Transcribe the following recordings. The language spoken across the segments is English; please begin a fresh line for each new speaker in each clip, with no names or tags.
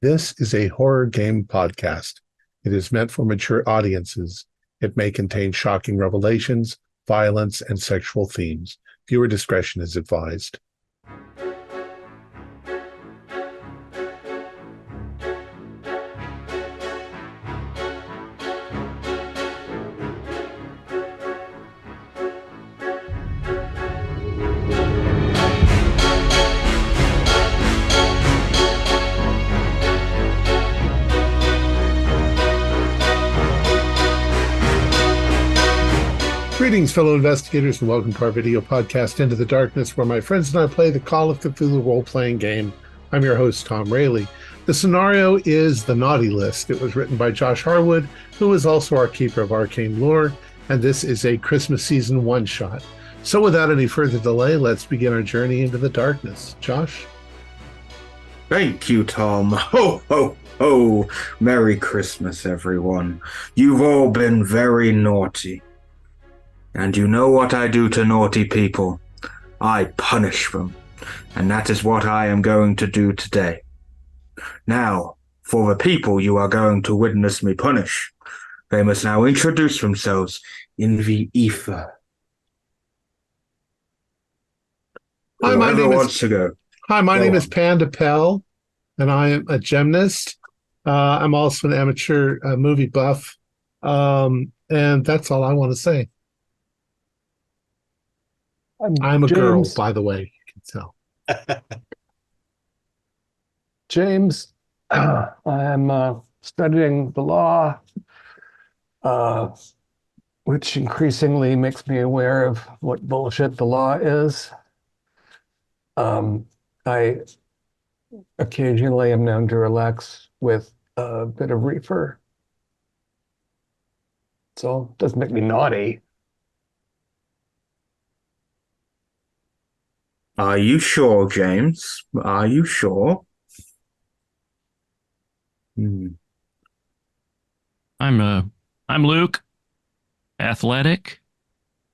This is a horror game podcast. It is meant for mature audiences. It may contain shocking revelations, violence, and sexual themes. Viewer discretion is advised. Greetings, fellow investigators, and welcome to our video podcast, Into the Darkness, where my friends and I play the Call of Cthulhu role-playing game. I'm your host, Thom Raley. The scenario is The Naughty List. It was written by Josh Harwood, who is also our keeper of arcane lore, and this is a Christmas season one-shot. So without any further delay, let's begin our journey into the darkness. Josh?
Thank you, Thom. Ho, ho, ho. Merry Christmas, everyone. You've all been very naughty. And you know what I do to naughty people? I punish them. And that is what I am going to do today. Now, for the people you are going to witness me punish, they must now introduce themselves in the ether.
Hi, my
Whoever
name
wants
is
to go.
Hi, my
Go
name is
on.
Panda Pell, and I am a gymnast. I'm also an amateur movie buff, and that's all I want to say. I'm a girl,
James.
by the way. You can tell.
James, I'm studying the law, which increasingly makes me aware of what bullshit the law is. I occasionally am known to relax with a bit of reefer. So it doesn't make me naughty.
Are you sure, James? Are you sure?
I'm Luke. Athletic,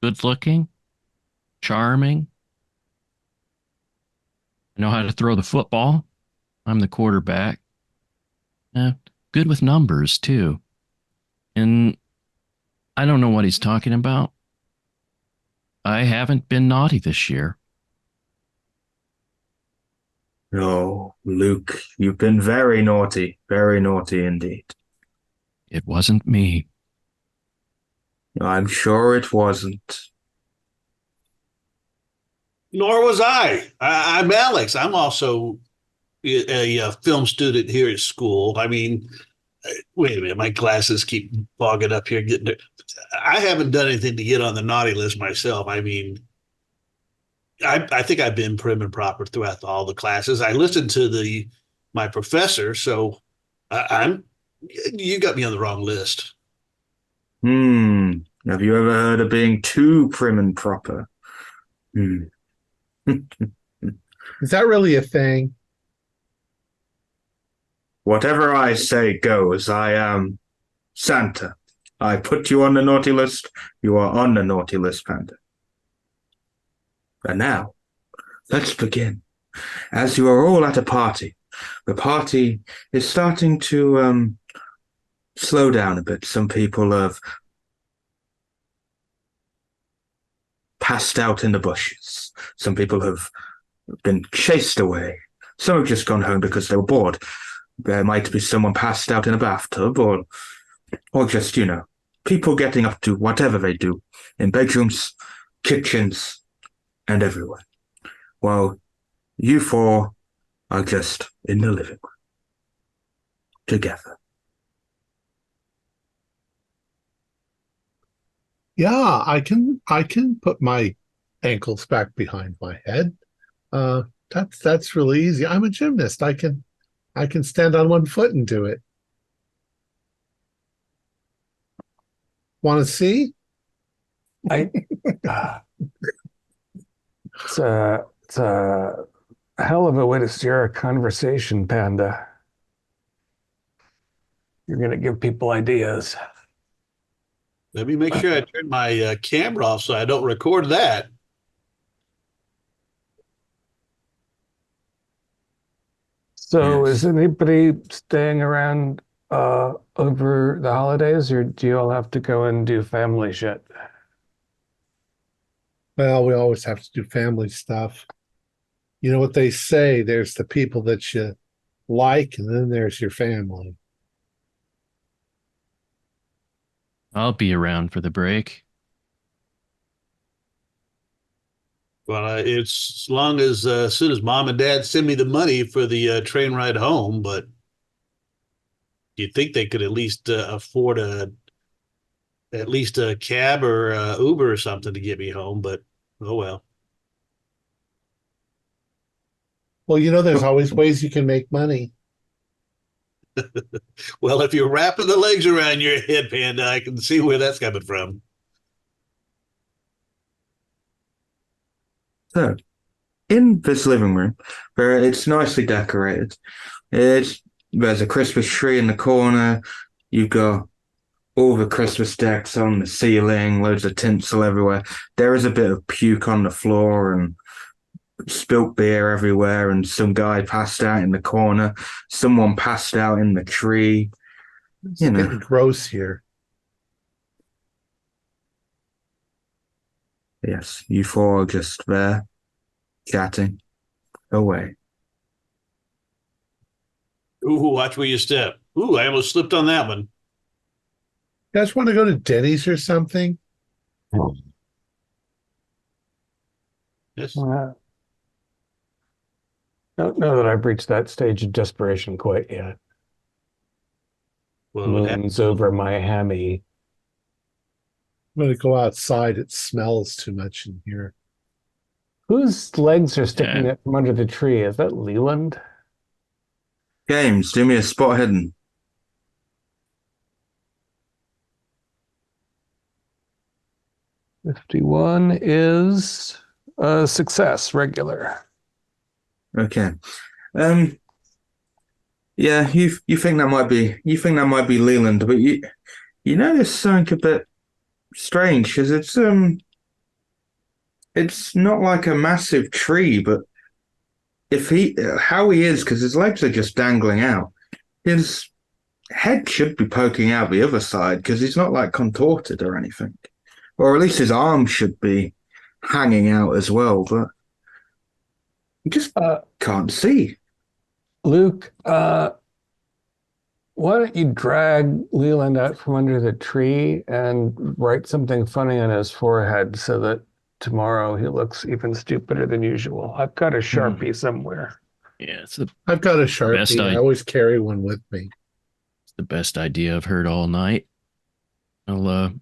good looking, charming. I know how to throw the football. I'm the quarterback. Good with numbers too. And I don't know what he's talking about. I haven't been naughty this year.
Oh, Luke, you've been very naughty indeed.
It wasn't me.
I'm sure it wasn't.
Nor was I. I'm Alex. I'm also a film student here at school. I mean, wait a minute, my glasses keep bogging up here. I haven't done anything to get on the naughty list myself. I mean, I think I've been prim and proper throughout all the classes. I listened to my professor, so you got me on the wrong list.
Have you ever heard of being too prim and proper?
Is that really a thing?
Whatever I say goes. I am Santa. I put you on the naughty list. You are on the naughty list, Panda. And now, let's begin. As you are all at a party, the party is starting to slow down a bit. Some people have passed out in the bushes. Some people have been chased away. Some have just gone home because they were bored. There might be someone passed out in a bathtub or just, people getting up to whatever they do in bedrooms, kitchens, and everywhere. Well, you four are just in the living room together.
Yeah, I can put my ankles back behind my head. That's really easy. I'm a gymnast. I can stand on one foot and do it. Want to see?
I It's a hell of a way to steer a conversation, Panda. You're going to give people ideas.
Let me make sure I turn my camera off so I don't record that.
So
Yes.
is anybody staying around over the holidays, or do you all have to go and do family shit?
Well, we always have to do family stuff. You know what they say, there's the people that you like, and then there's your family.
I'll be around for the break.
Well, it's as long as soon as mom and dad send me the money for the train ride home, but you'd think they could at least afford at least a cab or Uber or something to get me home, but oh well.
Well, there's always ways you can make money.
Well, if you're wrapping the legs around your head, Panda, I can see where that's coming from.
So, in this living room, where it's nicely decorated, there's a Christmas tree in the corner. You've got all the Christmas decks on the ceiling, loads of tinsel everywhere. There is a bit of puke on the floor and spilt beer everywhere, and some guy passed out in the corner. Someone passed out in the tree.
It's
You know.
getting gross here.
Yes, you four are just there, chatting away.
Ooh, watch where you step. Ooh, I almost slipped on that one.
You guys want to go to Denny's or something?
Yes.
Don't know that I've reached that stage of desperation quite yet.
Well,
Moon's over my hammy.
I'm going to go outside. It smells too much in here.
Whose legs are sticking
Yeah.
out from under the tree? Is that Leland?
James, do me a spot hidden.
51 is a success, regular.
Okay. Yeah, you think that might be Leland, but you notice something a bit strange because it's not like a massive tree, but how he is, because his legs are just dangling out, his head should be poking out the other side because he's not like contorted or anything, or at least his arms should be hanging out as well, but you just can't see.
Luke, why don't you drag Leland out from under the tree and write something funny on his forehead so that tomorrow he looks even stupider than usual? I've got a Sharpie somewhere.
Yeah, it's the
I've got a Sharpie. I always carry one with me.
It's the best idea I've heard all night. I'll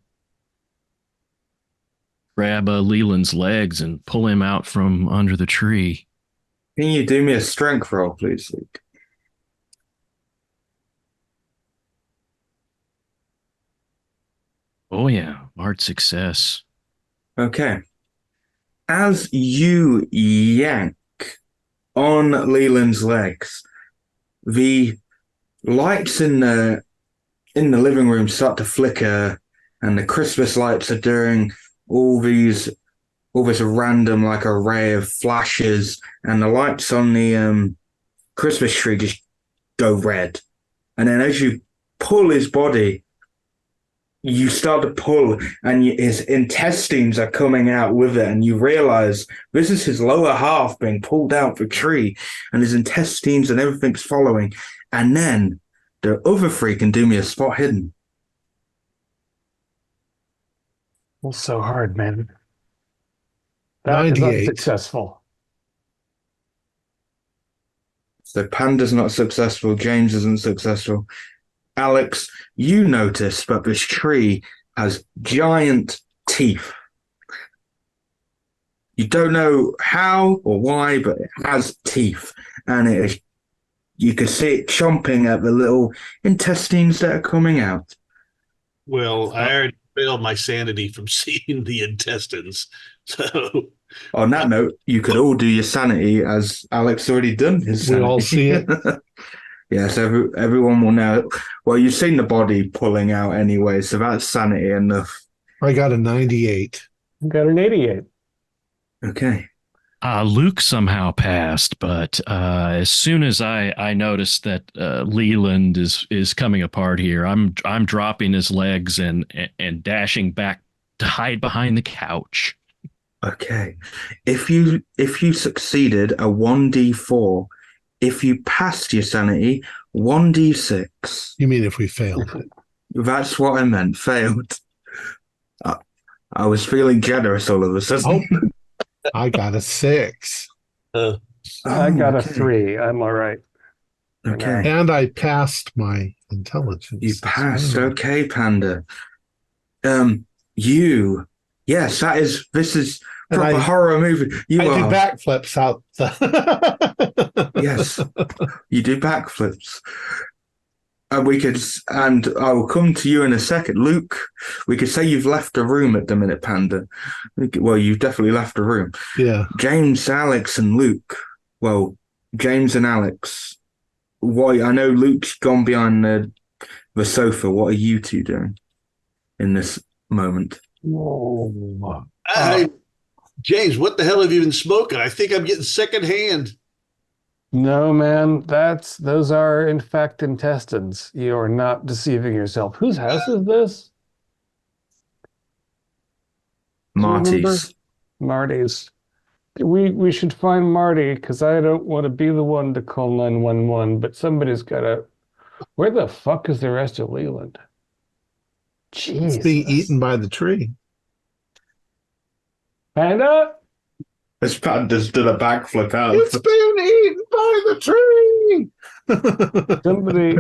grab Leland's legs and pull him out from under the tree.
Can you do me a strength roll, please, Luke?
Oh yeah, hard success.
Okay. As you yank on Leland's legs, the lights in the living room start to flicker, and the Christmas lights are doing all this random like array of flashes, and the lights on the Christmas tree just go red. And then as you pull his body, you start to pull, and his intestines are coming out with it, and you realize this is his lower half being pulled out the tree, and his intestines and everything's following. And then the other three can do me a spot hidden.
Well, so hard, man. That is
98.
unsuccessful.
So Panda's not successful, James isn't successful. Alex, you notice that this tree has giant teeth. You don't know how or why, but it has teeth. And you can see it chomping at the little intestines that are coming out.
Well, I already failed my sanity from seeing the intestines. So
On that note, you could all do your sanity, as Alex already done his
We
sanity.
all see it.
Yes, everyone will know. Well, you've seen the body pulling out anyway, so that's sanity enough.
I got a 98.
I got an 88.
Okay.
Luke somehow passed, but as soon as I noticed that Leland is coming apart here, I'm dropping his legs and dashing back to hide behind the couch.
Okay. If you succeeded a 1d4, if you passed your sanity, 1d6.
You mean if we failed it?
That's what I meant. Failed. I was feeling generous all of a sudden.
Oh, I got a 6.
I got a
okay.
3. I'm all right.
Okay.
And I passed my intelligence.
You passed. Okay, Panda. Yes, this is
And
proper horror movie.
I do backflips out.
Yes, you do backflips. And I will come to you in a second. Luke, we could say you've left the room at the minute, Panda. Well, you've definitely left the room.
Yeah.
James, Alex, and Luke. Well, James and Alex. Why? I know Luke's gone behind the sofa. What are you two doing in this moment?
Oh.
James, what the hell have you been smoking? I think I'm getting secondhand.
No, man, those are in fact intestines. You are not deceiving yourself. Whose house is this? Do you remember?
Marty's.
Marty's. We should find Marty because I don't want to be the one to call 911, but somebody's got to. Where the fuck is the rest of Leland? Jesus.
It's being eaten by the tree.
Panda?
This Panda's done a backflip out.
It's being eaten by the tree.
Somebody,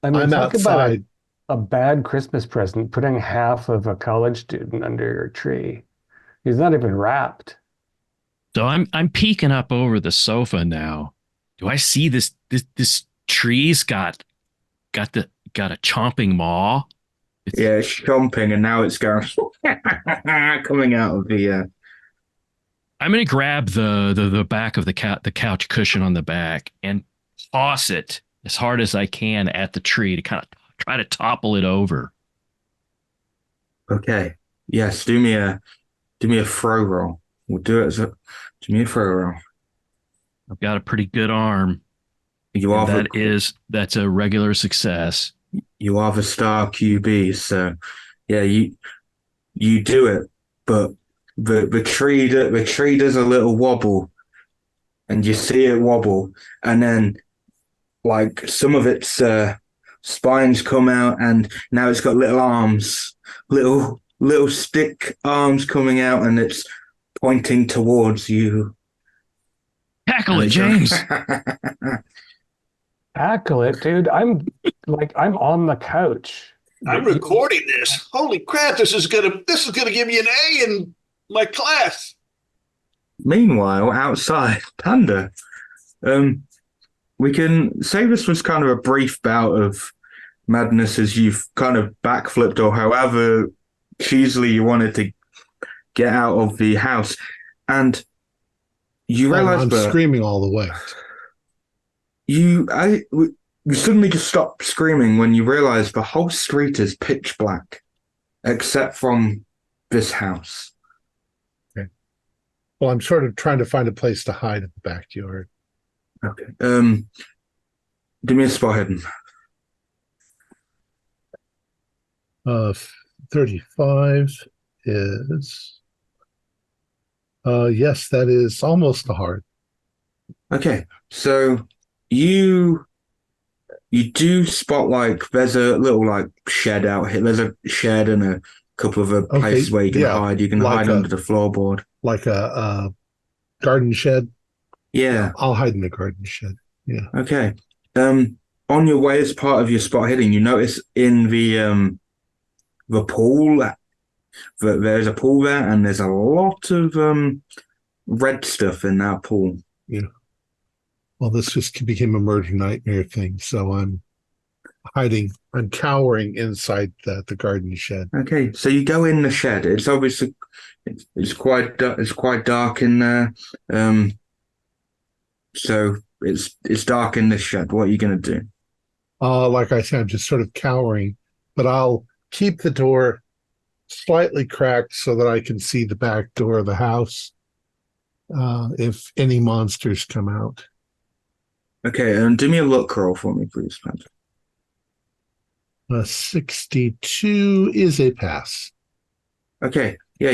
I mean,
I'm
talk
outside.
about a bad Christmas present, putting half of a college student under your tree. He's not even wrapped.
So I'm peeking up over the sofa now. Do I see this tree's got a chomping maw?
Yeah, it's chomping, and now it's going coming out of the.
I'm gonna grab the back of the couch cushion on the back and toss it as hard as I can at the tree to kind of try to topple it over.
Okay. Yes. Do me a throw roll. We'll do it do me a throw roll.
I've got a pretty good arm. That's a regular success.
You are the star QB, so yeah, you do it, but the tree does a little wobble, and you see it wobble, and then like some of its spines come out, and now it's got little arms, little stick arms coming out, and it's pointing towards you.
Tackle it, James.
Tackle it, dude. I'm on the couch.
I'm recording this. Holy crap! This is gonna give me an A in my class.
Meanwhile, outside, Panda, we can say this was kind of a brief bout of madness as you've kind of backflipped or however cheesily you wanted to get out of the house, and you realize
I'm screaming all the way.
You suddenly just stop screaming when you realize the whole street is pitch black, except from this house.
Okay. Well, I'm sort of trying to find a place to hide in the backyard.
Okay. Do me a spot hidden.
35 is. Yes, that is almost a hard.
Okay, so you do spot like there's a little like shed out here. There's a shed and a couple of places where you can hide. You can hide under the floorboard,
like a garden shed.
Yeah,
I'll hide in the garden shed. Yeah.
Okay. On your way as part of your spot hidden, you notice in the pool that there's a pool there, and there's a lot of red stuff in that pool.
Yeah. Well, this just became a murder nightmare thing, so I'm hiding. I'm cowering inside the garden shed.
Okay, so you go in the shed. It's obviously it's quite dark in there. So it's dark in this shed. What are you going to do?
Like I said, I'm just sort of cowering, but I'll keep the door slightly cracked so that I can see the back door of the house. if any monsters come out.
Okay, and do me a luck roll for me, please, Patrick.
62 is a pass.
Okay, yeah,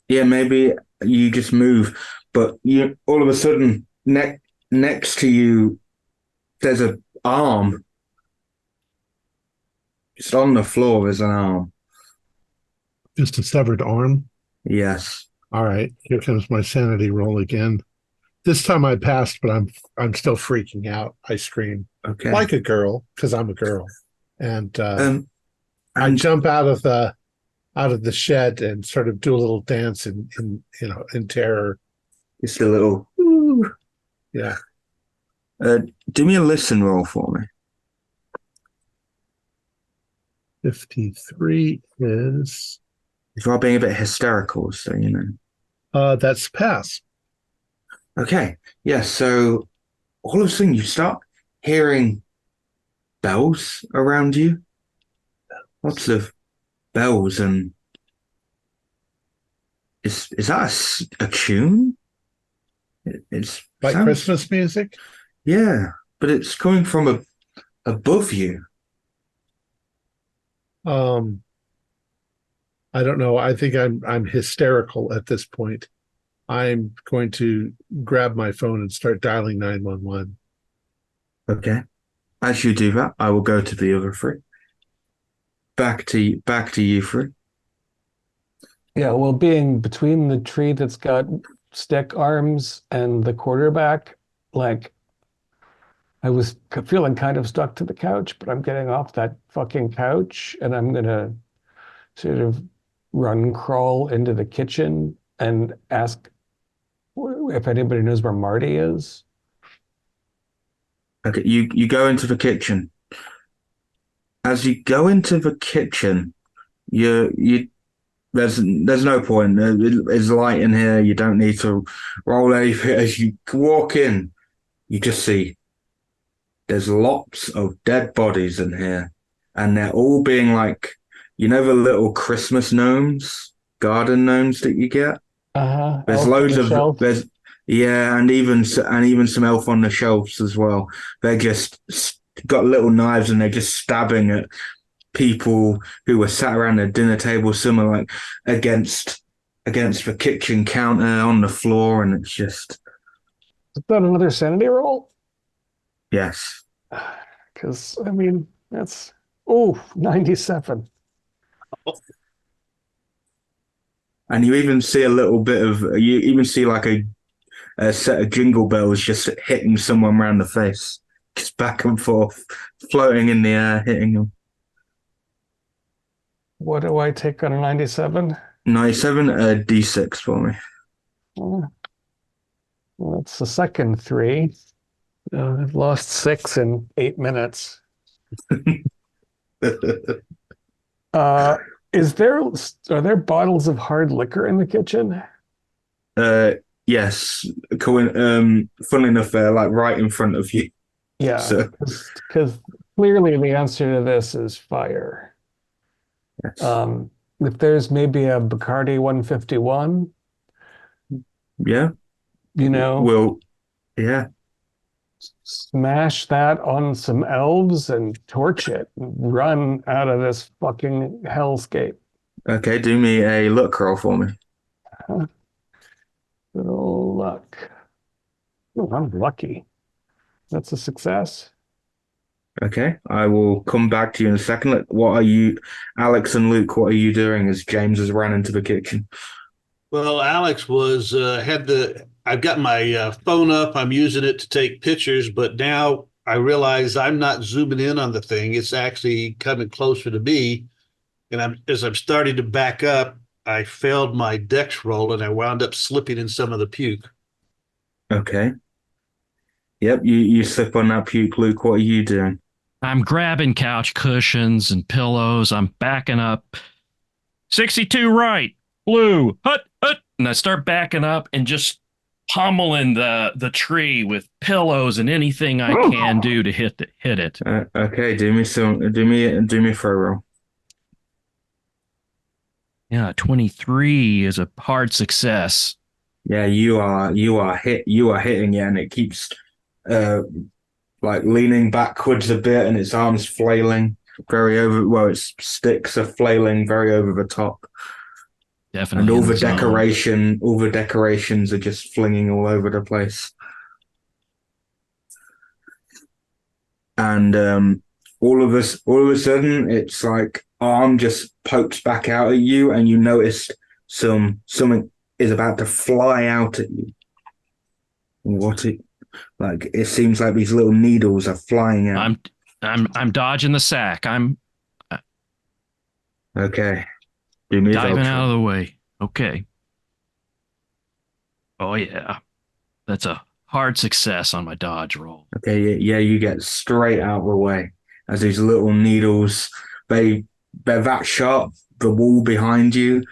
maybe you just move, but you all of a sudden next to you, there's an arm. Just on the floor is an arm.
Just a severed arm.
Yes.
All right, here comes my sanity roll again. This time I passed, but I'm still freaking out. I scream like a girl because I'm a girl, and I jump out of the shed and sort of do a little dance in terror.
Just a little,
yeah.
Do me a listen roll for me.
53 is.
If you're being a bit hysterical, so you know.
That's pass.
Okay. Yeah. So all of a sudden you start hearing bells around you. Lots of bells, and is that a tune? It's
like Christmas music.
Yeah, but it's coming from above you.
I don't know. I think I'm hysterical at this point. I'm going to grab my phone and start dialing 911.
Okay. As you do that, I will go to the other three. Back to you three.
Yeah, well, being between the tree that's got stick arms and the quarterback, like I was feeling kind of stuck to the couch, but I'm getting off that fucking couch and I'm gonna sort of crawl into the kitchen and ask if anybody knows where Marty is.
Okay, you go into the kitchen. As you go into the kitchen, you there's no point. There's light in here. You don't need to roll anything. As you walk in, you just see there's lots of dead bodies in here, and they're all being like, you know, the little Christmas gnomes, garden gnomes that you get. There's loads of there's and even some elf on the shelves as well. They're just got little knives and they're just stabbing at people who were sat around the dinner table, some are like against the kitchen counter on the floor, and it's just.
Is that another sanity roll?
Yes.
Because I mean that's 97.
And you even see a little bit of like a set of jingle bells just hitting someone around the face, just back and forth, floating in the air, hitting them.
What do I take on a 97?
97, D6 for me.
Well, that's the second 3. I've lost 6 in 8 minutes. Are there bottles of hard liquor in the kitchen?
Yes. Funnily enough, they're like right in front of you.
Yeah, because clearly the answer to this is fire. Yes. If there's maybe a Bacardi 151,
yeah,
you know,
well, yeah,
smash that on some elves and torch it and run out of this fucking hellscape.
Okay, do me a luck roll for me.
Good old luck. Oh, I'm lucky. That's a success.
Okay, I will come back to you in a second. What are you, Alex and Luke, what are you doing as James has ran into the kitchen?
Well, Alex was I've got my phone up. I'm using it to take pictures, but now I realize I'm not zooming in on the thing. It's actually coming closer to me. And as I'm starting to back up, I failed my dex roll and I wound up slipping in some of the puke.
Okay. Yep, you slip on that puke, Luke. What are you doing?
I'm grabbing couch cushions and pillows. I'm backing up. 62 right, blue, hut. And I start backing up and just pummeling the tree with pillows and anything I can do to hit it.
Okay, do me a throw roll.
Yeah, 23 is a hard success.
Yeah, you are hitting it, and it keeps like leaning backwards a bit, and its arms flailing its sticks are flailing very over the top.
Definitely.
And
in the zone.
all the decorations are just flinging all over the place. And all of a sudden, it's like arm just pokes back out at you, and you noticed something is about to fly out at you. It seems like these little needles are flying out.
I'm dodging the sack. I'm
Okay. Do me a
diving
Voltron.
out of the way. Okay. Oh yeah. That's a hard success on my dodge roll.
Okay, yeah, you get straight out of the way as these little needles, they're that sharp, the wall behind you,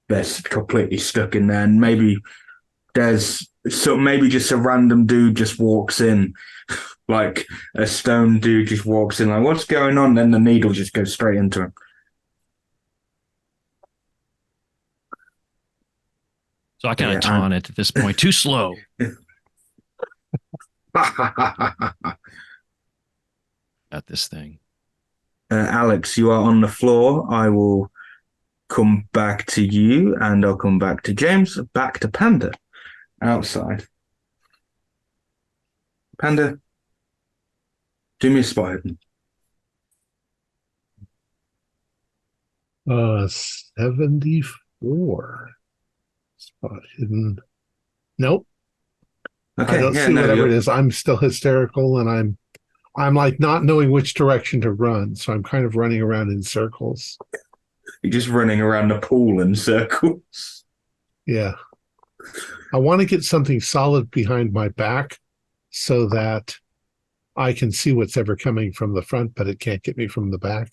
they're completely stuck in there. And maybe maybe just a random dude just walks in, like a stone dude just walks in, like, what's going on? Then the needle just goes straight into him.
So I kind of taunt it at this point. Too slow. Got this thing.
Alex, you are on the floor. I will come back to you, and I'll come back to James, back to Panda outside. Panda, do me a spot hidden.
74. Spot hidden. Nope.
Okay,
I don't see whatever it is. I'm still hysterical, and I'm like not knowing which direction to run, so I'm kind of running around in circles.
You're just running around the pool in circles.
Yeah. I want to get something solid behind my back so that I can see what's ever coming from the front, but it can't get me from the back.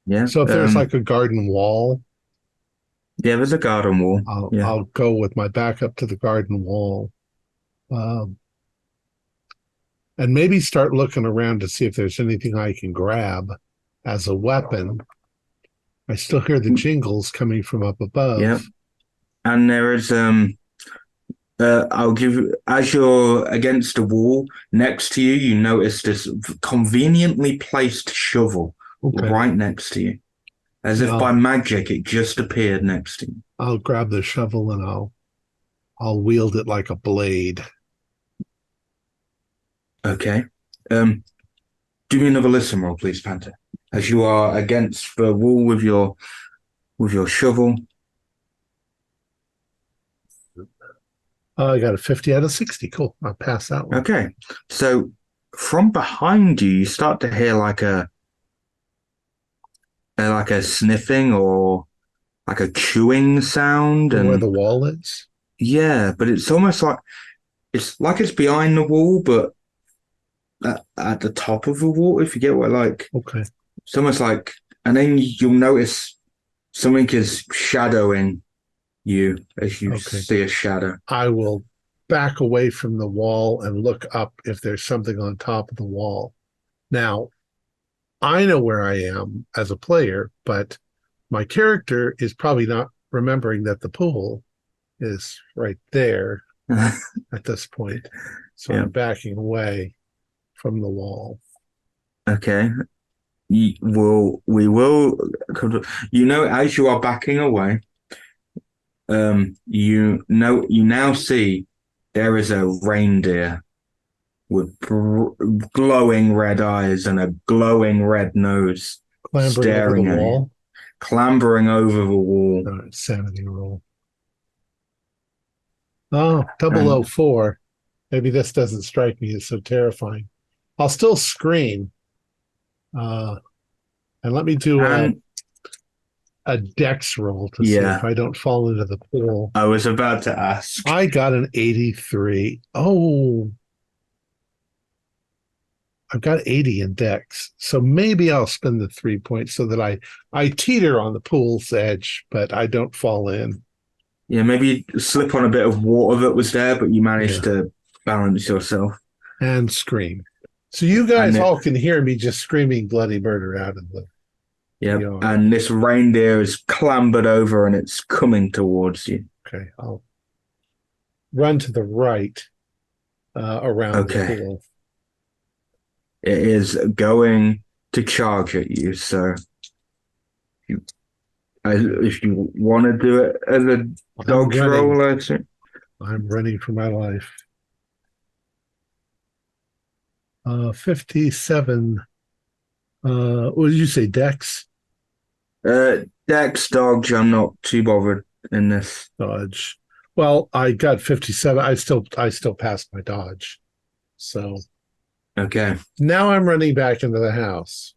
Yeah.
So if there's like a garden wall.
Yeah, there's a garden wall.
I'll go with my back up to the garden wall. And maybe start looking around to see if there's anything I can grab as a weapon. I still hear the jingles coming from up above.
Yeah. And there is I'll give you, as you're against a wall next to you, you notice this conveniently placed shovel right next to you. As if by magic it just appeared next to you.
I'll grab the shovel and I'll wield it like a blade.
Okay. Do me another listen roll, please, Panther. As you are against the wall with your shovel.
I got a 50 out of 60. Cool. I'll pass that one.
Okay. So from behind you, you start to hear like a sniffing or like a chewing sound. And
where the wall is?
Yeah, but it's almost like it's behind the wall, but at the top of the wall, if you get what
Okay.
It's almost like, and then you'll notice something is shadowing you as you see a shadow.
I will back away from the wall and look up if there's something on top of the wall. Now, I know where I am as a player, but my character is probably not remembering that the pool is right there at this point. So I'm backing away from the wall.
Okay. We will, as you are backing away, you now see there is a reindeer with glowing red eyes and a glowing red nose staring at you, clambering over the wall.
All right, sanity roll. Oh, 004. Maybe this doesn't strike me as so terrifying. I'll still scream. And let me do a dex roll to see if I don't fall into the pool.
I was about to ask.
I got an 83. Oh, I've got 80 in dex. So maybe I'll spend the 3 points so that I teeter on the pool's edge, but I don't fall in.
Yeah, maybe you slip on a bit of water that was there, but you managed to balance yourself.
And scream. So you guys all can hear me just screaming bloody murder out of the
Yeah,
We are.
and this reindeer is clambered over and it's coming towards you.
Okay, I'll run to the right around the
Okay.
pool.
It is going to charge at you, so if you want to do it as a dodge roll, I'd say.
I'm running for my life. 57. What did you say, Dex?
Dex dodge, I'm not too bothered in this.
Dodge. Well, I got 57. I still passed my dodge. So
Okay.
now I'm running back into the house.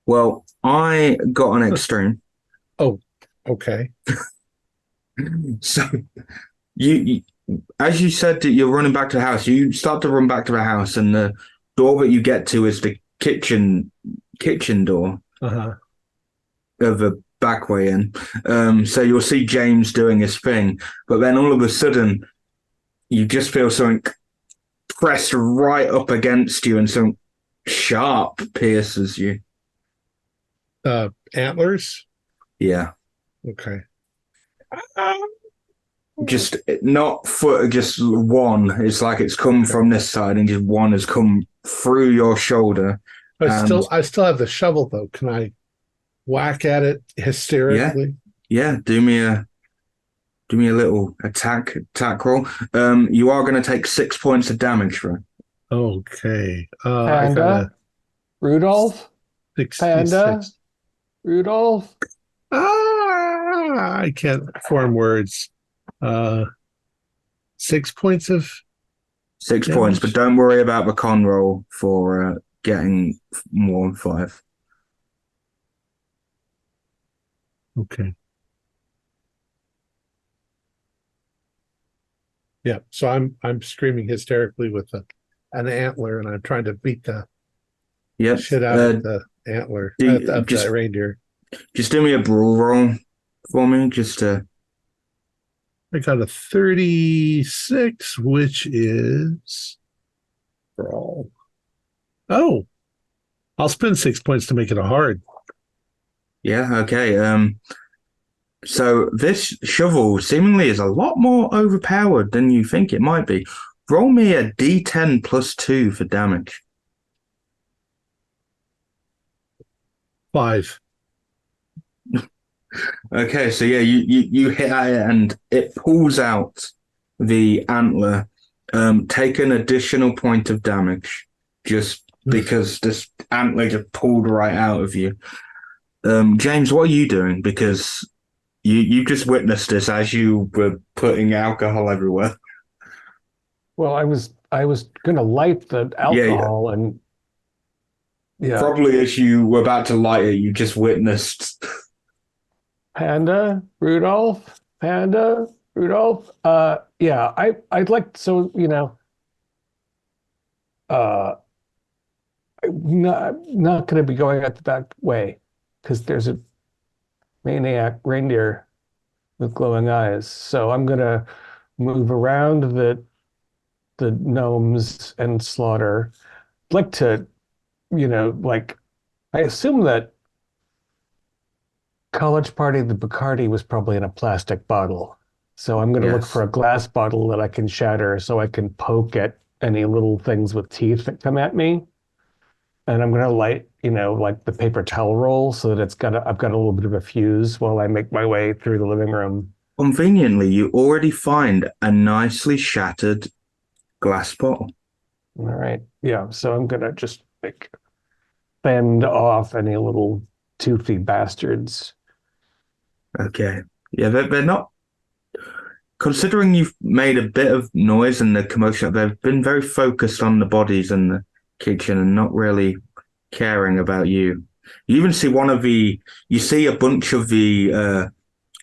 Well, I got an extreme.
Oh, okay.
So you, as you said that you're running back to the house, you start to run back to the house, and the door that you get to is the kitchen door
Uh-huh.
of the back way in. So you'll see James doing his thing, but then all of a sudden you just feel something pressed right up against you and something sharp pierces you.
Antlers?
Yeah.
Okay.
Just not foot, just one. It's like it's come from this side and just one has come through your shoulder.
I still have the shovel though. Can I whack at it hysterically?
Yeah, do me a little attack roll. You are going to take 6 points of damage for it.
Okay.
Panda?
I got a
Rudolph?
66.
Panda? Rudolph?
I can't form words. 6 points of
6
damage?
points, but don't worry about the con roll for getting more than 5.
Okay. Yeah, so I'm screaming hysterically with an antler, and I'm trying to beat the shit out of the antler of that reindeer.
Just do me a brawl roll for me, just to.
I got a 36, which is brawl. Oh, I'll spend 6 points to make it a hard.
Yeah, okay. So this shovel seemingly is a lot more overpowered than you think it might be. Roll me a d10 plus 2 for damage.
5.
Okay, so yeah, you hit at it and it pulls out the antler. Take an additional point of damage just because this antler just pulled right out of you. James, what are you doing? Because you just witnessed this as you were putting alcohol everywhere.
Well, I was going to light the alcohol and
probably as you were about to light it, you just witnessed
Panda, Rudolph, Panda, Rudolph. I'd like I'm not going to be going out the back way because there's a maniac reindeer with glowing eyes. So I'm going to move around the gnomes and slaughter. I'd like to, I assume that college party, the Bacardi was probably in a plastic bottle. So I'm going to look for a glass bottle that I can shatter so I can poke at any little things with teeth that come at me. And I'm going to light, like the paper towel roll so that I've got a little bit of a fuse while I make my way through the living room.
Conveniently, you already find a nicely shattered glass bottle.
All right. Yeah. So I'm going to just fend off any little toothy bastards.
Okay. Yeah, they're not. Considering you've made a bit of noise and the commotion, they've been very focused on the bodies in the kitchen and not really caring about you. You even see you see a bunch of the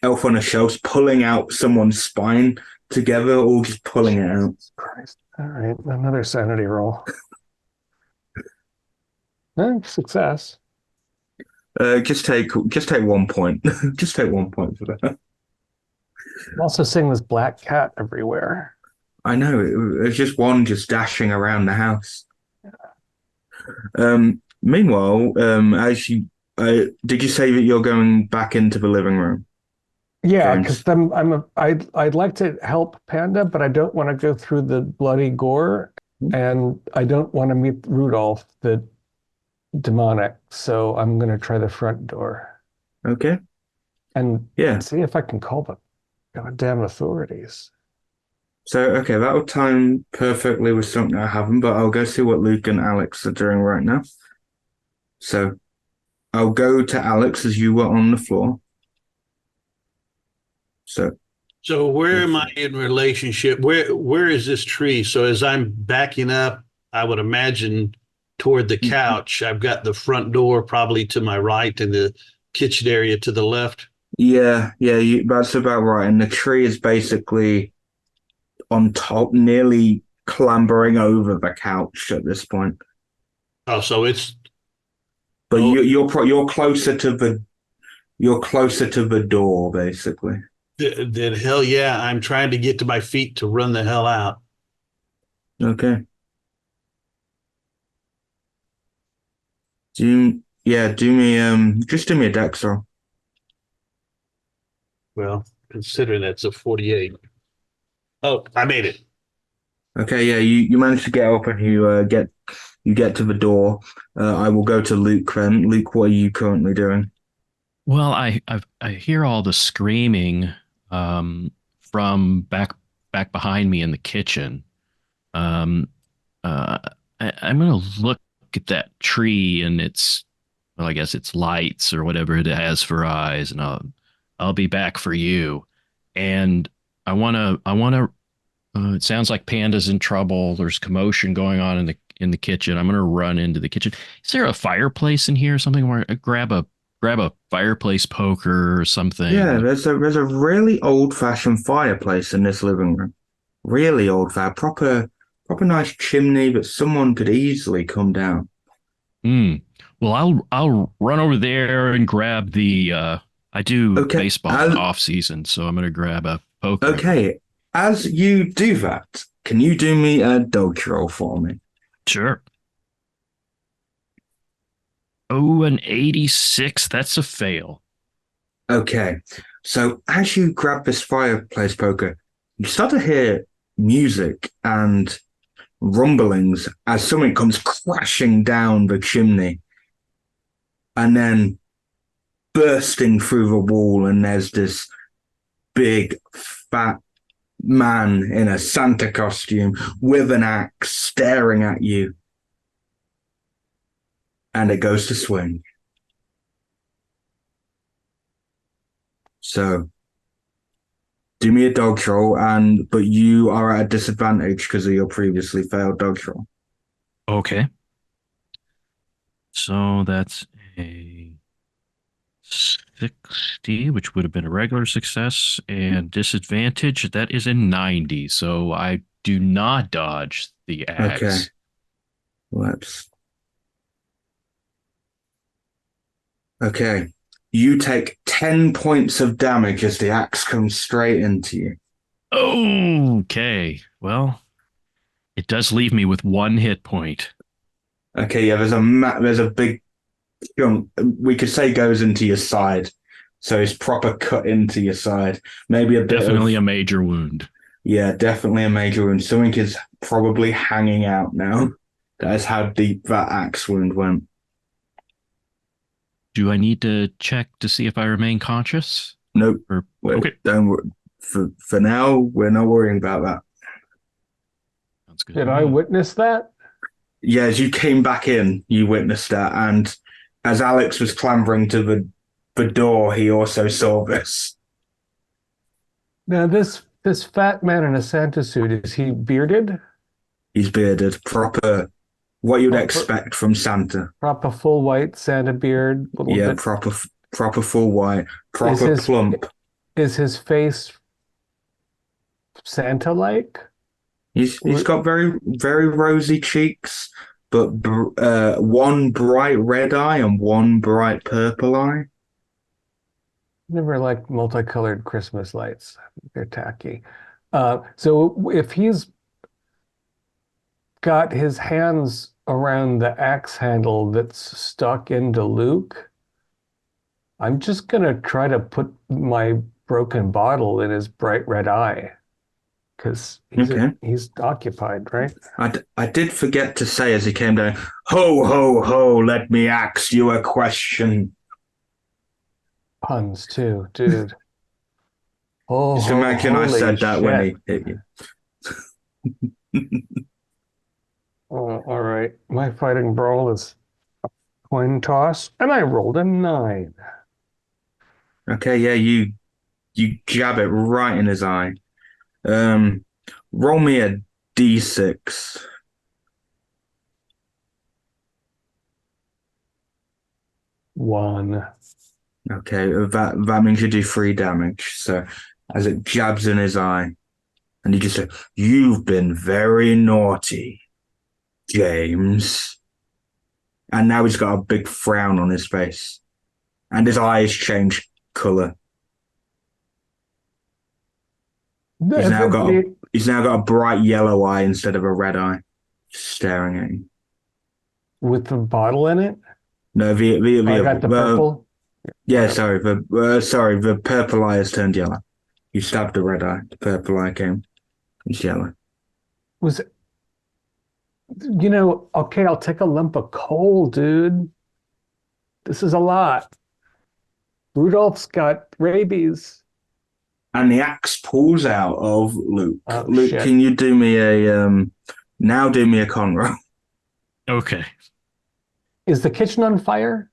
elf on the shelves pulling out someone's spine together, all just pulling it out.
Christ. All right. Another sanity roll. Success.
Just take 1 point. Just take 1 point for that.
I'm also seeing this black cat everywhere.
I know. It's just one just dashing around the house. Meanwhile, as you Did you say that you're going back into the living room,
Yeah,
James?
because I'd like to help Panda, but I don't want to go through the bloody gore, and I don't want to meet Rudolph, the demonic. So I'm gonna try the front door
Okay.
and
Yeah.
see if I can call the goddamn authorities.
So, okay, that'll time perfectly with something I haven't, but I'll go see what Luke and Alex are doing right now. So, I'll go to Alex as you were on the floor. So,
where am I in relationship? Where is this tree? So as I'm backing up, I would imagine toward the couch. I've got the front door probably to my right and the kitchen area to the left.
yeah, that's about right. And the tree is basically on top, nearly clambering over the couch at this point.
Oh, so it's
But
oh,
you're closer to the door, basically.
then hell yeah, I'm trying to get to my feet to run the hell out.
Okay. Just do me a dex roll.
Well, considering that's a 48. Oh, I made it.
Okay, yeah, you manage to get up and you get to the door. I will go to Luke then. Luke, what are you currently doing?
Well, I hear all the screaming from back behind me in the kitchen. Um, I'm gonna look at that tree and I guess it's lights or whatever it has for eyes, and I'll be back for you. And I wanna. It sounds like Panda's in trouble. There's commotion going on in the kitchen. I'm gonna run into the kitchen. Is there a fireplace in here? Something where I grab a fireplace poker or
Yeah,
something.
there's a really old-fashioned fireplace in this living room. Really old-fashioned, proper nice chimney, but someone could easily come down.
Hmm. Well, I'll run over there and grab the. I do
Okay,
baseball in the off season, so I'm gonna grab a poker.
okay. As you do that, can you do me a dodge roll for me?
Sure. Oh, an 86. That's a fail.
Okay, so as you grab this fireplace poker, you start to hear music and rumblings as something comes crashing down the chimney and then bursting through the wall, and there's this big, fat man in a Santa costume with an axe staring at you, and it goes to swing. So do me a dodge roll, but you are at a disadvantage because of your previously failed dodge roll.
Okay. So that's a 60, which would have been a regular success, and disadvantage, that is a 90. So I do not dodge the
Okay,
axe.
let's. Okay, you take 10 points of damage as the axe comes straight into you.
Okay. Well, it does leave me with one hit point.
Okay, yeah, there's a big chunk. We could say goes into your side, so it's proper cut into your side. Maybe a bit
Definitely
of
a major wound.
yeah, definitely a major wound. Something is probably hanging out now. That is how deep that axe wound went.
Do I need to check to see if I remain conscious?
Nope.
Or
Okay. Don't worry. For now, we're not worrying about that.
Sounds good.
Did I witness that?
Yeah, as you came back in, you witnessed that, and as Alex was clambering to the door, he also saw this.
Now this fat man in a Santa suit, is he bearded?
He's bearded, proper, what you'd
Proper,
expect from Santa.
proper full white Santa beard, little
Yeah,
bit.
proper full white, proper plump.
Is his face Santa-like?
He's got very very rosy cheeks, but one bright red eye and one bright purple eye.
Never liked multicolored Christmas lights. They're tacky. So if he's got his hands around the axe handle that's stuck into Luke, I'm just gonna try to put my broken bottle in his bright red eye because
Okay.
he's occupied, right?
I did forget to say as he came down, ho, ho, ho, let me ask you a question.
Puns too, dude. Oh,
Just imagine I
holy
said that when
shit.
he hit you.
Oh, all right. My fighting brawl is coin toss, and I rolled a 9.
Okay, yeah, you jab it right in his eye. Um, roll me a d6.
1.
Okay, that means you do 3 damage. So as it jabs in his eye, and you just say, "You've been very naughty, James." And now he's got a big frown on his face, and his eyes change color. He's now got a bright yellow eye instead of a red eye, staring at you.
With the bottle in it?
No,
I got the purple.
Yeah,
Whatever.
sorry. The purple eye has turned yellow. You stabbed the red eye. The purple eye came. It's yellow.
Was it, okay, I'll take a lump of coal, dude. This is a lot. Rudolph's got rabies.
And the axe pulls out of Luke.
Oh,
Luke,
shit.
can you do me a con roll?
Okay.
Is the kitchen on fire?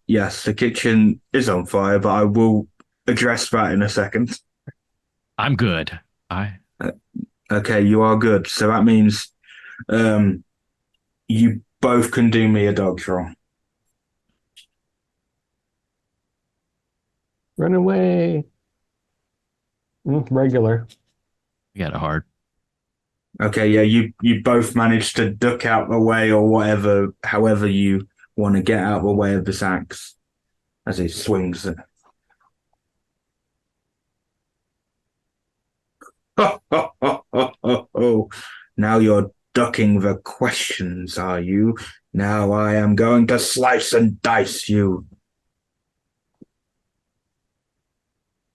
Yes, the kitchen is on fire, but I will address that in a second.
I'm good.
Okay, you are good. So that means you both can do me a dodge roll.
Run away. Regular.
I got a hard.
Okay, yeah, you both managed to duck out the way or whatever, however you want to get out of the way of this axe as he swings it. Oh. Now you're ducking the questions, are you? Now I am going to slice and dice you.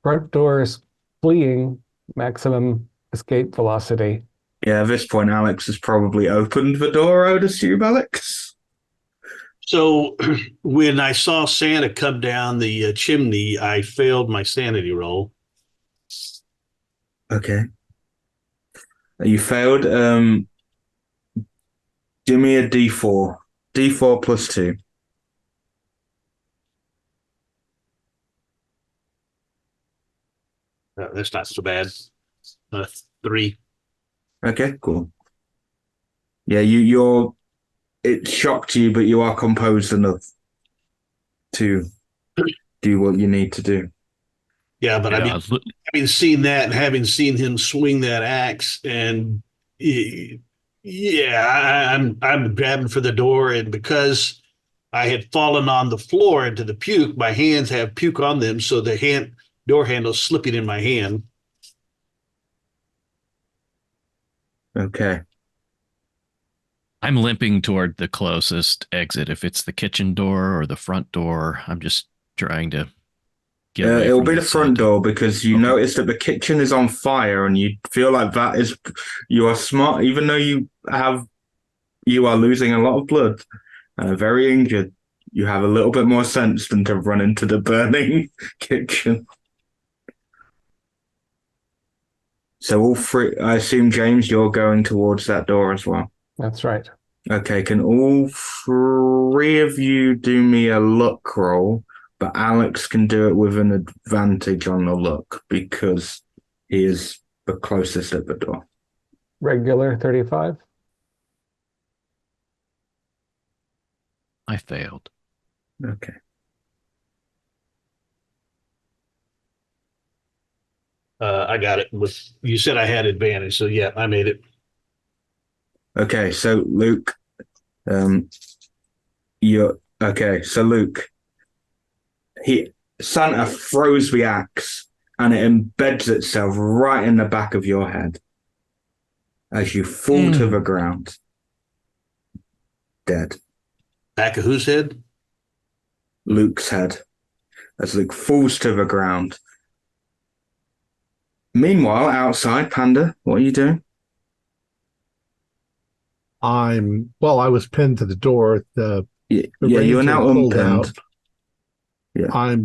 Front door is fleeing. Maximum escape velocity.
Yeah, at this point, Alex has probably opened the door, I would assume, Alex.
So when I saw Santa come down the chimney, I failed my sanity roll.
Okay. You failed. Give me a D4. D4 plus 2.
That's not so bad. 3.
Okay, cool. Yeah, it shocked you, but you are composed enough to do what you need to do.
Yeah, but
Yeah,
having seen that and having seen him swing that axe, and yeah, I'm grabbing for the door, and because I had fallen on the floor into the puke, my hands have puke on them, so the door handle's slipping in my hand.
Okay.
I'm limping toward the closest exit. If it's the kitchen door or the front door, I'm just trying to get away
it'll
from
be the
this,
front door because you notice that the kitchen is on fire and you feel like you are smart, even though you are losing a lot of blood and are very injured. You have a little bit more sense than to run into the burning kitchen. So all three, I assume, James, you're going towards that door as well.
That's right.
Okay, can all 3 of you do me a luck roll? But Alex can do it with an advantage on the luck because he is the closest at the door.
Regular 35.
I failed.
Okay.
I got it. You said I had advantage, so yeah, I made it.
Okay, so Luke, Luke, Santa throws the axe and it embeds itself right in the back of your head as you fall to the ground, dead.
Back of whose head?
Luke's head as Luke falls to the ground. Meanwhile, outside, Panda, what are you doing?
I was pinned to the door. The
Yeah, you are
ranger
now
pulled
unpinned.
out.
Yeah.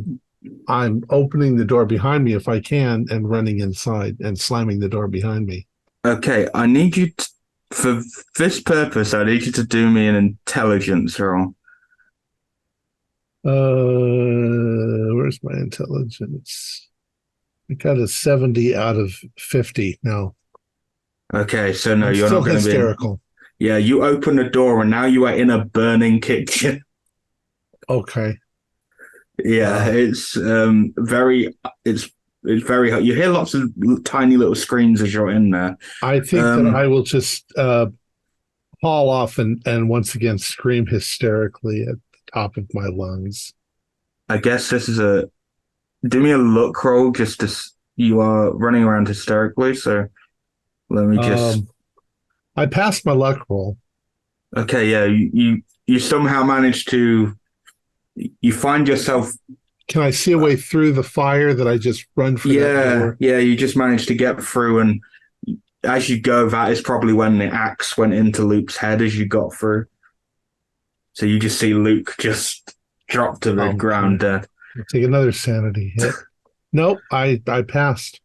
I'm opening the door behind me if I can and running inside and slamming the door behind me.
Okay, I need you to, for this purpose, I need you to do me an intelligence roll.
Where's my intelligence? I got a 70 out of 50 now.
Okay, so no,
I'm
you're
still
not going to be.
hysterical.
Yeah, you open the door and now you are in a burning kitchen.
Okay.
Yeah, it's very hot. You hear lots of tiny little screams as you're in there.
I think that I will just haul off and once again scream hysterically at the top of my lungs.
I guess this is do me a luck roll just to, you are running around hysterically, so let me just.
I passed my luck roll.
Okay, yeah, you somehow manage to, you find yourself.
Can I see a way through the fire that I just run for that door?
Yeah, you just managed to get through, and as you go, that is probably when the axe went into Luke's head as you got through. So you just see Luke just drop to the ground dead.
I'll take another sanity hit. Nope, I passed.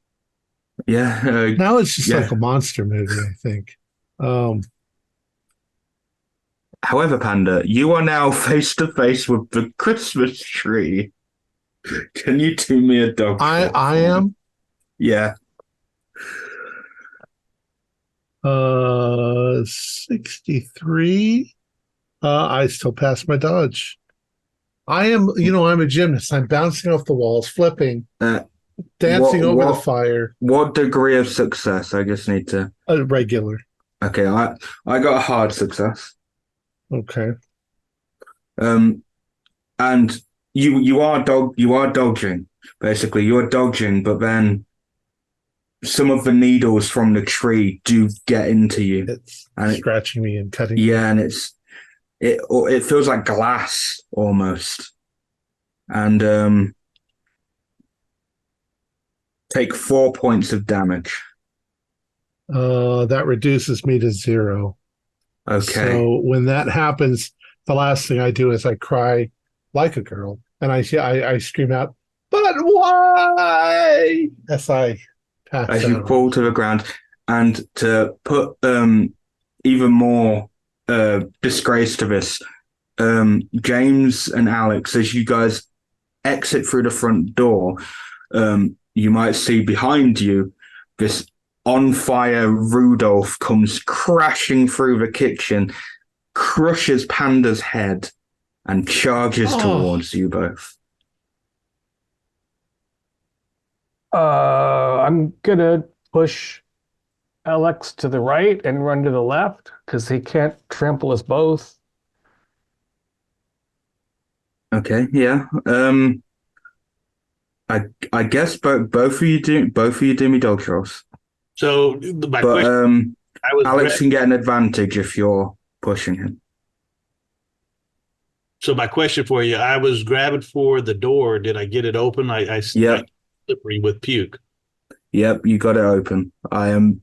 Yeah.
Now it's just like a monster movie, I think.
However, Panda, you are now face to face with the Christmas tree. Can you do me a dog?
I am?
Yeah.
63. I still pass my dodge. I'm a gymnast. I'm bouncing off the walls, flipping, dancing over the fire.
What degree of success? I just need to.
A regular.
Okay, I got a hard success.
Okay.
And you are dodging. Basically, you are dodging, but then some of the needles from the tree do get into you.
It's scratching me and cutting.
Yeah, and it feels like glass almost. And take 4 points of damage.
That reduces me to 0.
Okay.
So when that happens, the last thing I do is I cry like a girl, and I scream out, "But why?" As I pass
as
out.
you fall to the ground, and to put even more disgrace to this, James and Alex, as you guys exit through the front door, you might see behind you this on fire Rudolph comes crashing through the kitchen, crushes Panda's head, and charges towards you both.
I'm gonna push Alex to the right and run to the left because he can't trample us both.
Okay, yeah. I guess both of you do me dog rolls.
So my question,
Alex can get an advantage if you're pushing him.
So my question for you, I was grabbing for the door. Did I get it open? I slippery with puke.
Yep, you got it open. I'm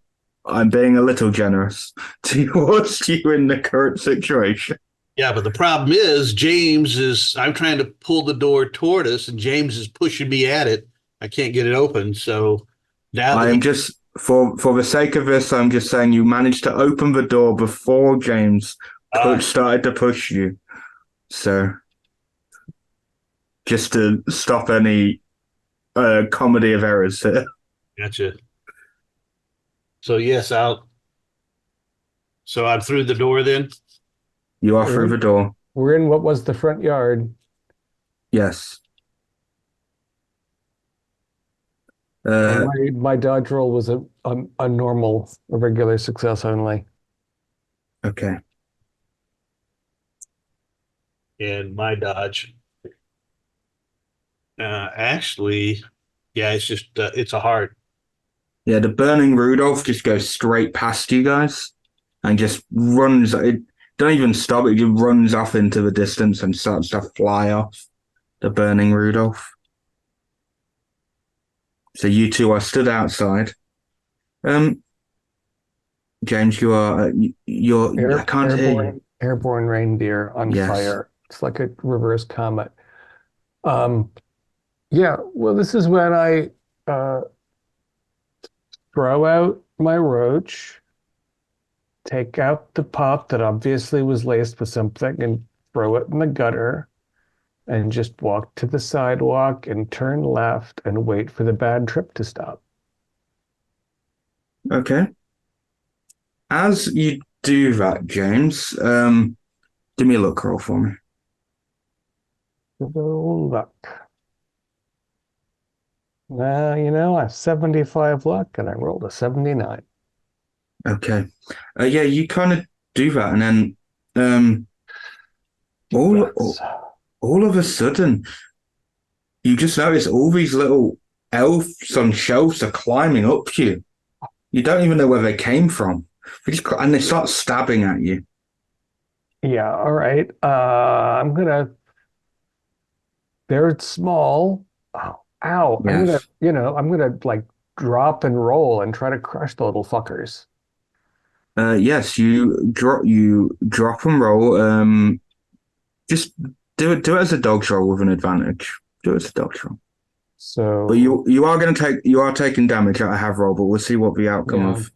being a little generous towards you in the current situation.
Yeah, but the problem is I'm trying to pull the door toward us and James is pushing me at it. I can't get it open. So now
I am just, for the sake of this, I'm just saying you managed to open the door before James started to push you. So just to stop any comedy of errors here.
Gotcha. So yes, so I'm through the door then?
You are through the door.
We're in what was the front yard.
Yes.
My dodge roll was a normal, a regular success only.
Okay.
And my dodge. Actually, yeah, it's just, it's a hard.
Yeah, the burning Rudolph just goes straight past you guys and just runs. It don't even stop. It just runs off into the distance and starts to fly off. the burning Rudolph. So you two are stood outside. James, you're I can't hear you.
Airborne reindeer on fire. It's like a reverse comet. Yeah, well, this is when I throw out my roach, take out the pop that obviously was laced with something, and throw it in the gutter, and just walk to the sidewalk and turn left and wait for the bad trip to stop.
Okay. As you do that, James, give me a luck roll for me.
Luck. I have 75 luck and I rolled a 79.
Okay. Yeah, you kind of do that, and then all of a sudden, you just notice all these little elves on shelves are climbing up to you. You don't even know where they came from. And they start stabbing at you.
Yeah, all right. They're small. Oh, ow.
Yes.
I'm gonna like drop and roll and try to crush the little fuckers.
Yes, you drop and roll. Just do it as a dog's roll with an advantage. Do it as a dog's roll.
So,
but you are taking damage at a have roll, but we'll see what the outcome of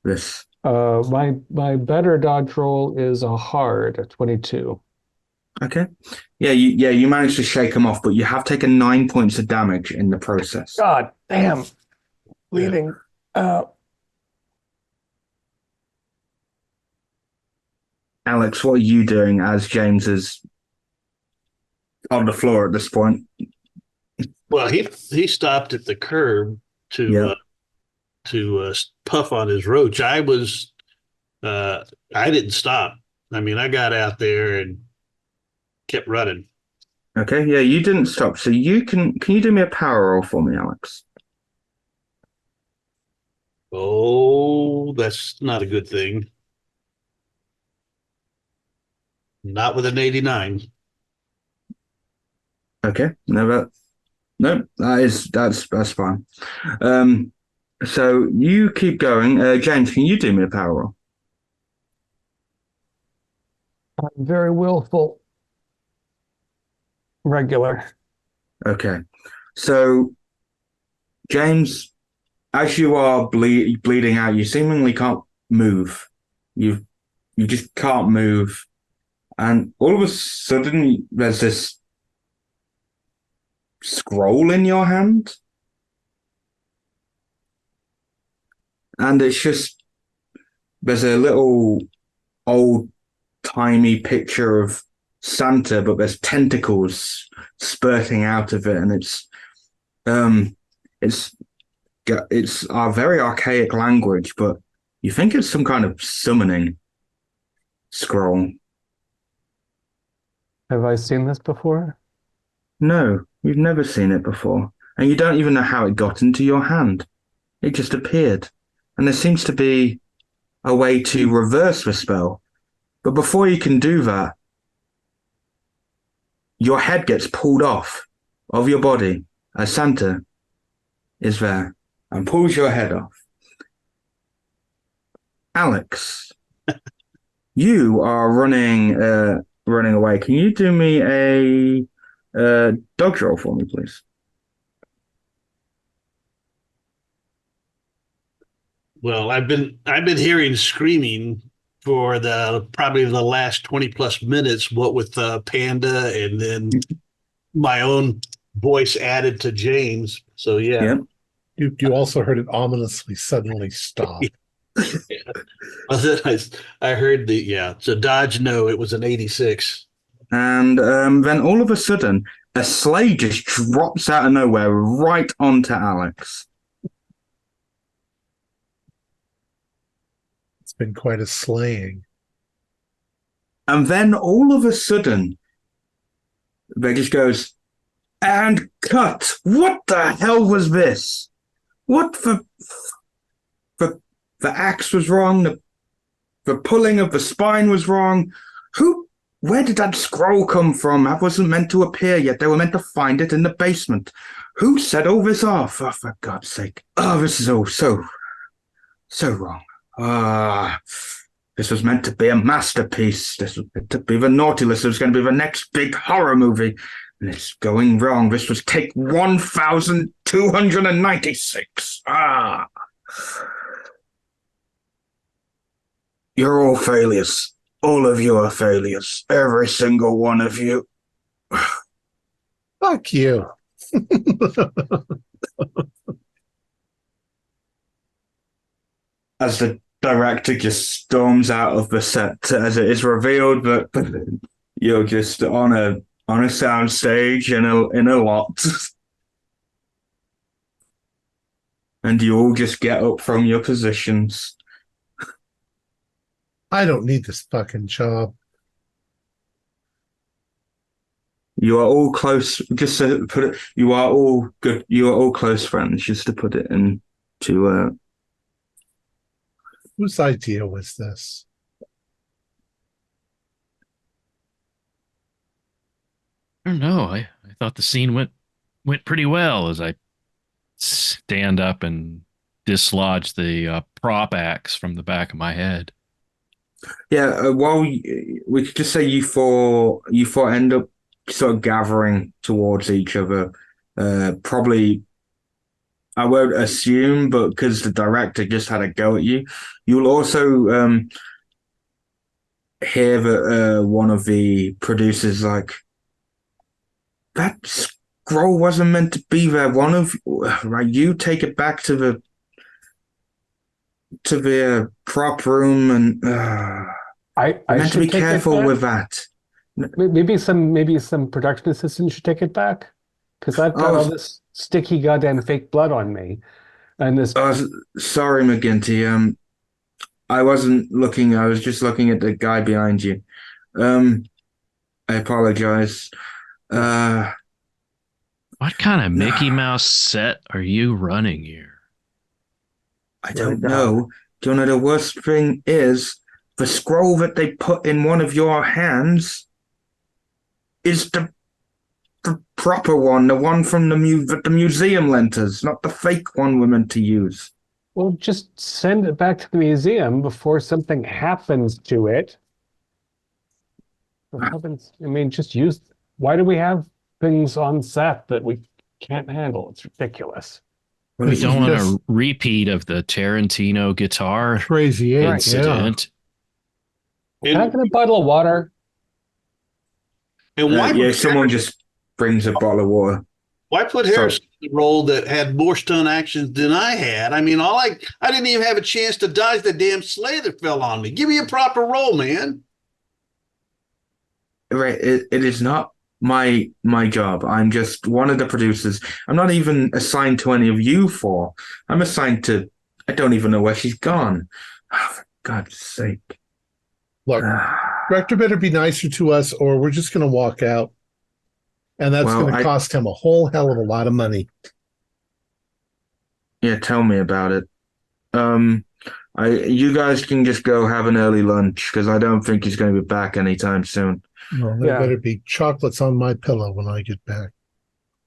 this.
My better dodge roll is a hard, a 22.
Okay. Yeah, you managed to shake them off, but you have taken 9 points of damage in the process.
God damn. Bleeding.
Alex, what are you doing as James is on the floor at this point?
Well, he stopped at the curb to puff on his roach. I didn't stop. I mean, I got out there and kept running.
Okay, yeah, you didn't stop. So can you do me a power roll for me, Alex?
Oh, that's not a good thing. Not with an 89.
Okay, that's fine. So you keep going. James, can you do me a power roll?
I'm very willful. Regular.
Okay. So, James, as you are bleeding out, you seemingly can't move. You just can't move. And all of a sudden, there's this scroll in your hand. And it's just, there's a little old-timey picture of Santa, but there's tentacles spurting out of it, and it's our very archaic language, but you think it's some kind of summoning scroll.
Have I seen this before?
No, you've never seen it before, and you don't even know how it got into your hand. It just appeared, and there seems to be a way to reverse the spell, but before you can do that, your head gets pulled off of your body as Santa is there and pulls your head off. Alex, you are running away. Can you do me a dodge roll for me, please?
Well, I've been hearing screaming for probably the last 20 plus minutes, what with Panda and then my own voice added to James. So yeah.
You also heard it ominously suddenly stop.
Yeah. I heard it's a dodge. No, it was an 86.
And then all of a sudden, a sleigh just drops out of nowhere right onto Alex.
It's been quite a slaying.
And then all of a sudden, they just goes, and cut. What the hell was this? What the axe was wrong. The pulling of the spine was wrong. Who Where did that scroll come from? That wasn't meant to appear yet. They were meant to find it in the basement. Who set all this off? Oh, for God's sake. Oh, this is all so wrong. This was meant to be a masterpiece. This was meant to be the Nautilus. It was going to be the next big horror movie. And it's going wrong. This was take 1,296. You're all failures. All of you are failures. Every single one of you.
Fuck you.
As the director just storms out of the set, as it is revealed that you're just on a sound stage in a lot, and you all just get up from your positions.
I don't need this fucking job.
You are all close. Just to put it, you are all good. You are all close friends. Just to put it into.
Whose idea was this?
I don't know. I thought the scene went pretty well as I stand up and dislodge the prop axe from the back of my head.
Yeah. While we could just say you four end up sort of gathering towards each other. Probably, I won't assume, but because the director just had a go at you, you'll also hear that one of the producers like, that scroll wasn't meant to be there. One of right, you take it back to the prop room, and
I
meant to be
should take it
careful
back.
with that.
Maybe some production assistant should take it back, because I've got all this sticky goddamn fake blood on me, and this.
Sorry, McGinty. I wasn't looking. I was just looking at the guy behind you. I apologize.
What kind of Mickey Mouse set are you running here?
I don't know. Do you know the worst thing is? The scroll that they put in one of your hands is the proper one, the one from that the museum lent us, not the fake one we're meant to use.
Well, just send it back to the museum before something happens to it. For heavens, I mean, just use. Why do we have things on set that we can't handle? It's ridiculous.
We don't want a repeat of the Tarantino guitar
Crazy Eight
incident.
Can I get a bottle of water?
And why?
Someone just brings a bottle of water.
Why put Harrison in a role that had more stunt actions than I had? I mean, I didn't even have a chance to dodge the damn sleigh that fell on me. Give me a proper role, man.
Right, it is not my job. I'm just one of the producers. I'm not even assigned to any of you four. I'm assigned to. I don't even know where she's gone. Oh, for God's sake!
Look, director better be nicer to us, or we're just going to walk out, and that's going to cost him a whole hell of a lot of money.
Yeah, tell me about it. You guys can just go have an early lunch because I don't think he's going to be back anytime soon.
Well, there better be chocolates on my pillow when I get back.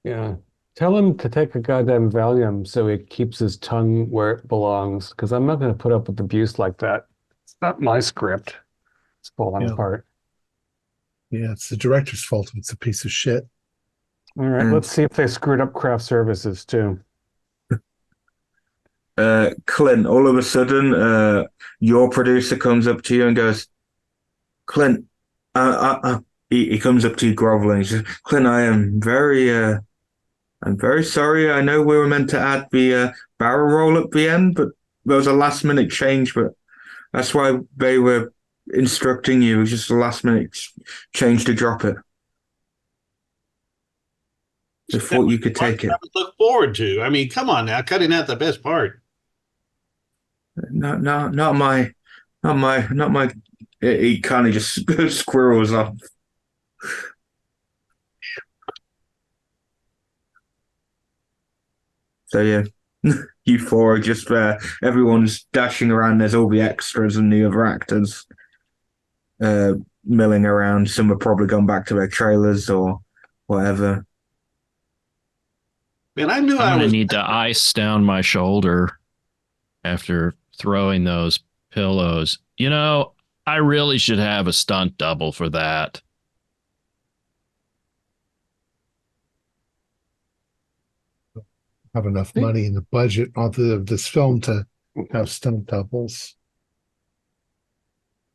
Yeah. Tell him to take a goddamn Valium so he keeps his tongue where it belongs, because I'm not going to put up with abuse like that. It's not my script. It's falling apart.
Yeah, it's the director's fault if it's a piece of shit.
All right, let's see if they screwed up craft services too.
Clint, all of a sudden, your producer comes up to you and goes, Clint, he comes up to you groveling. He says, Clint, I'm very sorry. I know we were meant to add the barrel roll at the end, but there was a last minute change, but that's why they were instructing you. It was just a last minute change to drop it. They thought you could take it.
Look forward to. I mean, come on now, cutting out the best part.
Not my. He kind of just squirrels off. So yeah, you four are just there. Everyone's dashing around. There's all the extras and the other actors. milling around. Some have probably gone back to their trailers or whatever.
Man, I knew
I'm
I
going to
was.
need to ice down my shoulder after throwing those pillows. I really should have a stunt double for that.
Have enough money in the budget of this film to have stunt doubles.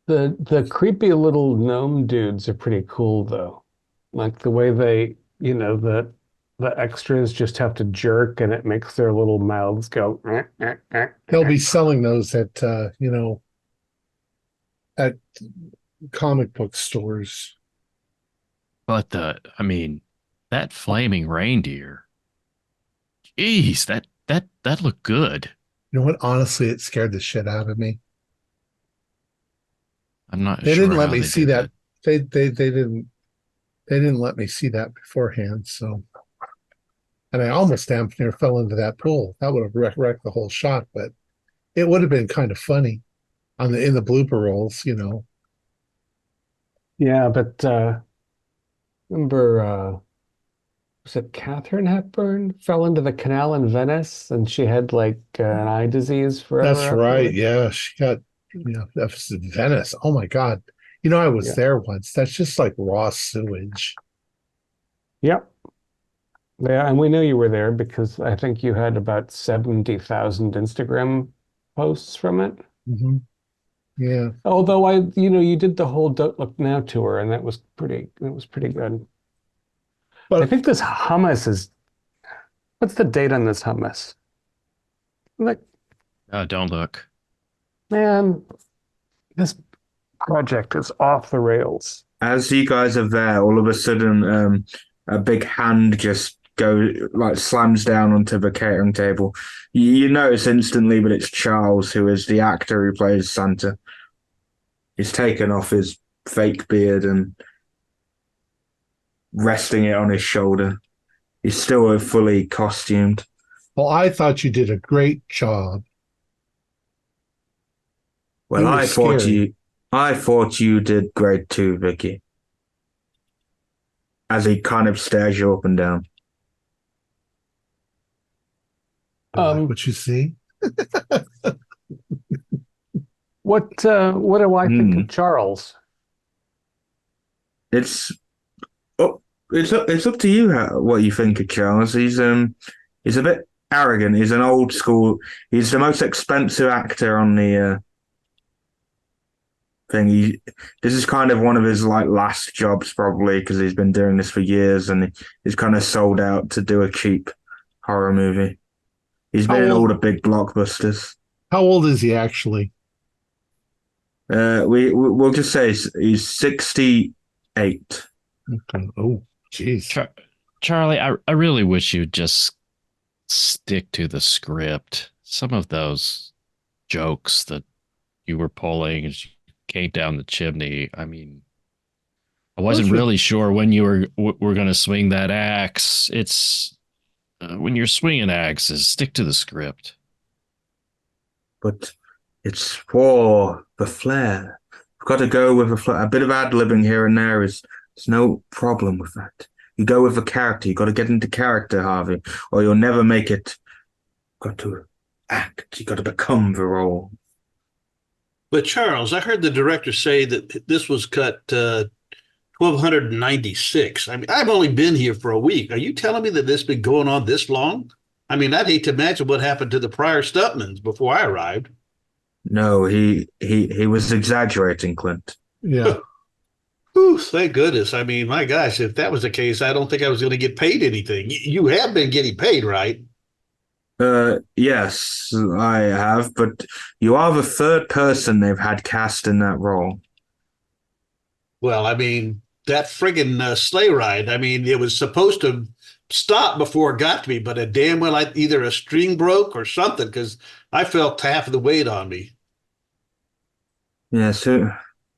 The creepy little gnome dudes are pretty cool though. Like the way they, the extras just have to jerk and it makes their little mouths go.
They'll be selling those at at comic book stores.
But that flaming reindeer, geez, that looked good.
You know what? Honestly, it scared the shit out of me.
I'm not
They
sure
didn't let
how
me
they
see
did
that. They didn't let me see that beforehand. So, and I almost damn near fell into that pool. That would have wrecked the whole shot, but it would have been kind of funny in the blooper rolls.
Yeah, but remember, was it Katharine Hepburn fell into the canal in Venice and she had like an eye disease forever
That's right.
afterwards?
Yeah, she got that was in Venice. Oh my God. I was
Yeah.
there once. That's just like raw sewage.
Yep. Yeah, and we knew you were there because I think you had about 70,000 Instagram posts from it.
Hmm. Yeah.
Although you did the whole Don't Look Now tour and that was pretty good. I
But
think this hummus what's the date on this hummus? Like,
Don't look.
man, this project is off the rails.
As you guys are there, all of a sudden, a big hand just slams down onto the catering table. You notice instantly, but it's Charles, who is the actor who plays Santa. He's taken off his fake beard and resting it on his shoulder. He's still fully costumed.
well, I thought you did a great job.
Well,
He was scary.
I thought you did great too, Vicky. As he kind of stares you up and down.
You like
Um,
what you see?
what do I think of Charles?
It's it's up to you what you think of Charles. He's a bit arrogant. He's an old school. He's the most expensive actor on the thing. This is kind of one of his last jobs probably because he's been doing this for years and he's kind of sold out to do a cheap horror movie. He's been in all the big blockbusters.
How old is he actually?
We'll just say he's 68.
Okay. Oh, jeez.
Charlie, I really wish you'd just stick to the script. Some of those jokes that you were pulling as you came down the chimney. I wasn't really sure when you were going to swing that axe. It's when you're swinging axes, stick to the script.
But it's for the flair. You've got to go with a flair. A bit of ad-libbing here and there there's no problem with that. You go with a character. You've got to get into character, Harvey, or you'll never make it. You've got to act. You've got to become the role.
But Charles, I heard the director say that this was cut 1296. I've only been here for a week. Are you telling me that this has been going on this long? I'd hate to imagine what happened to the prior stuntmen before I arrived.
No, he was exaggerating, Clint.
Yeah.
Whew, thank goodness. My gosh, if that was the case, I don't think I was going to get paid anything. You have been getting paid, right?
Yes, I have, but you are the third person they've had cast in that role.
Well, that friggin' sleigh ride, it was supposed to stop before it got to me, but damn well either a string broke or something because I felt half of the weight on me.
Yes, who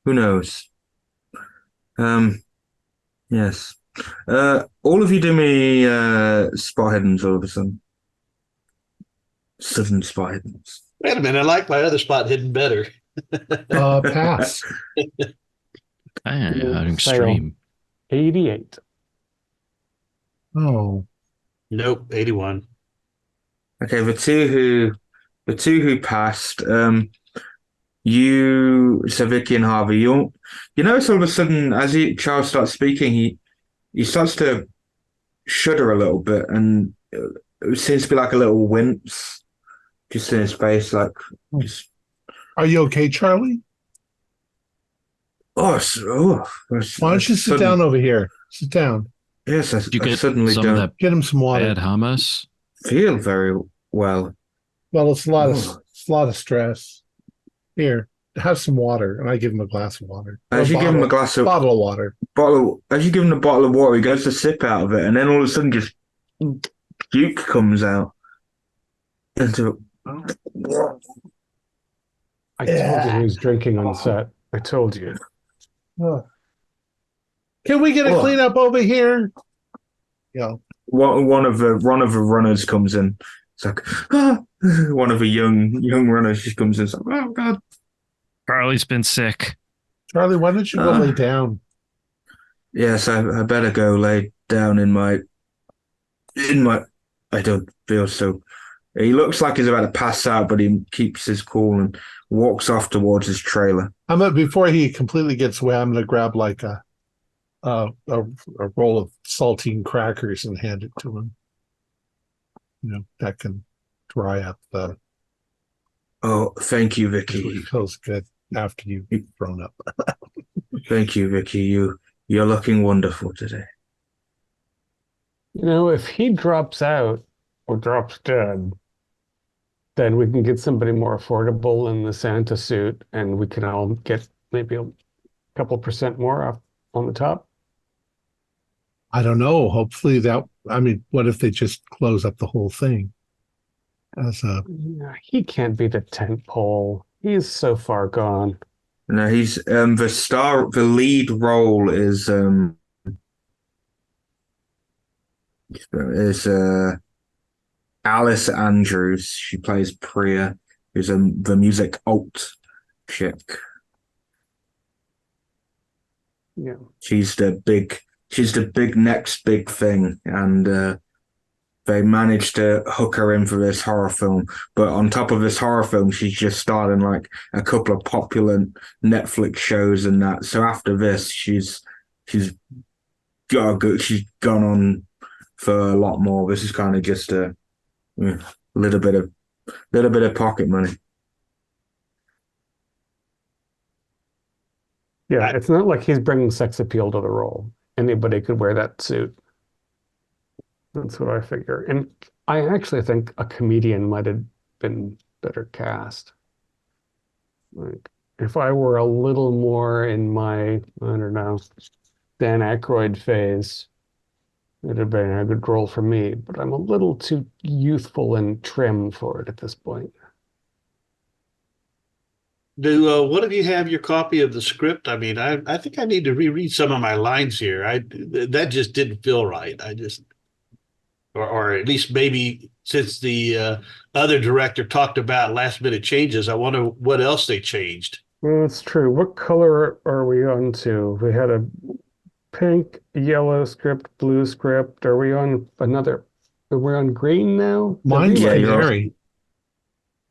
knows? Yes. All of you do me spot hiddens all of a sudden. Sudden spot hiddens.
Wait a minute, I like my other spot hidden better.
Pass.
An
Fail.
extreme.
88.
Oh,
Nope, 81.
Okay, the two who passed, so Vicky and Harvey, you notice all of a sudden as Charles starts speaking, he starts to shudder a little bit, and it seems to be like a little wince just in his face, like just
are you okay, Charlie? Why don't you sit down over here? Sit down.
Yes,
Did you
I
get
suddenly
some of
don't
that
Get him some water.
bad hummus?
feel very well.
Well, it's
Oh.
a lot of stress. Here, have some water, and I give him a glass of water. Or
As you give him a
bottle of water.
as you give him a bottle of water, he goes to sip out of it, and then all of a sudden, just puke comes out. Into
I told you he was drinking on set. I told you.
Can we get a
Oh.
cleanup over here? Yeah.
one of the runners comes in. It's like one of the young runners just comes in. It's like, oh God.
Charlie's been sick.
Charlie, why don't you go lay down?
Yes, I better go lay down in my. I don't feel so. He looks like he's about to pass out, but he keeps his cool and walks off towards his trailer.
Before he completely gets away, I'm gonna grab like a roll of saltine crackers and hand it to him. That can dry up the.
Oh, thank you,
It
Vicky.
feels good after you've thrown up.
Thank you, Vicky. You're looking wonderful today.
If he drops out or drops dead, then we can get somebody more affordable in the Santa suit, and we can all get maybe a couple % more off on the top.
I don't know. Hopefully what if they just close up the whole thing?
He can't be the tent pole. He's so far gone.
No, he's the lead role is Alice Andrews. She plays Priya, who's the music alt chick.
Yeah.
She's the next big thing, and they managed to hook her in for this horror film. But on top of this horror film, she's just starred in like a couple of popular Netflix shows and that. So after this, she's gone on for a lot more. This is kind of just a little bit of pocket money.
Yeah, it's not like he's bringing sex appeal to the role. Anybody could wear that suit. That's what I figure. And I actually think a comedian might have been better cast. Like, if I were a little more in my, I don't know, Dan Aykroyd phase, it'd have been a good role for me. But I'm a little too youthful and trim for it at this point.
Do one of you have your copy of the script? I mean, I think I need to reread some of my lines here. That just didn't feel right. Or at least maybe since the other director talked about last minute changes, I wonder what else they changed.
Well, that's true. What color are we on to? We had a pink, yellow script, blue script. Are we on green now?
Mine's canary.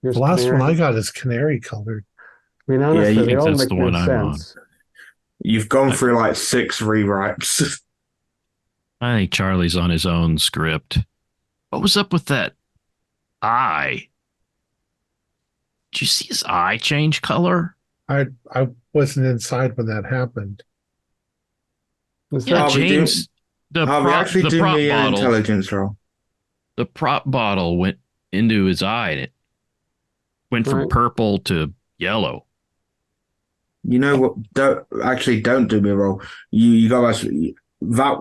Here's
The last
canary.
one I got is canary colored.
I mean, honestly,
Yeah,
they all
that's
make
the one
no
I'm
sense.
You've gone through like 6 rewrites.
I think Charlie's on his own script. What was up with that eye? Did you see his eye change color?
I wasn't inside when that happened.
Is
Yeah,
that-
James. The
we
prop,
actually
the
do
prop
me an
bottle.
intelligence roll.
The prop bottle went into his eye, and it went from
Right.
purple to yellow.
You know what? Don't do me a roll. You guys, that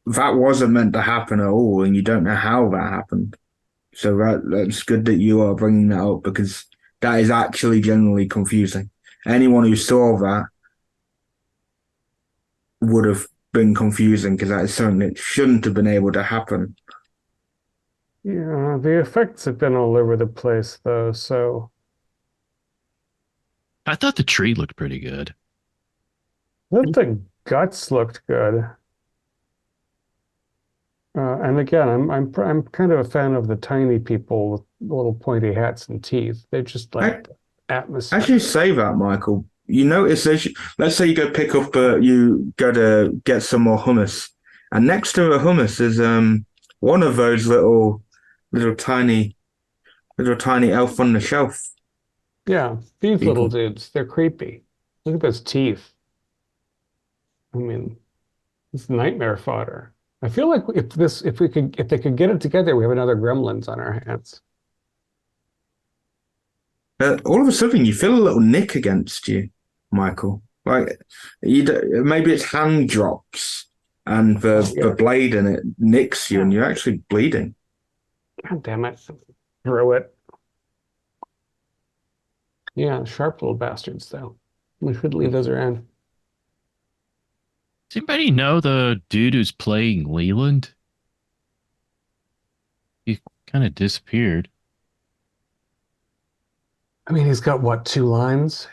wasn't meant to happen at all, and you don't know how that happened. So that's good that you are bringing that up, because that is actually generally confusing. Anyone who saw that would have been confusing, because that is something that shouldn't have been able to happen.
Yeah, the effects have been all over the place, though. So
I thought the tree looked pretty good.
The guts looked good. And again, I'm kind of a fan of the tiny people with little pointy hats and teeth. They just like atmosphere.
As you say that, Michael, you notice let's say you go pick up, you go to get some more hummus, and next to the hummus is one of those little tiny elf on the shelf.
Yeah, these
People.
little dudes, they're creepy. Look at those teeth. I mean, it's nightmare fodder. I feel like if they could get it together, we have another Gremlins on our hands.
All of a sudden, you feel a little nick against you, Michael. Like maybe it's hand drops, and the blade in it nicks you, and you're actually bleeding.
God damn it! Throw it. Yeah, sharp little bastards, though. We should leave those around.
Does anybody know the dude who's playing Leland? He kind of disappeared.
I mean, he's got what, 2 lines?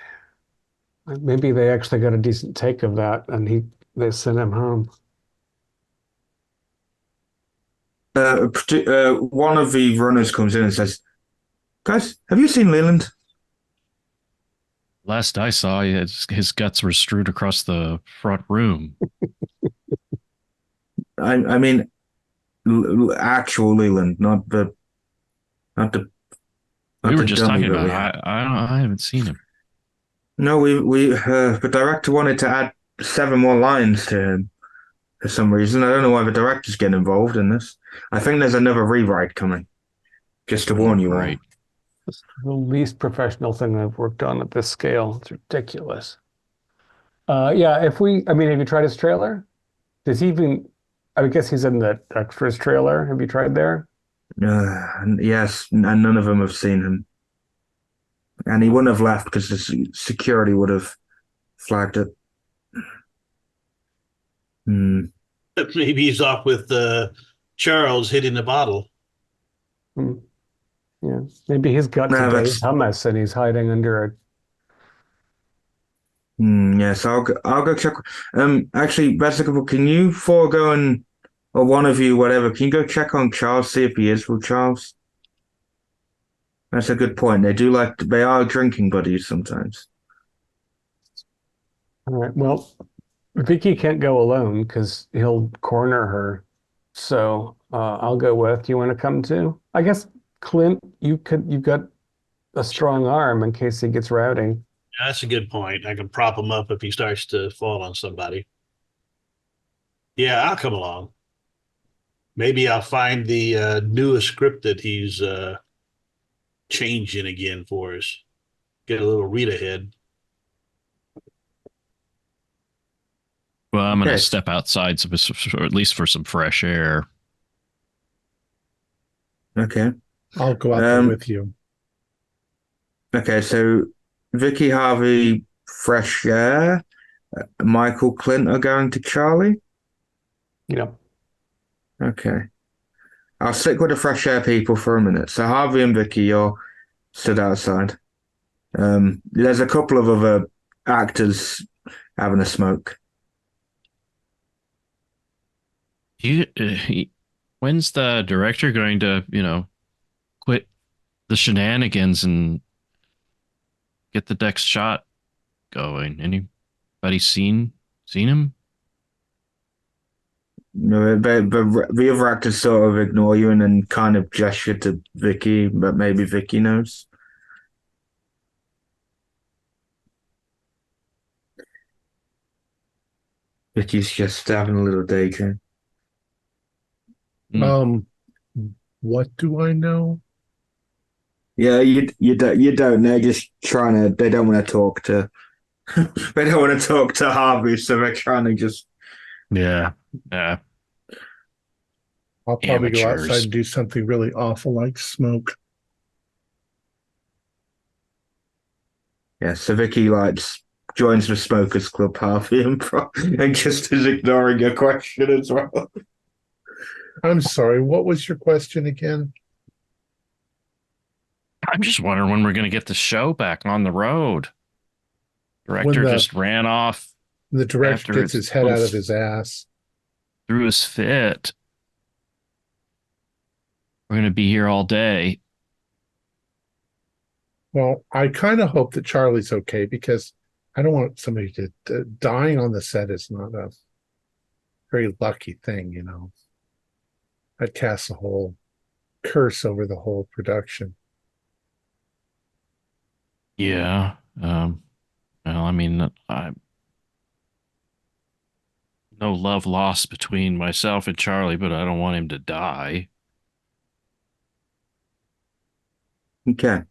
Maybe they actually got a decent take of that, and they sent him home.
One of the runners comes in and says, "Guys, have you seen Leland?"
Last I saw, his guts were strewed across the front room.
I mean, actual Leland, not the.
We were just talking about. I haven't seen him.
No, the director wanted to add 7 more lines to him for some reason. I don't know why the director's getting involved in this. I think there's another rewrite coming. Just to warn you all.
It's the least professional thing I've worked on at this scale. It's ridiculous. Yeah, have you tried his trailer? Does he even, I guess he's in the extras trailer. Have you tried there?
Yes, and none of them have seen him. And he wouldn't have left because the security would have flagged it.
Maybe he's off with Charles hitting the bottle.
Yeah, maybe he's got to taste hummus and he's hiding under a.
Yes, I'll go check. Actually, Vesicle, can you or one of you, whatever, can you go check on Charles, see if he is with Charles? That's a good point. They are drinking buddies sometimes.
All right. Well, Vicky can't go alone because he'll corner her. So I'll go with. You want to come too? I guess Clint, you've got a strong arm in case he gets rowdy.
That's a good point. I can prop him up if he starts to fall on somebody. Yeah, I'll come along. Maybe I'll find the newest script that he's changing again for us. Get a little read ahead.
Well, I'm going to step outside, or at least for some fresh air.
Okay.
I'll go out there with you.
Okay, so Vicky, Harvey, fresh air. Michael, Clint are going to Charlie?
Yeah.
Okay. I'll stick with the fresh air people for a minute. So Harvey and Vicky, you're stood outside. There's a couple of other actors having a smoke.
When's the director going to, quit the shenanigans and get the next shot going? Anybody seen him?
No, the other actors sort of ignore you and then kind of gesture to Vicky, but maybe Vicky knows. Vicky's just having a little daydream.
What do I know?
Yeah, you don't. They're just trying to. They don't want to talk to. They don't want to talk to Harvey, so they're trying to just.
Yeah.
I'll probably go outside and do something really awful like smoke.
Yeah, so Vicky joins the Smokers Club, Harvey, and just is ignoring your question as well.
I'm sorry, what was your question again?
I'm just wondering when we're going to get the show back on the road. Director just ran off
And the director
After
gets
his
his head out of
little-
his ass.
through his fit. We're going to be here all day.
Well, I kind of hope that Charlie's okay because I don't want somebody to dying on the set is not a very lucky thing, you know. That casts a whole curse over the whole production.
Yeah. Well, I mean, no love lost between myself and Charlie, but I don't want him to die.
Okay.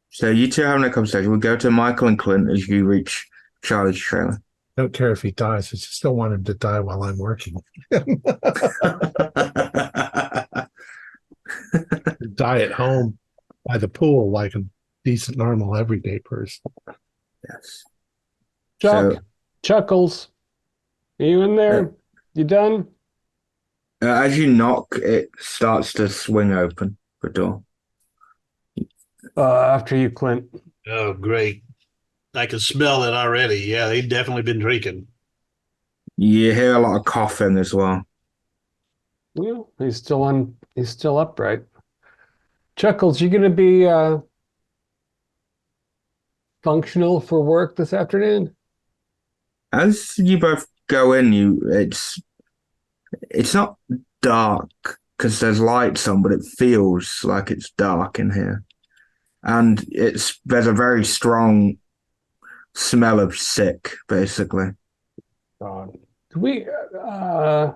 So you two having a conversation. We'll go to Michael and Clint as you reach Charlie's trailer.
Don't care if he dies. I just don't want him to die while I'm working. Die at home by the pool like a decent, normal, everyday person.
Yes.
Chuck,
So,
Chuckles, are you in there? You done?
as you knock, it starts to swing open, the door.
After you, Clint.
Oh, great. I can smell it already. Yeah, they've definitely been drinking.
You hear a lot of coughing as well.
Yeah, he's still upright. Chuckles, you gonna be functional for work this afternoon?
As you both go in, it's not dark because there's lights on, but it feels like it's dark in here. And there's a very strong smell of sick, basically.
God. I'm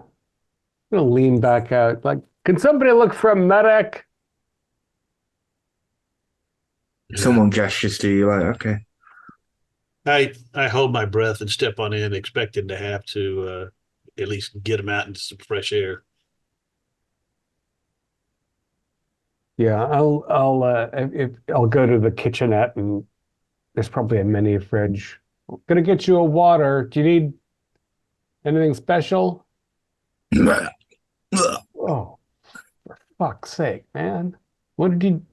gonna lean back out. Like, can somebody look for a medic?
Someone gestures to you like, okay.
I hold my breath and step on in, expecting to have to at least get him out into some fresh air.
Yeah, I'll go to the kitchenette and there's probably a mini fridge. Gonna get you a water. Do you need anything special? Oh, for fuck's sake, man. What did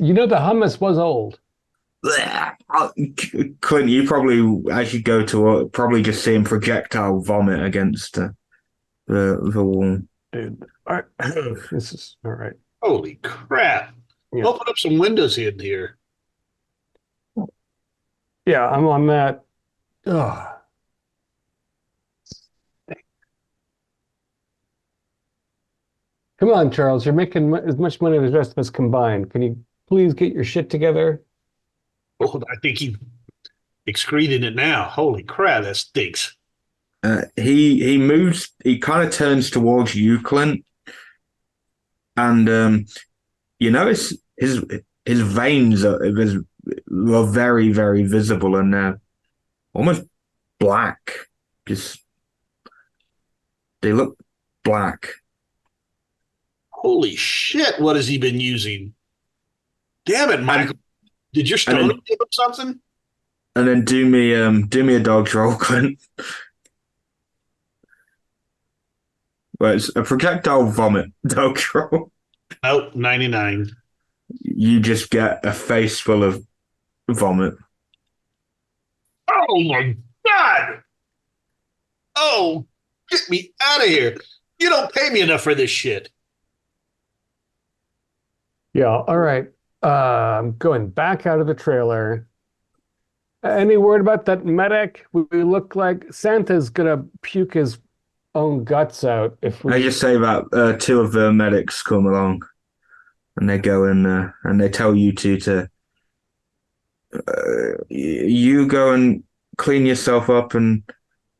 you know the hummus was old.
Clint, you probably, as you go to it, probably just seeing projectile vomit against the wall.
Dude, this is all right.
Holy crap.
Yeah.
Open up some windows in here.
Yeah, I'm on that. Ugh. Come on, Charles. You're making as much money as the rest of us combined. Can you please get your shit together?
Oh, I think he excreted it now. Holy crap, that stinks.
He moves. He kind of turns towards you, Clint, and you notice his veins are very, very visible and almost black. Just they look black.
Holy shit, what has he been using? Damn it, Michael. Did your stoner give him something?
And then do me a dog's roll, Clint. Well, it's a projectile vomit dog's roll.
Nope, 99.
You just get a face full of vomit.
Oh my God. Oh, get me out of here. You don't pay me enough for this shit.
Yeah, all right. I'm going back out of the trailer. Any word about that medic? We look like Santa's gonna puke his own guts out if
I
we.
just say that two of the medics come along, and they go in and they tell you to you go and clean yourself up and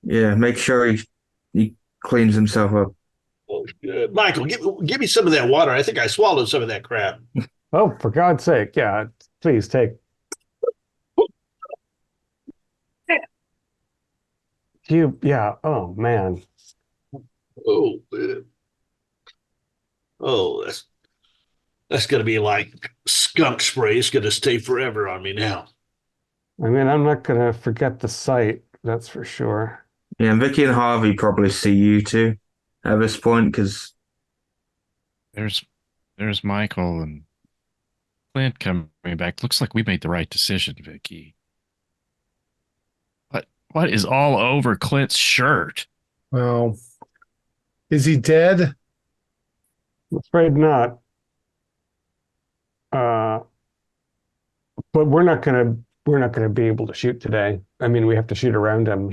make sure he cleans himself up.
Oh, Michael, give me some of that water. I think I swallowed some of that crap.
Oh, for God's sake! Yeah, please take. Yeah. Oh man.
Oh, man. Oh, that's gonna be like skunk spray. It's gonna stay forever on me now.
I mean, I'm not gonna forget the sight. That's for sure.
Yeah, and Vicky and Harvey probably see you two at this point because
There's Michael and Clint coming back. Looks like we made the right decision, Vicky. What is all over Clint's shirt?
Well, is he dead?
I'm afraid not. But we're not gonna be able to shoot today. I mean, we have to shoot around him.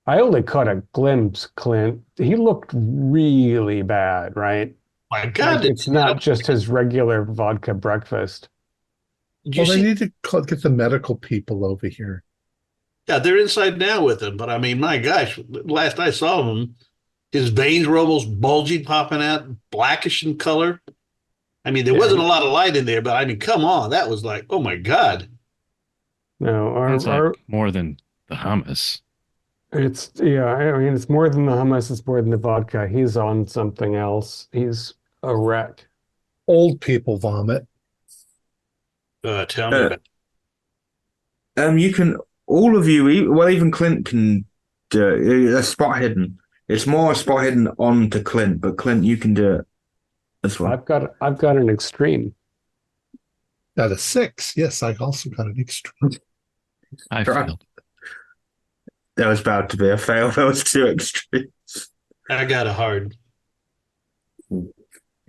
I only caught a glimpse, Clint. He looked really bad, right?
My God,
Like it's not just his regular vodka breakfast.
did you
Well, they
see?
need to get the medical people over here.
Yeah, they're inside now with him. But I mean, my gosh, last I saw him, his veins were almost bulging, popping out, blackish in color. I mean, there wasn't a lot of light in there, but I mean, come on, that was like, oh my God.
No,
Sounds like more than the hummus.
I mean, it's more than the hummus, it's more than the vodka. He's on something else. He's a wreck.
Old people vomit.
Tell me about
You can, all of you, well, even Clint can do it. A spot hidden. It's more a spot hidden onto Clint, but Clint, you can do it as well.
I've got an extreme.
Got a 6. Yes, I also got an extreme.
I
Right.
failed.
That was about to be a fail. That was too extreme.
I got a hard.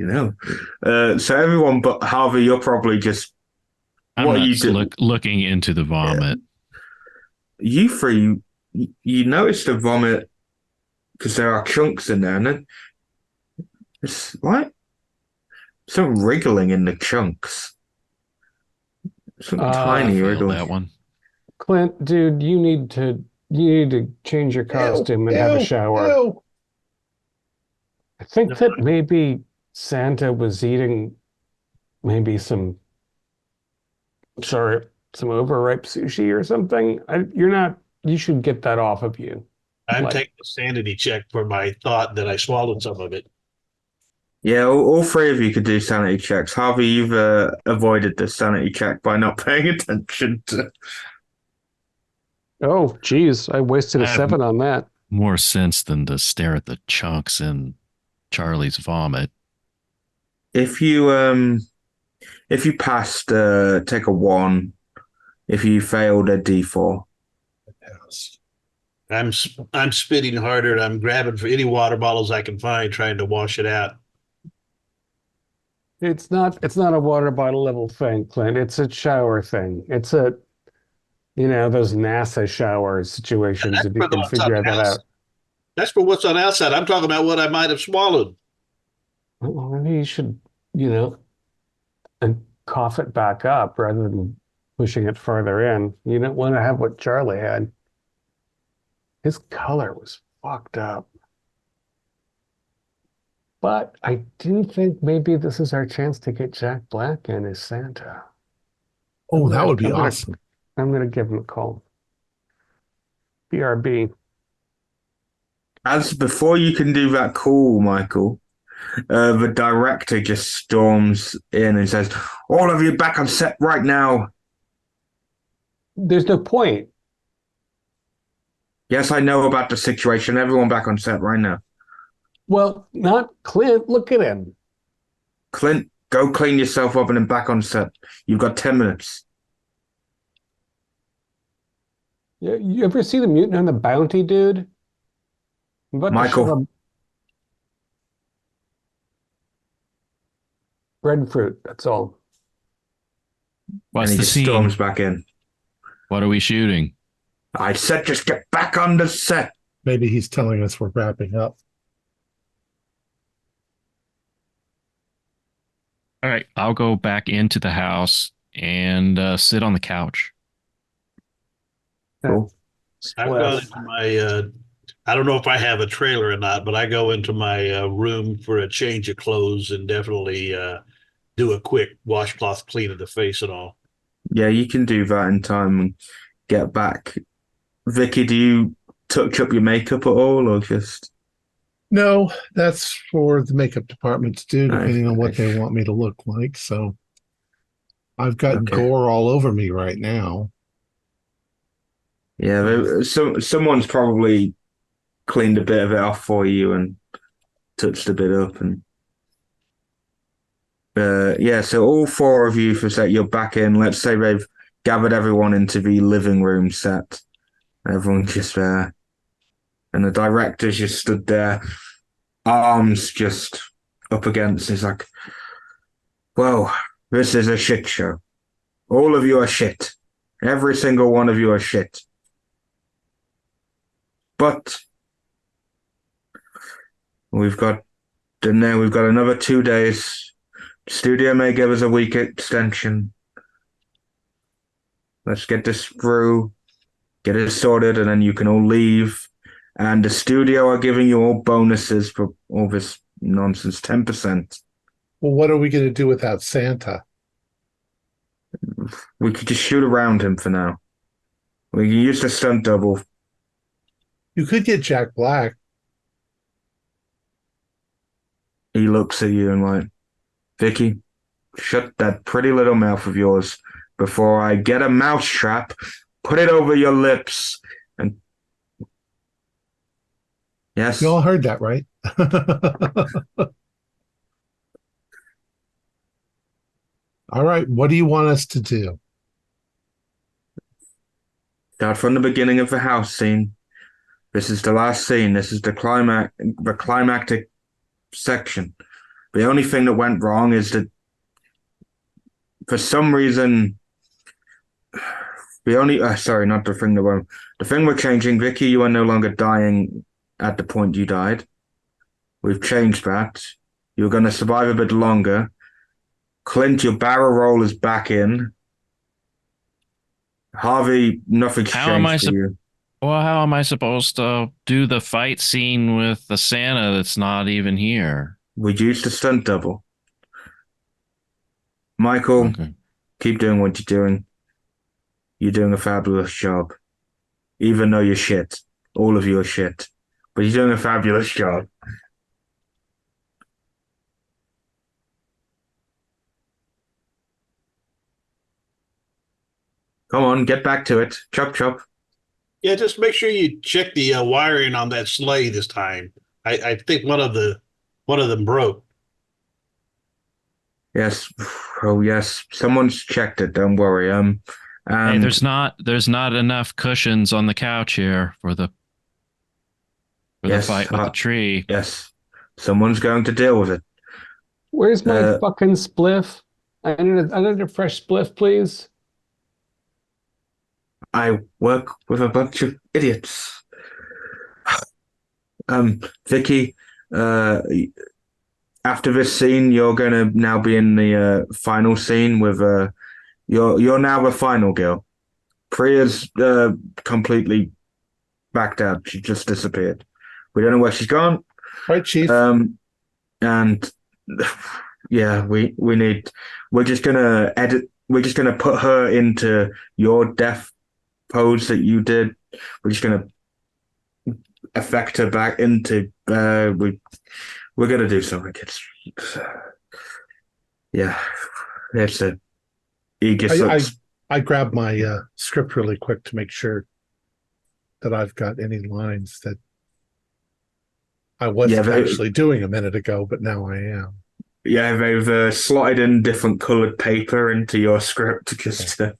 So everyone but Harvey, you're probably just
I'm
what
not
you do.
looking into the vomit.
You three, you notice the vomit because there are chunks in there, and then it's what? Some wriggling in the chunks. Some tiny
Failed
wriggling.
that one.
Clint, dude, you need to change your costume and have a shower.
Ew.
I think that maybe Santa was eating maybe some overripe sushi or something. You should get that off of you.
I'm
Like-
taking a sanity check for my thought that I swallowed some of it.
Yeah, all three of you could do sanity checks. Harvey, you've avoided the sanity check by not paying attention to.
Oh, geez, I wasted a
I have-
7 on that.
More sense than to stare at the chunks in Charlie's vomit.
If you passed, take a 1. If you failed, a D4.
I'm spitting harder. And I'm grabbing for any water bottles I can find, trying to wash it out.
It's not a water bottle level thing, Clint. It's a shower thing. It's those NASA shower situations,
That's
if you
for the
can
ones on
figure
the
that
outside.
out.
That's for what's on the outside. I'm talking about what I might have swallowed.
Well, maybe you should, and cough it back up rather than pushing it farther in. You don't want to have what Charlie had. His color was fucked up. But I do think maybe this is our chance to get Jack Black in as Santa.
Oh, that would be
I'm gonna-
awesome.
I'm going to give him a call. BRB.
As before you can do that call, Michael, the director just storms in and says, "All of you back on set right now."
There's no point.
Yes, I know about the situation. Everyone back on set right now.
Well, not Clint. Look at him.
Clint, go clean yourself up and then back on set. You've got 10 minutes.
You ever see the Mutant and the Bounty, dude? I'm about to
Michael.
shove a breadfruit. That's all.
What's
and he
the
just
scene?
storms back in.
What are we shooting?
I said just get back on the set.
Maybe he's telling us we're wrapping up.
All right, I'll go back into the house and sit on the couch.
Cool.
I've gone into my, I don't know if I have a trailer or not, but I go into my room for a change of clothes and definitely do a quick washcloth clean of the face and all.
Yeah, you can do that in time and get back. Vicky, do you touch up your makeup at all or just...
No, that's for the makeup department to do,
Nice,
depending on what
nice.
they want me to look like. So I've got
Okay.
gore all over me right now.
Yeah, someone's probably cleaned a bit of it off for you and touched a bit up. And yeah, so all 4 of you, for a sec, you're back in. Let's say they've gathered everyone into the living room set. Everyone just there. And the director's just stood there, arms just up against. He's like, well, this is a shit show. All of you are shit. Every single one of you are shit. But we've got another 2 days. Studio may give us a week extension. Let's get this through, get it sorted, and then you can all leave. And the studio are giving you all bonuses for all this nonsense, 10%.
Well, what are we going to do without Santa?
We could just shoot around him for now. We can use the stunt double.
You could get Jack Black.
He looks at you and like, Vicky, shut that pretty little mouth of yours before I get a mousetrap, put it over your lips, and yes.
You all heard that, right? All right. What do you want us to do?
Start from the beginning of the house scene. This is the last scene. This is the climactic section. The only thing that went wrong is that for some reason, the thing we're changing, Vicky, you are no longer dying at the point you died. We've changed that. You're going to survive a bit longer. Clint, your barrel roll is back in. Harvey, nothing's changed for you.
Well, how am I supposed to do the fight scene with the Santa that's not even here?
We used a stunt double. Michael,
Okay.
Keep doing what you're doing. You're doing a fabulous job. Even though you're shit. All of you are shit. But you're doing a fabulous job. Come on, get back to it. Chop, chop.
Yeah, just make sure you check the wiring on that sleigh this time. I think one of them broke.
Yes. Oh, yes. Someone's checked it. Don't worry.
Hey, there's not enough cushions on the couch here for the fight with the tree.
Yes. Someone's going to deal with it.
Where's my fucking spliff? I need a fresh spliff, please.
I work with a bunch of idiots. Vicky, after this scene, you're going to now be in the final scene with you're now the final girl. Priya's completely backed out. She just disappeared. We don't know where she's gone.
Right, Chief.
And yeah, we're just gonna put her into your death pose that you did. We're just gonna affect her back into we're gonna do something. It's a
I grabbed my script really quick to make sure that I've got any lines that I wasn't actually doing a minute ago, but now I am.
Yeah, they've slotted in different colored paper into your script just to...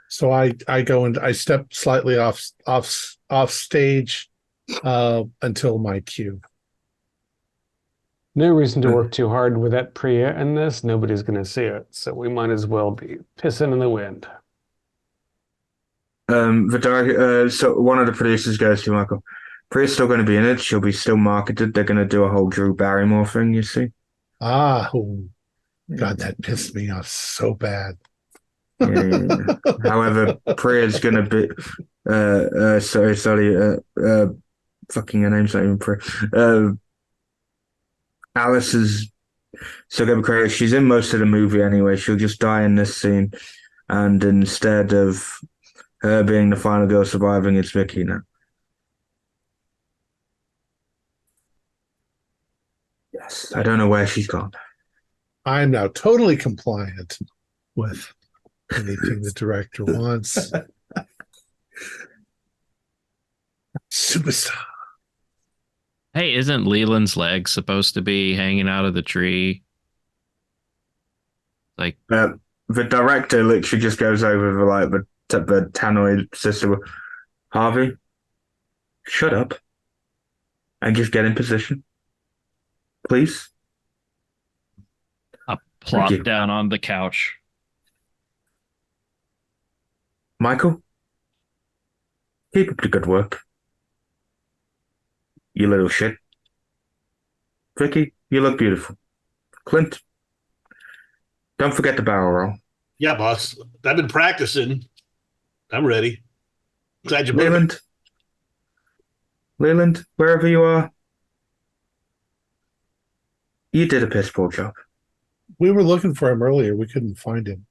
So I go and I step slightly off stage until my cue.
No reason to work too hard with that Priya in this. Nobody's going to see it, so we might as well be pissing in the wind.
The director, so one of the producers goes to Michael, Priya's still going to be in it. She'll be still marketed. They're going to do a whole Drew Barrymore thing, you see.
Oh, God, that pissed me off so bad.
Yeah. However, Priya's going to be, fucking her name's not even Priya. Alice is still going to be crazy. She's in most of the movie anyway. She'll just die in this scene. And instead of her being the final girl surviving, it's Vicky now. Yes, I don't know where she's gone.
I'm now totally compliant with anything the director wants. Superstar.
Hey, isn't Leland's leg supposed to be hanging out of the tree? Like,
the director literally just goes over the Tannoy sister. Harvey, shut up and just get in position, please.
I plop down on the couch.
Michael, keep up the good work. You little shit. Vicky, you look beautiful. Clint, don't forget the barrel roll.
Yeah, boss. I've been practicing. I'm ready. Glad you moved.
Leland, wherever you are, you did a piss poor job.
We were looking for him earlier. We couldn't find him.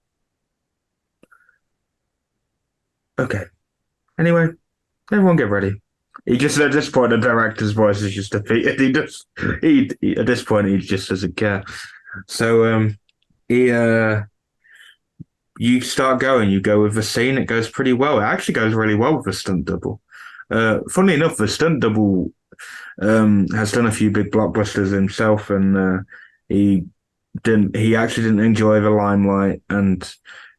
Okay. Anyway, everyone get ready. He just, at this point, the director's voice is just defeated. He at this point, he just doesn't care. So, you start going, you go with the scene, it goes pretty well. It actually goes really well with the stunt double. Funnily enough, the stunt double has done a few big blockbusters himself, and he actually didn't enjoy the limelight, and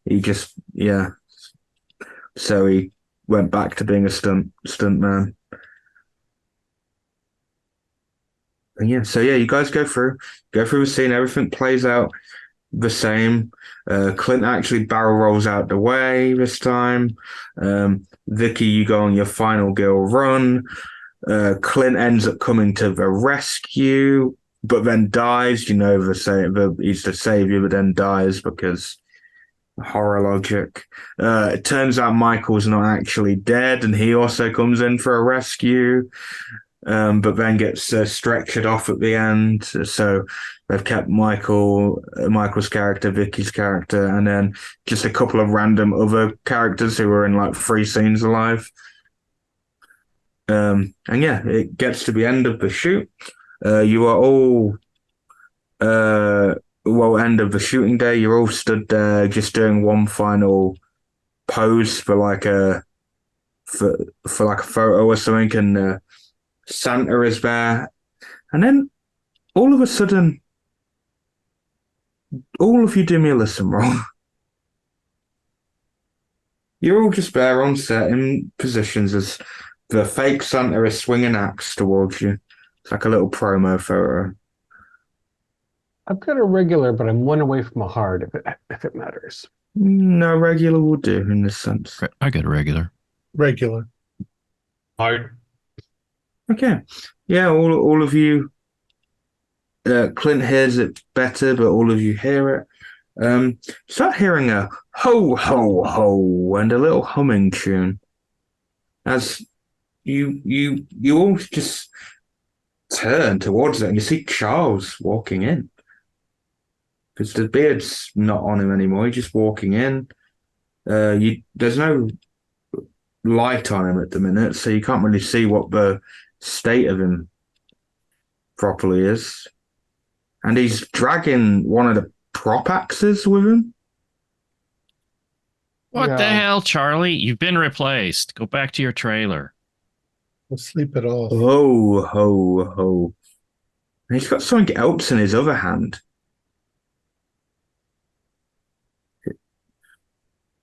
he just, so he went back to being a stunt man. And you guys go through the scene, everything plays out the same. Clint actually barrel rolls out the way this time. Vicky, you go on your final girl run. Clint ends up coming to the rescue, but then dies. He's the savior, but then dies because horror logic. It turns out Michael's not actually dead, and he also comes in for a rescue. But then gets stretchered off at the end. So they've kept Michael's character, Vicky's character, and then just a couple of random other characters who were in like 3 scenes alive. It gets to the end of the shoot. You are all, end of the shooting day. You're all stood there just doing one final pose for like a photo or something, and Santa is there, and then all of a sudden, all of you do me a listen roll. You're all just there on set in positions as the fake Santa is swinging an axe towards you. It's like a little promo photo.
I've got a regular, but I'm one away from a hard if it matters.
No, regular will do in this sense.
I got a regular.
Regular.
Hard.
Okay. Yeah, all of you, Clint hears it better, but all of you hear it. Start hearing a ho, ho, ho, and a little humming tune. As you all just turn towards it, and you see Charles walking in. Because the beard's not on him anymore, he's just walking in. There's no light on him at the minute, so you can't really see what the state of him properly is, and he's dragging one of the prop axes with him.
What the hell, Charlie? You've been replaced. Go back to your trailer.
We'll sleep it off.
Ho, ho, ho. And he's got something else in his other hand.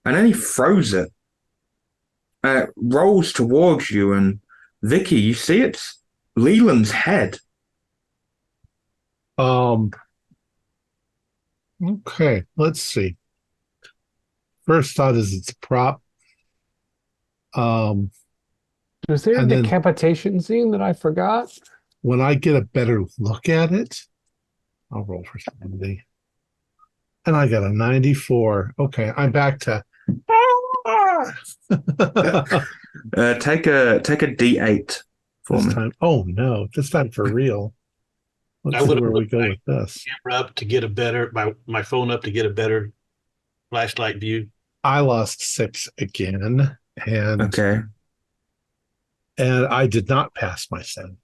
And then he throws it. It rolls towards you, and Vicky, you see it's Leland's head.
Okay, let's see. First thought is it's a prop.
Was there a decapitation scene that I forgot?
When I get a better look at it, I'll roll for somebody. And I got a 94. Okay, I'm back to
Take a D8 for me.
time. Oh no, this time for real. Let's see where we go with this.
Camera up to get a better my phone up to get a better flashlight view.
I lost 6 again, and I did not pass my 70.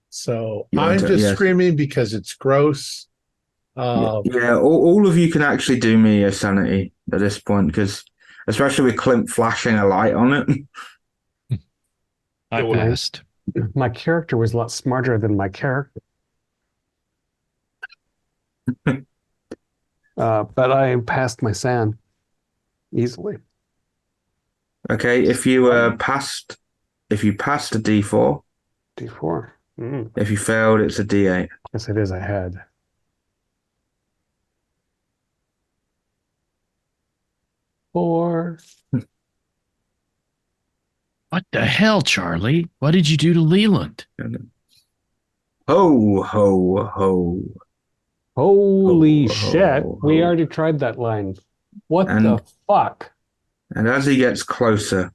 So I'm just screaming because it's gross.
All of you can actually do me a sanity at this point, because especially with Clint flashing a light on it.
I passed.
My character was a lot smarter than my character. But I passed my SAN easily.
Okay, if you passed a D4,
D4.
if you failed, it's a D8.
Yes, it is. I had. Four.
What the hell, Charlie? What did you do to Leland?
Ho, ho, ho.
Holy
Ho,
shit.
ho,
We
ho.
already tried that line. What
And-
the fuck?
And as he gets closer,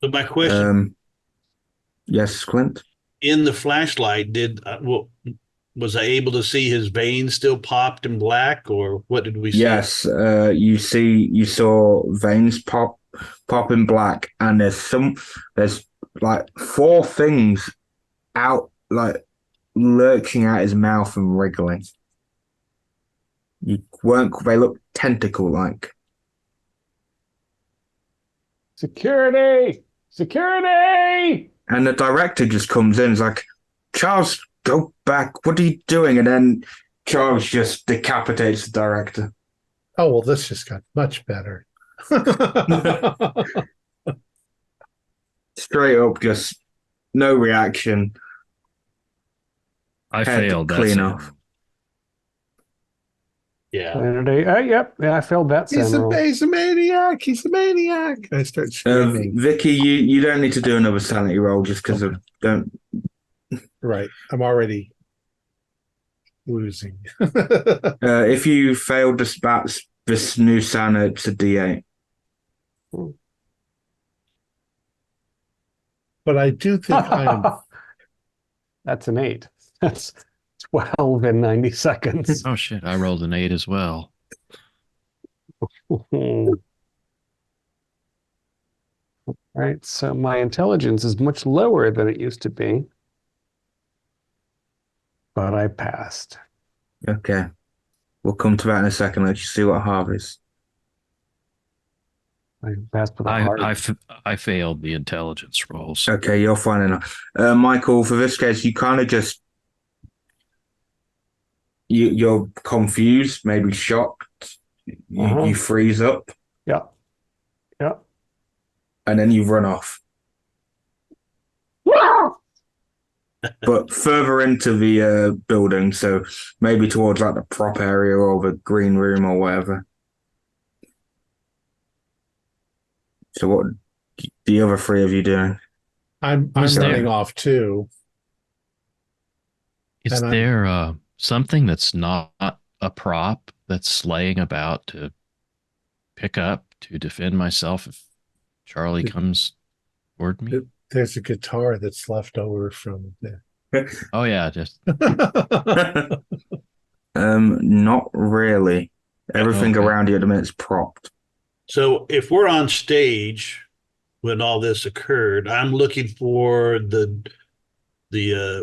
So my question,
yes, Clint?
in the flashlight, was I able to see his veins still popped and black, or what did we see?
Yes, you saw veins pop in black, and there's like four things out, like lurching out his mouth and wriggling. They look tentacle like.
Security! Security!
And the director just comes in, is like, Charles, go back. What are you doing? And then Charles just decapitates the director.
Oh, well, this just got much better.
Straight up, just no reaction.
I
Head
failed that.
clean
Sam.
off.
Yeah.
Yep, yeah, I failed that
He's
SAN roll.
a maniac. He's a maniac. I start screaming.
Vicky, you don't need to do another sanity roll just because
Okay.
don't.
Right. I'm already losing.
If you failed this new Sana, it's a D8.
But I do think I am.
That's an 8. That's 12 in 90 seconds.
Oh shit! I rolled an 8 as well.
Right, so my intelligence is much lower than it used to be. But I passed.
Okay. We'll come to that in a second. Let's see what Harvey's.
I passed with a heart.
I failed the intelligence rolls.
Okay, you're fine enough. Michael, for this case, you kind of just you're confused, maybe shocked. You freeze up,
Yeah. Yeah.
and then you run off. But further into the building, so maybe towards like the prop area or the green room or whatever. So what the other three of you doing?
I'm
Was there-
running off too.
Is
And
there something that's not a prop that's laying about to pick up to defend myself if Charlie comes toward me?
There's a guitar that's left over from the.
Oh yeah, just
Not really. Everything
Okay.
around you at the minute's propped.
So if we're on stage when all this occurred, I'm looking for the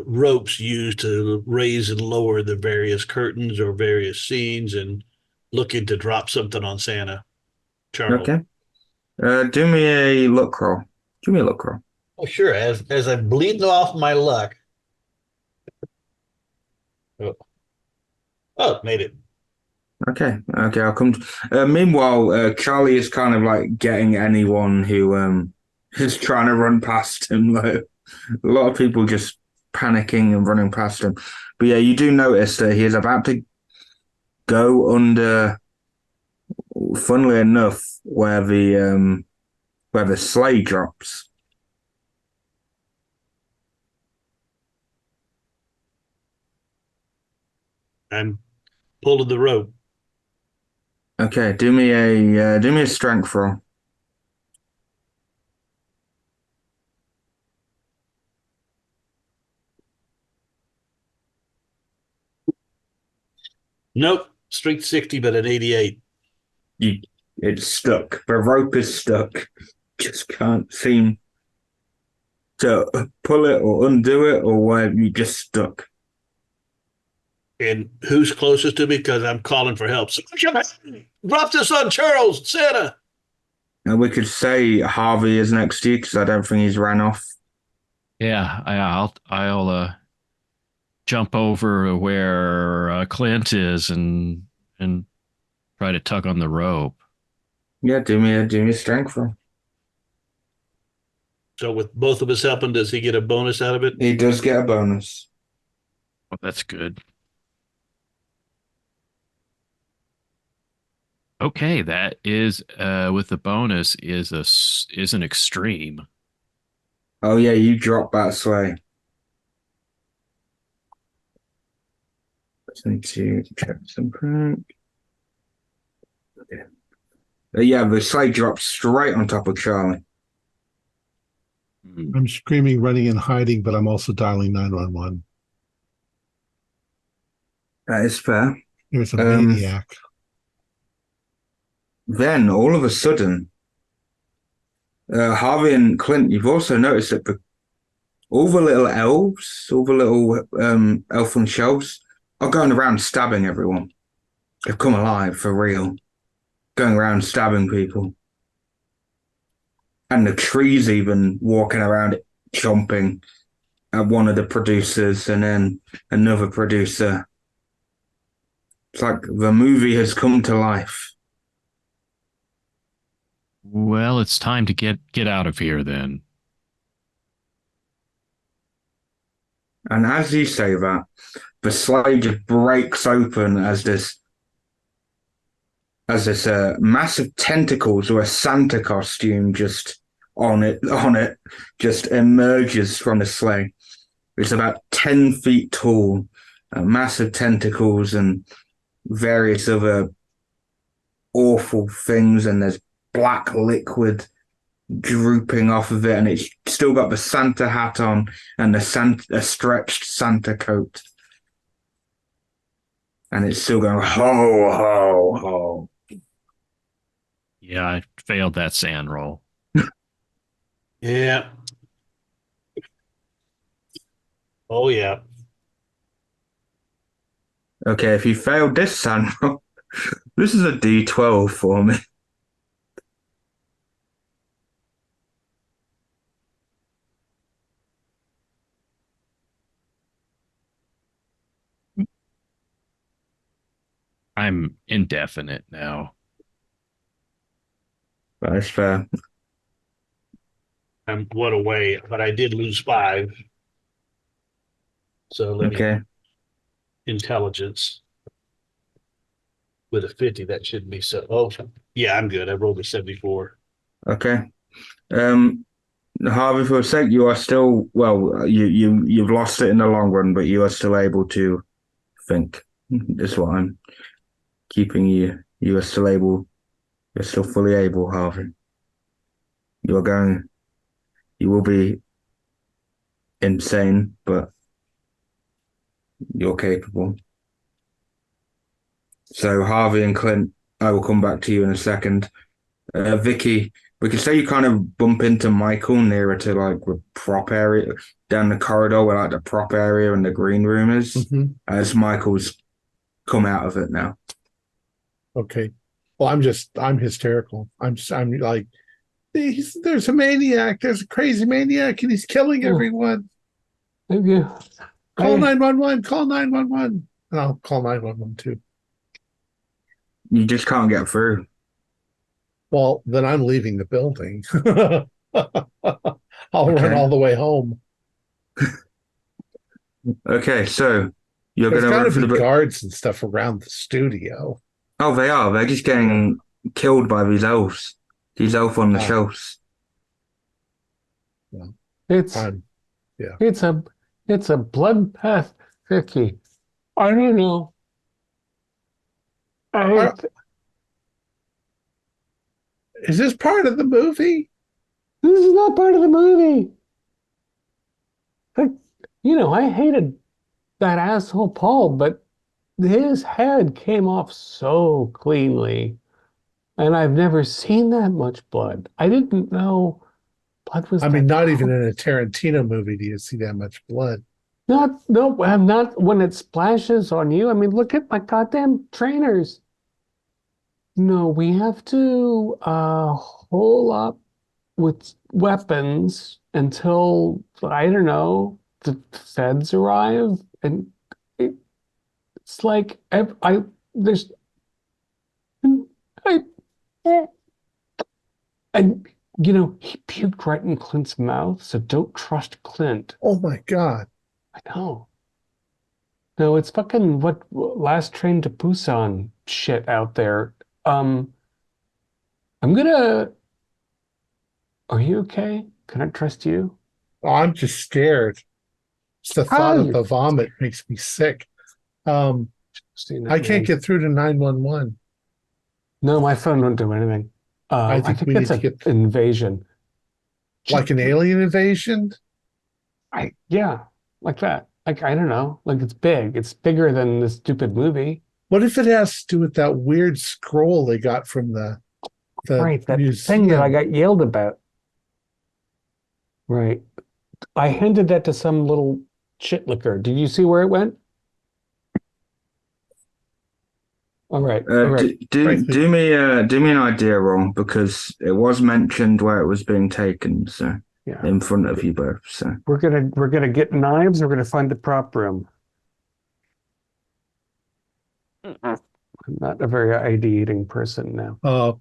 ropes used to raise and lower the various curtains or various scenes, and looking to drop something on Santa. Charles.
Okay. Do me a luck roll. Give me a luck roll.
Oh, sure. As I'm bleeding off my luck. Oh, made it.
Okay, I'll come. Meanwhile, Charlie is kind of like getting anyone who is trying to run past him. Like a lot of people just panicking and running past him. But yeah, you do notice that he is about to go under. Funnily enough, where the sleigh drops.
I'm pulling the rope.
Okay, do me a strength roll.
Nope. Strength 60, but an 88.
It's stuck. The rope is stuck. Just can't seem to pull it or undo it, or where you just stuck.
And who's closest to me? Because I'm calling for help. Drop this on Charles, Santa.
And we could say Harvey is next to you because I don't think he's ran off.
yeah. I'll jump over where Clint is and Try to tug on the rope.
Yeah, do me a strength roll.
So with both of us helping, does he get a bonus out of it?
He does get a bonus.
Oh, that's good. Okay, that is with the bonus is an extreme.
Oh yeah, you drop that sleigh. Just need to check something. Yeah, the sleigh drops straight on top of Charlie.
I'm screaming, running, and hiding, but I'm also dialing 911.
That is fair.
There's a maniac.
Then all of a sudden, Harvey and Clint, you've also noticed that all the little elves, all the little elfin shelves are going around stabbing everyone. They've come alive for real. Going around stabbing people. And the tree's even walking around chomping at one of the producers and then another producer. It's like the movie has come to life.
Well, it's time to get out of here then.
And as you say that, the sleigh just breaks open as this massive tentacles or a Santa costume just on it just emerges from the sleigh. It's about 10 feet tall, massive tentacles and various other awful things, and there's black liquid drooping off of it, and it's still got the Santa hat on and a stretched Santa coat. And it's still going, ho, ho, ho.
Yeah, I failed that sand roll.
Yeah. Oh, yeah.
Okay, if you failed this sand roll, this is a D12 for me.
I'm indefinite now.
That's fair.
I'm one away, but I did lose 5. So let me
Okay.
intelligence with a 50. That shouldn't be so. Oh, yeah, I'm good. I rolled a 74.
Okay. Harvey, for a sec, you are still, well, you've lost it in the long run, but you are still able to think. That's what I'm keeping you. You are still able, you're still fully able, Harvey. You will be insane, but you're capable. So Harvey and Clint, I will come back to you in a second. Vicky, we could say you kind of bump into Michael nearer to like the prop area, down the corridor where like the prop area and the green room is, as Michael's come out of it now.
Okay. Well, I'm hysterical. I'm like, there's a maniac. There's a crazy maniac, and he's killing everyone.
Thank you.
Call 911. Call 911. And I'll call 911 too.
You just can't get through.
Well, then I'm leaving the building. I'll run all the way home.
Okay, so you're going
There's
to
got
run
to
for
be
the
guards and stuff around the studio.
Oh, they are. They're just getting killed by these elves. These elf on the shelves.
It's it's a bloodbath, Vicky. I don't know.
Is this part of the movie?
This is not part of the movie. Like, I hated that asshole Paul, but his head came off so cleanly, and I've never seen that much blood. I didn't know blood was.
I mean, not even in a Tarantino movie do you see that much blood.
I'm not when it splashes on you. I mean, look at my goddamn trainers. No, we have to hole up with weapons until, I don't know, the feds arrive, and it's like there's I, and he puked right in Clint's mouth, so don't trust Clint.
Oh my God.
I know. No, it's fucking what Last Train to Busan shit out there. I'm gonna. Are you okay? Can I trust you?
Oh, I'm just scared. It's the thought
Oh,
of
you're
the vomit makes me sick. I can't get through to 911.
No, my phone won't do anything.
I
I
think
think
we need
that's
to
an
get
invasion.
like an alien invasion.
Yeah, like that. Like I don't know. Like it's big. It's bigger than this stupid movie.
What if it has to do with that weird scroll they got from the
Right, that thing that I
museum?
got yelled about. Right. I handed that to some little shit licker. Did you see where it went? All right. All right.
Frankly,
do me an idea wrong because it was mentioned where it was being taken, so
Yeah.
in front of you both. So
We're gonna get knives. We're gonna find the prop room. I'm not a very ideating person now.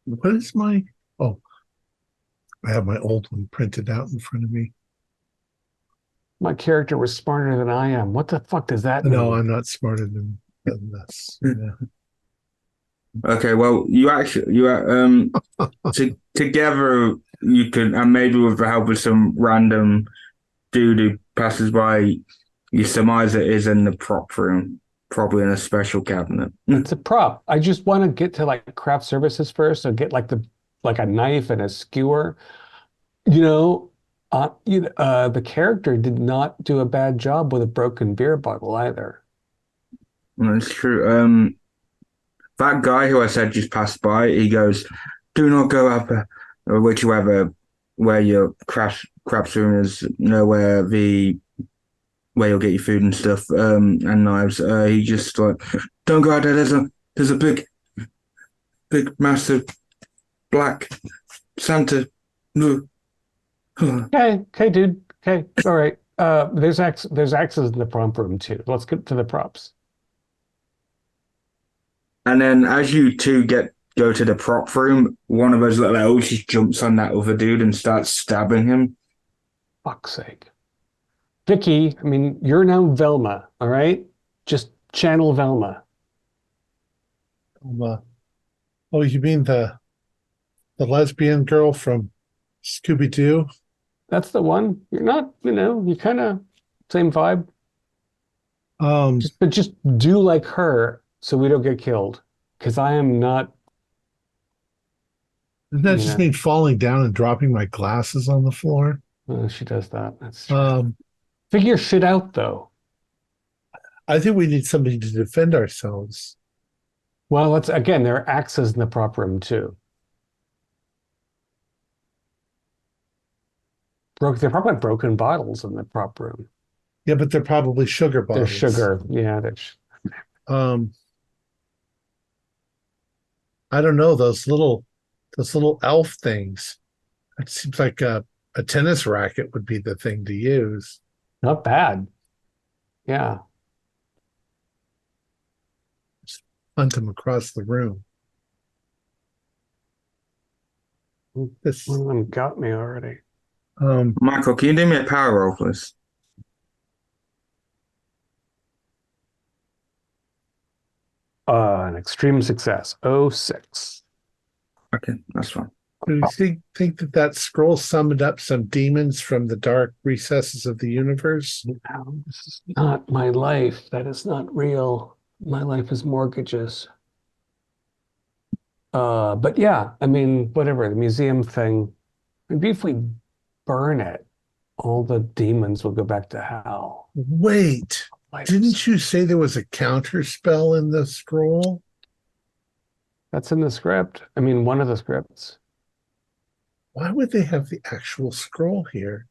what is my? Oh, I have my old one printed out in front of me.
My character was smarter than I am. What the fuck does that
No,
mean?
I'm not smarter than this. Yeah.
okay, well together you can, and maybe with the help of some random dude who passes by, you surmise it is in the prop room, probably in a special cabinet.
It's a prop. I just want to get to like craft services first, so get like a knife and a skewer. The character did not do a bad job with a broken beer bottle either.
That's true. That guy who I said just passed by, he goes, "Do not go up, or whichever where your craft room is, where you'll get your food and stuff, and knives." He just like, "Don't go out there. There's a big, massive black Santa."
Okay, dude. Okay, all right. There's axes in the prop room too. Let's get to the props.
And then as you two go to the prop room, one of those little elves just jumps on that other dude and starts stabbing him.
Fuck's sake. Vicky, I mean, you're now Velma, all right? Just channel Velma.
Oh, you mean the lesbian girl from Scooby Doo?
That's the one. You're not, you kind of same vibe.
Um,
But just do like her so we don't get killed. Because I am not,
doesn't that
you
just
know,
mean falling down and dropping my glasses on the floor?
she does that. That's true.
Um,
Figure shit out though.
I think we need somebody to defend ourselves.
Well, there are axes in the prop room too. They're probably broken bottles in the prop room.
Yeah, but they're probably sugar
They're
bottles.
sugar. Yeah,
Um, I don't know, those little elf things. It seems like a tennis racket would be the thing to use.
not bad. Yeah.
Hunt them across the room. This,
One of them got me already.
Michael, can you do me a power roll, please?
An extreme success. 06.
Okay, that's fine.
do you think that scroll summoned up some demons from the dark recesses of the universe?
No, this is not my life. That is not real. My life is mortgages. But yeah, I mean, whatever, the museum thing. Maybe if we burn it, all the demons will go back to hell.
Wait, didn't you say there was a counter spell in the scroll?
That's in the script. I mean, one of the scripts.
Why would they have the actual scroll here?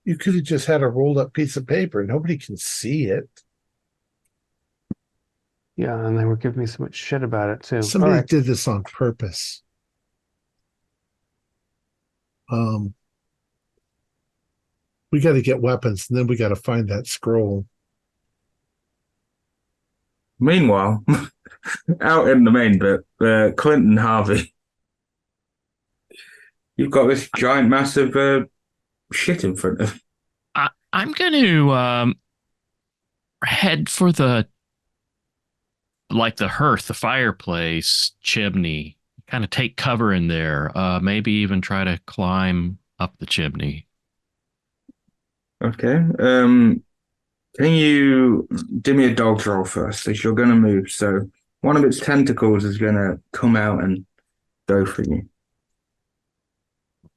You could have just had a rolled up piece of paper. Nobody can see it.
Yeah, and they were giving me so much shit about it too.
Somebody
All right.
did this on purpose. We got to get weapons, and then we got to find that scroll.
Meanwhile, out in the main bit, Clint and Harvey, you've got this giant, massive shit in front of you.
I'm going to head for the hearth, the fireplace chimney. Kind of take cover in there. Maybe even try to climb up the chimney.
Okay. Can you do me a dog's roll first? If you're going to move, so one of its tentacles is going to come out and go for you.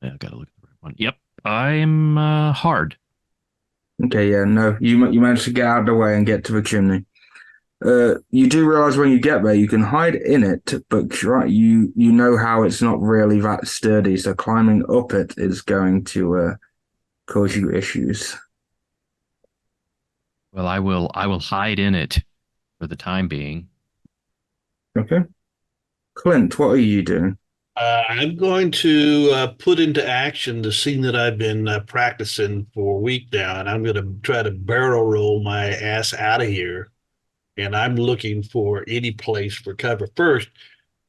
Yeah, I got to look at the right one. Yep, I'm hard.
Okay, yeah, no, you managed to get out of the way and get to the chimney. You do realize when you get there, you can hide in it, but you know how it's not really that sturdy, so climbing up it is going to cause you issues.
Well, I will hide in it for the time being.
Okay. Clint, what are you doing?
I'm going to put into action the scene that I've been practicing for a week now, and I'm going to try to barrel roll my ass out of here. And I'm looking for any place for cover first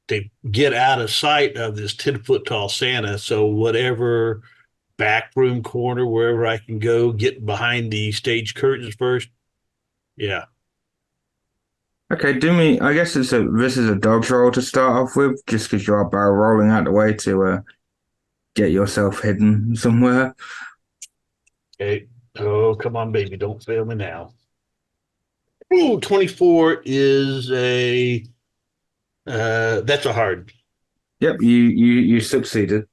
to get out of sight of this 10-foot tall Santa. So whatever back room corner, wherever I can go, get behind the stage curtains first. Yeah.
Okay, I guess this is a dog's roll to start off with, just because you are barrel rolling out the way to get yourself hidden somewhere.
Okay. Oh, come on, baby. Don't fail me now. Ooh, 24 is that's a hard.
Yep, you succeeded.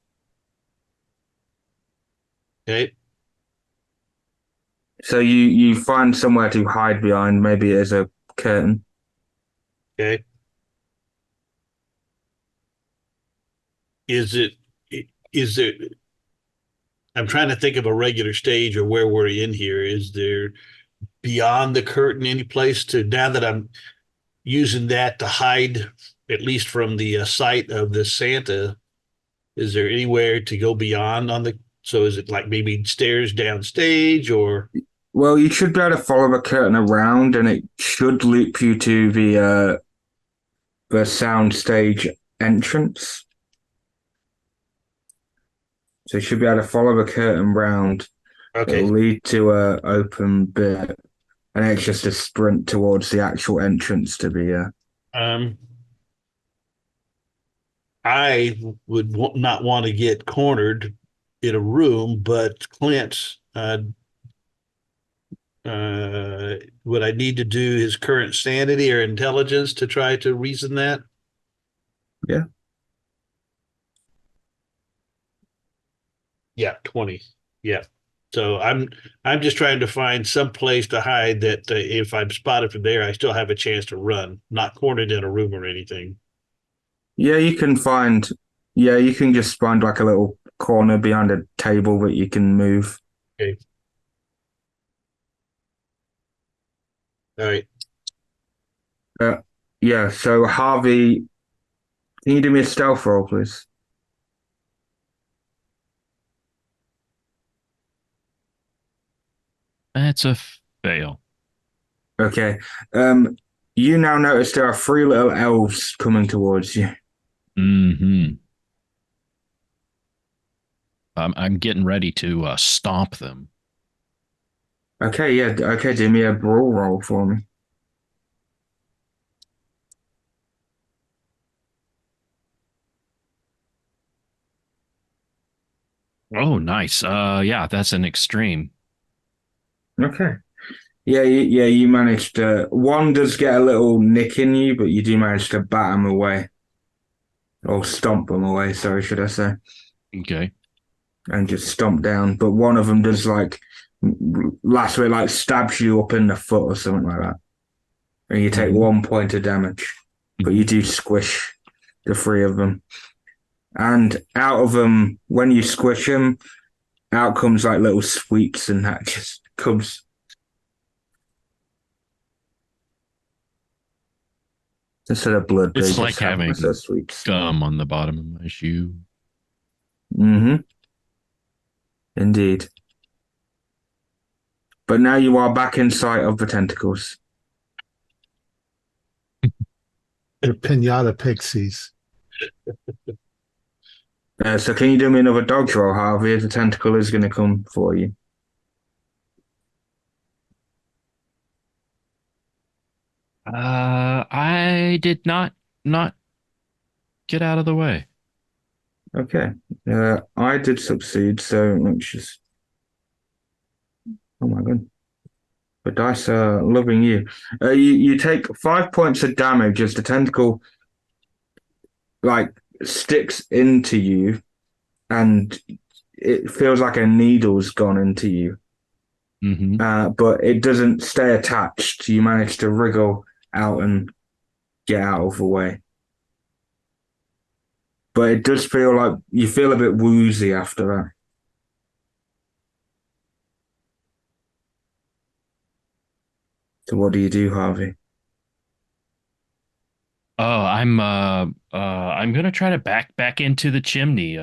Okay.
So you find somewhere to hide behind, maybe as a curtain.
Okay. Is it, is there, I'm trying to think of a regular stage or where we're in here. Is there beyond the curtain any place to, now that I'm using that to hide, at least from the sight of the Santa, is there anywhere to go beyond on the, so is it like maybe stairs downstage or?
Well, you should be able to follow the curtain around, and it should loop you to the sound stage entrance. So you should be able to follow the curtain round.
Okay.
It'll lead to a open bit, and it's just a sprint towards the actual entrance to the.
I would not want to get cornered in a room, but Clint, would I need to do his current sanity or intelligence to try to reason that?
Yeah.
Yeah, 20. Yeah. So I'm just trying to find some place to hide that if I'm spotted from there, I still have a chance to run, not cornered in a room or anything.
Yeah, you can find. Yeah, you can just find like a little corner behind a table that you can move.
Okay. All right.
Yeah. So Harvey, can you do me a stealth roll, please?
That's a fail.
Okay. You now notice there are three little elves coming towards you.
Mm-hmm. I'm getting ready to stomp them.
Okay, yeah. Okay, do me a brawl roll for me.
Oh, nice. Yeah, that's an extreme.
Okay. Yeah, you managed to. One does get a little nick in you, but you do manage to bat them away. Or stomp them away, sorry, should I say.
Okay.
And just stomp down. But one of them does last way, stabs you up in the foot or something like that. And you take 1 point of damage. But you do squish the three of them. And out of them, when you squish them, out comes like little sweeps, and that just comes. Instead of blood,
It's
they
like
just have
having
sweeps.
gum on the bottom of my shoe.
Mm-hmm. Indeed. But now you are back in sight of the tentacles.
They're pinata pixies.
So can you do me another dodge roll, Harvey? The tentacle is going to come for you.
I did not get out of the way.
Okay. I did succeed, so let's just... Oh my god. The dice are loving you. You take 5 points of damage as the tentacle like sticks into you, and it feels like a needle's gone into you.
Mm-hmm.
But it doesn't stay attached. You manage to wriggle out and get out of the way. But it does feel like you feel a bit woozy after that. So what do you do, Harvey?
Oh, I'm gonna try to back into the chimney.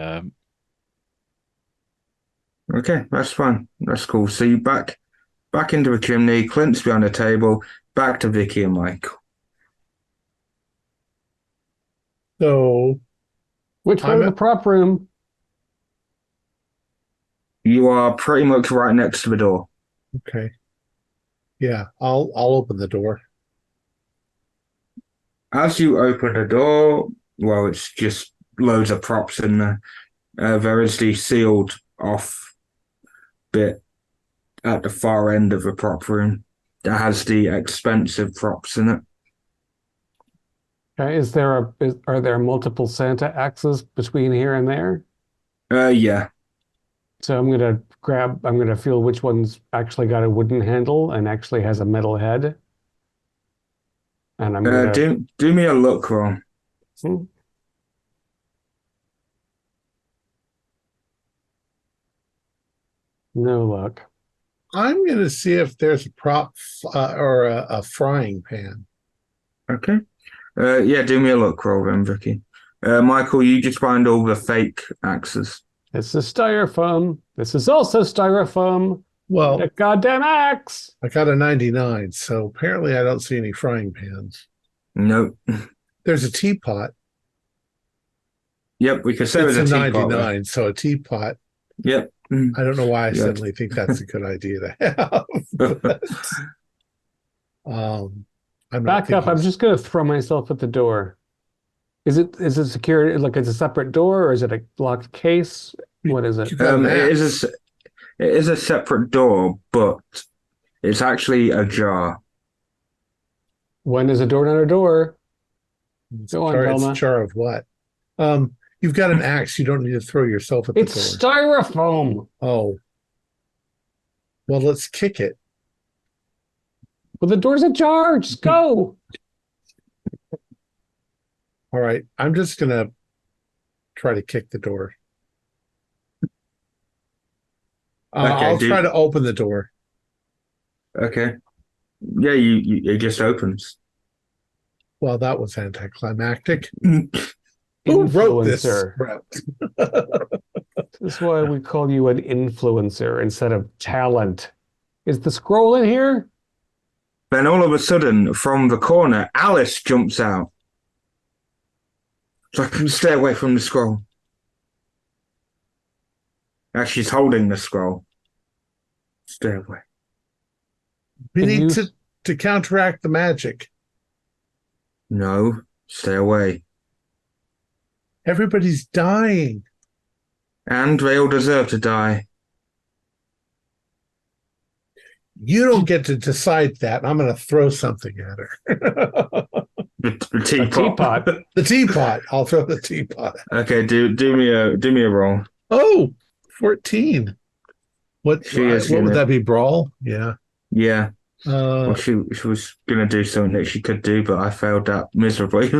Okay, that's fine. That's cool. So you back into the chimney, Clint's behind the table, back to Vicky and Michael.
So
Which way
I'm
to the
at-
prop room?
You are pretty much right next to the door.
okay. Yeah, I'll open the door.
As you open the door, well, it's just loads of props in there. There is the sealed off bit at the far end of the prop room that has the expensive props in it.
Are there multiple Santa axes between here and there?
Yeah.
So I'm gonna feel which one's actually got a wooden handle and actually has a metal head. And I'm gonna
Do me a look roll.
Hmm. No luck.
I'm going to see if there's a prop or a frying pan.
Okay. Yeah, do me a look roll then, Vicky. Michael, you just find all the fake axes.
This is styrofoam. This is also styrofoam.
Well,
The goddamn axe.
I got a 99, so apparently I don't see any frying pans.
Nope.
There's a teapot.
Yep, we could say
It's
there's
a
a teapot
99,
there.
so a teapot.
Yep.
I don't know why I
Yeah.
suddenly think that's a good idea to have. But, I'm not
Back up.
thinking-
I'm just gonna throw myself at the door. Is it secure? Like it's a separate door, or is it a locked case? What is it?
You've got an axe.
It is a separate door, but it's actually ajar.
When is a door not a door? Go on,
It's
Velma.
a jar of what? You've got an axe. You don't need to throw yourself at the
It's
door.
styrofoam.
Oh. Well, let's kick it.
Well, the door's ajar. Just go.
All right. I'm just going to try to kick the door. I'll try to open the door.
Okay. Yeah, it just opens.
Well, that was anticlimactic. Who wrote this
Influencer.
script?
This is why we call you an influencer instead of talent. Is the scroll in here?
Then all of a sudden, from the corner, Alice jumps out. It's like, stay away from the scroll. As she's holding the scroll. Stay away.
We
Can
need
you-
to counteract the magic.
No, stay away.
Everybody's dying.
And they all deserve to die.
You don't get to decide that. I'm going to throw something at her.
The teapot.
The teapot. I'll throw the teapot.
Okay, do me a roll.
Oh, 14. What
She is
would
gonna-
that be? Brawl? Yeah.
Yeah. Well, she was gonna do something that she could do, but I failed that miserably.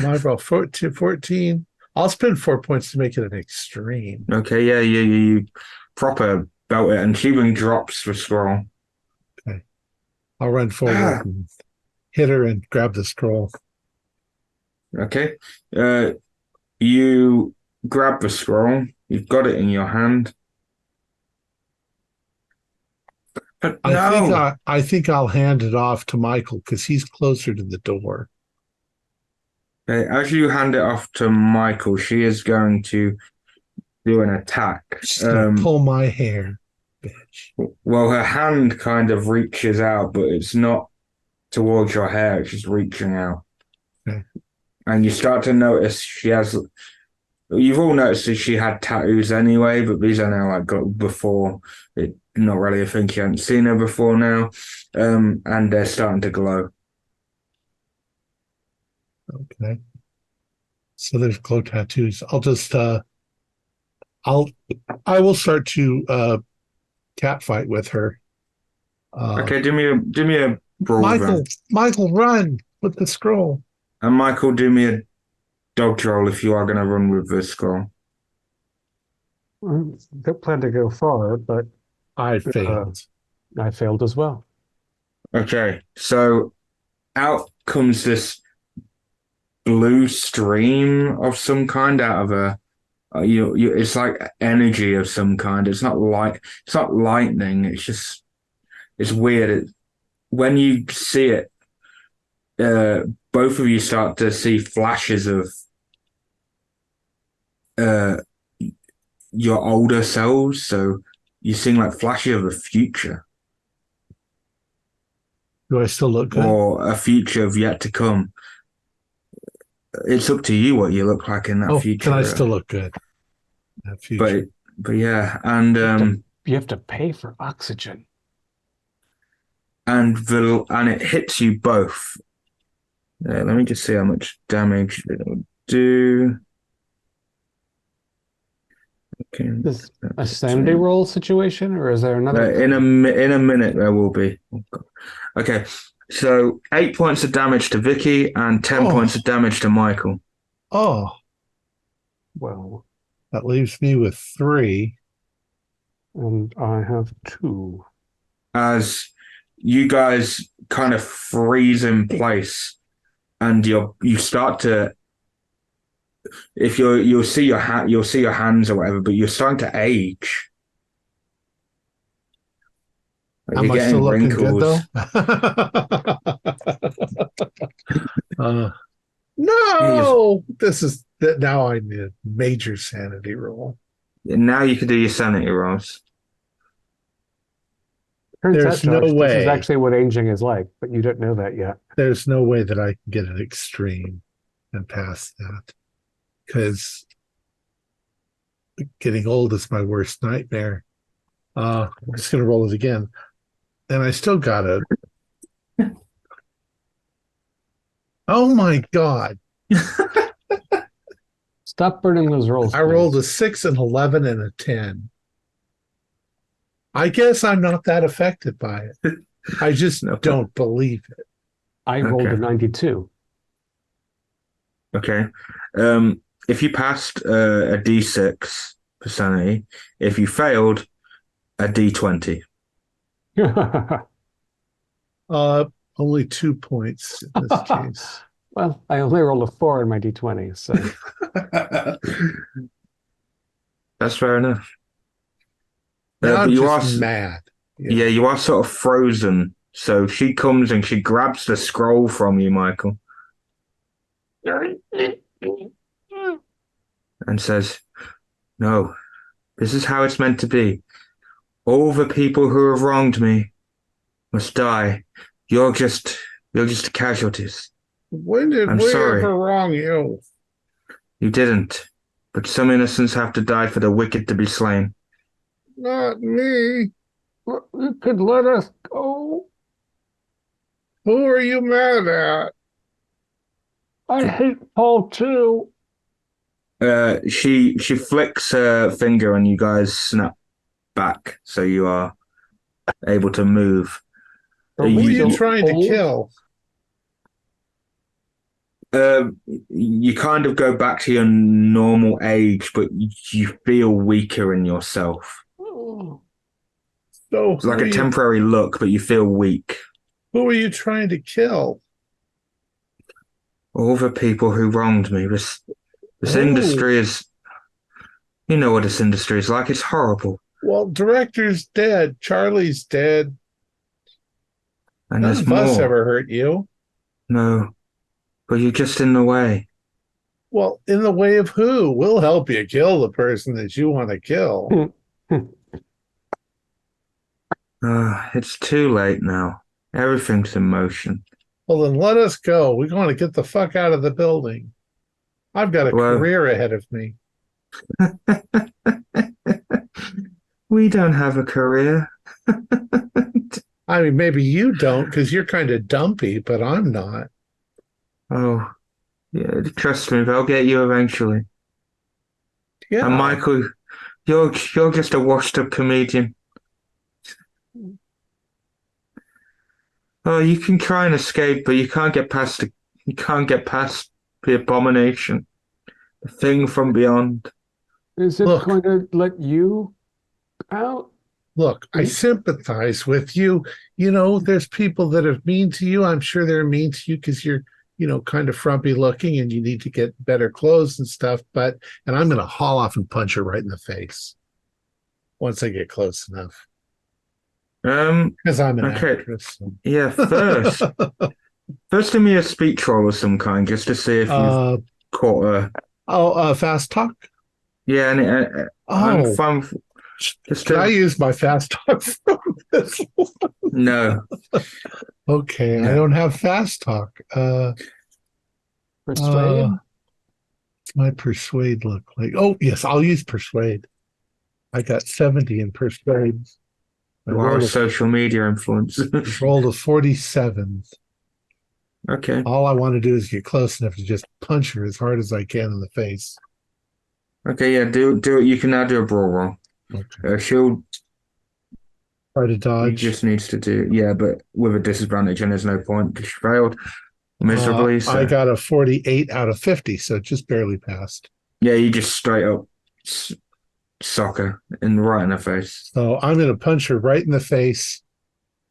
My brawl 14. I'll spend 4 points to make it an extreme.
Okay, yeah, you proper belt it, and she even drops the scroll.
I'll run forward and hit her and grab the scroll.
Okay. You grab the scroll. You've got it in your hand. But
I think I'll hand it off to Michael because he's closer to the door.
Okay, as you hand it off to Michael, she is going to do an attack.
She's gonna pull my hair, bitch.
Well, her hand kind of reaches out, but it's not towards your hair. It's just reaching out.
Okay.
And you start to notice she has. You've all noticed that she had tattoos anyway, but these are now like got before. It not really a thing. You haven't seen her before now, and they're starting to glow.
Okay. So there's glow tattoos. I will start to cat fight with her.
Okay, do me a brawl then.
Michael, run with the scroll.
And Michael, do me a dodge roll if you are going to run with the scroll.
Don't plan to go far, but
I failed.
I failed as well.
Okay, so out comes this blue stream of some kind out of a. It's like energy of some kind. It's not lightning. It's weird. When you see it, both of you start to see flashes of your older selves. So you're seeing like flashes of a future.
Do I still look good?
Or a future of yet to come. It's up to you what you look like in that future.
Can I still look good? That future.
But yeah, and
you have to pay for oxygen.
And it hits you both. Let me just see how much damage it will do. Okay.
Is a sanity roll situation, or is there another?
In a minute there will be. Okay, so 8 points of damage to Vicky and 10 points of damage to Michael.
Oh,
well,
that leaves me with 3,
and I have 2.
As you guys kind of freeze in place, and you start to. If you'll see your hands or whatever, but you're starting to age. Like
am I still looking good though? No, this is that now I need a major sanity roll.
Now you can do your sanity rolls.
There's no way.
This is actually what aging is like, but you don't know that yet.
There's no way that I can get an extreme and pass that. Because getting old is my worst nightmare. I'm just going to roll it again. And I still got it. Oh my God.
Stop burning those rolls.
I rolled a 6, an 11, and a 10. I guess I'm not that affected by it. I just don't believe it.
I rolled a 92.
Okay. If you passed a D6 for sanity, if you failed, a D20.
Only 2 points in this case.
Well, I only rolled a 4 in my D20, so.
That's fair enough.
I'm just mad.
Yeah, you are sort of frozen. So she comes and she grabs the scroll from you, Michael. And says, "No, this is how it's meant to be. All the people who have wronged me must die. You're just casualties.
When did we ever wrong you?
You didn't. But some innocents have to die for the wicked to be slain."
Not me.
You could let us go.
Who are you mad at?
I hate Paul too.
She flicks her finger and you guys snap back, so you are able to move.
Who are you trying to kill?
You kind of go back to your normal age, but you feel weaker in yourself.
So
it's like a temporary look, but you feel weak.
Who are you trying to kill?
All the people who wronged me. This industry is... You know what this industry is like. It's horrible.
Well, director's dead. Charlie's dead.
And
none of us ever hurt you.
No. But you're just in the way.
Well, in the way of who? We'll help you kill the person that you want to kill.
It's too late now. Everything's in motion.
Well, then let us go. We want to get the fuck out of the building. I've got a
Well-
career ahead of me.
We don't have a career.
I mean, maybe you don't because you're kind of dumpy, but I'm not.
Oh, yeah, trust me, they'll get you eventually.
Yeah.
And Michael, you're just a washed-up comedian. Oh, you can try and escape, but you can't get past the abomination, the thing from beyond.
Is it
Look.
going to let you out?
Look, I sympathize with you. You know, there's people that are mean to you. I'm sure they're mean to you because you're, kind of frumpy looking and you need to get better clothes and stuff. And I'm going to haul off and punch her right in the face once I get close enough. Because I'm an actress. So.
Yeah, first give me a speech roll of some kind just to see if you've caught her.
Fast talk?
Yeah, and I'm fine.
Can I use my fast talk from this one?
No.
Okay,
No.
I don't have fast talk.
Persuade?
What's my persuade look like? Oh, yes, I'll use persuade. I got 70 in persuade.
You are a social media influence.
Rolled a 47.
Okay.
All I want to do is get close enough to just punch her as hard as I can in the face.
Okay, yeah, do it. You can now do a brawl roll.
Okay.
She'll
Try to
He
dodge.
just needs to do, yeah, but with a disadvantage, and there's no point because she failed miserably. So.
I got a 48 out of 50, so it just barely passed.
Yeah, you just straight up sock her right in the face.
So I'm going to punch her right in the face.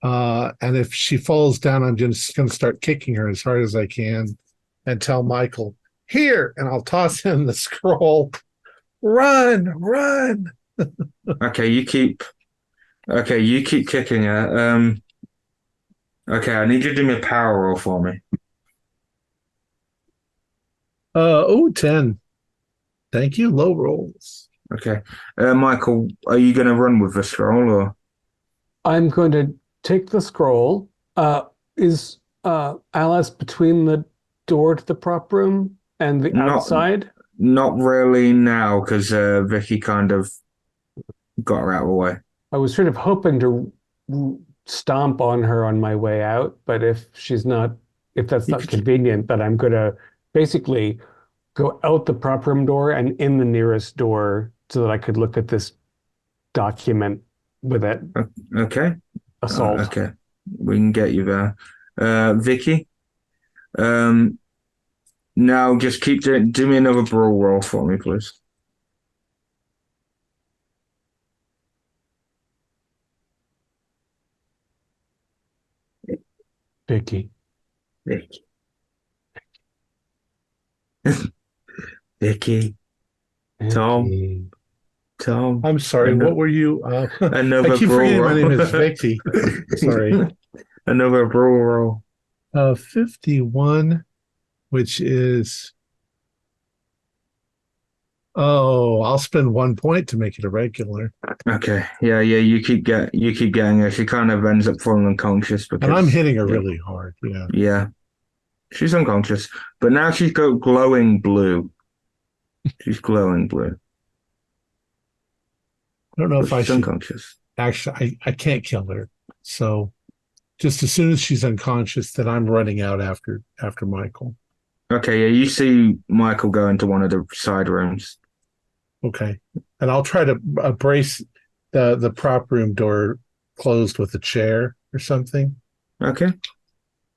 And if she falls down, I'm just going to start kicking her as hard as I can and tell Michael, here, and I'll toss him the scroll. Run.
Okay, you keep kicking her. Okay, I need you to do me a power roll for me.
10. Thank you. Low rolls.
Okay. Michael, are you going to run with the scroll or?
I'm going to take the scroll. Is Alice between the door to the prop room and the outside?
Not really now, because Vicky kind of got her out of the way.
I was sort of hoping to stomp on her on my way out, but if that's not convenient, then I'm going to basically go out the prop room door and in the nearest door so that I could look at this document with it.
Okay.
Assault.
Okay. We can get you there. Vicky, now just keep doing, do me another brawl roll for me, please.
Vicky.
Vicky. Thom.
I'm sorry. What were you?
Another
I keep
brawl
forgetting
roll.
my name is Vicky. Sorry.
Another brawl roll.
51, which is. Oh, I'll spend 1 point to make it a regular.
Okay. Yeah. You keep getting her. She kind of ends up falling unconscious because.
And I'm hitting her really hard. Yeah.
Yeah. She's unconscious, but now she's got glowing blue. She's glowing blue.
I don't know if I should.
Unconscious.
Actually, I can't kill her. So, just as soon as she's unconscious, then I'm running out after Michael.
Okay. Yeah. You see Michael go into one of the side rooms.
Okay, and I'll try to brace the prop room door closed with a chair or something.
Okay.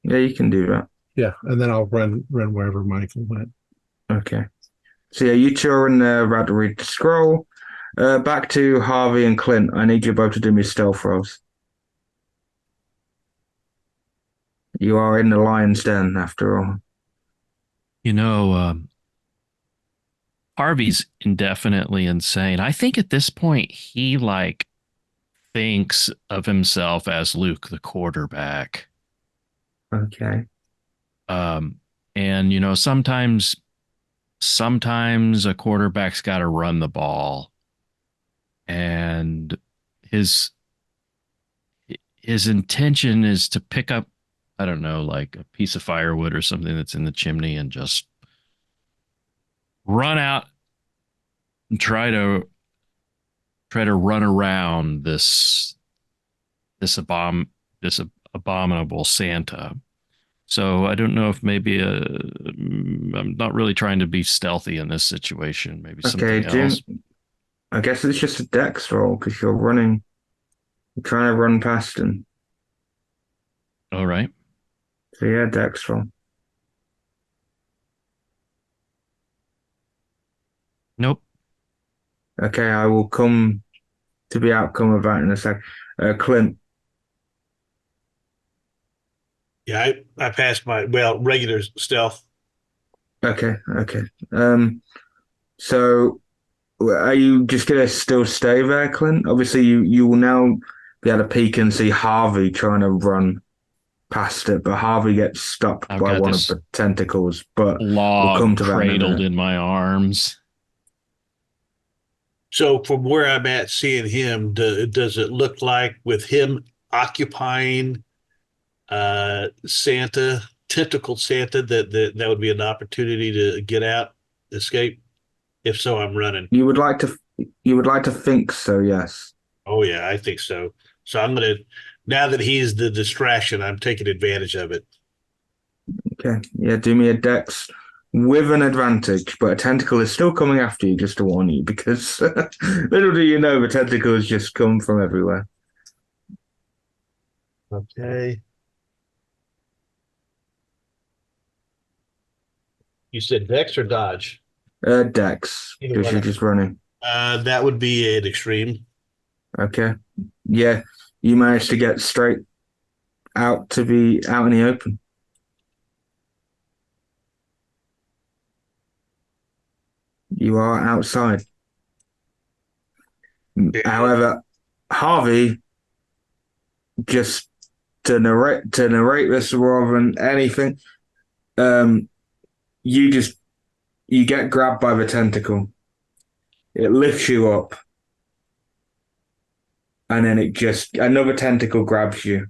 Yeah, you can do that.
Yeah, and then I'll run wherever Michael went.
Okay. So yeah, you two are in there about to read the scroll. Back to Harvey and Clint. I need you both to do me stealth rolls. You are in the lion's den after all.
Harvey's indefinitely insane. I think at this point he thinks of himself as Luke, the quarterback.
Okay.
And sometimes sometimes a quarterback's got to run the ball, and his his intention is to pick up, I don't know, like a piece of firewood or something that's in the chimney and just run out and try to run around this abominable Santa. So I don't know if maybe I'm not really trying to be stealthy in this situation. Maybe
Okay,
something else.
I guess it's just a dex roll because you're trying to run past him.
All right.
So yeah, dex roll.
Nope.
Okay, I will come to the outcome of that in a sec. Clint.
Yeah, I passed my regular stealth.
Okay. So are you just gonna still stay there, Clint? Obviously, you will now be able to peek and see Harvey trying to run past it, but Harvey gets stopped
I've
by
got
one of
this
the tentacles. But we'll come
log
to that in a
cradled
minute.
in my arms.
So from where I'm at, seeing him, does it look like with him occupying Santa, tentacled Santa, that would be an opportunity to get out, escape? If so, I'm running.
You would like to think so, yes.
Oh yeah, I think so. So I'm gonna, now that he's the distraction, I'm taking advantage of it.
Okay. Yeah, do me a dex with an advantage, but a tentacle is still coming after you, just to warn you, because little do you know the tentacles just come from everywhere.
Okay. You said Dex or Dodge?
Dex,
Either
because
one.
you're just running.
That would be an extreme.
Okay. Yeah, you managed to get straight out to be out in the open. You are outside.
Yeah.
However, Harvey, just to narrate this rather than anything, um, you get grabbed by the tentacle. It lifts you up, and then another tentacle grabs you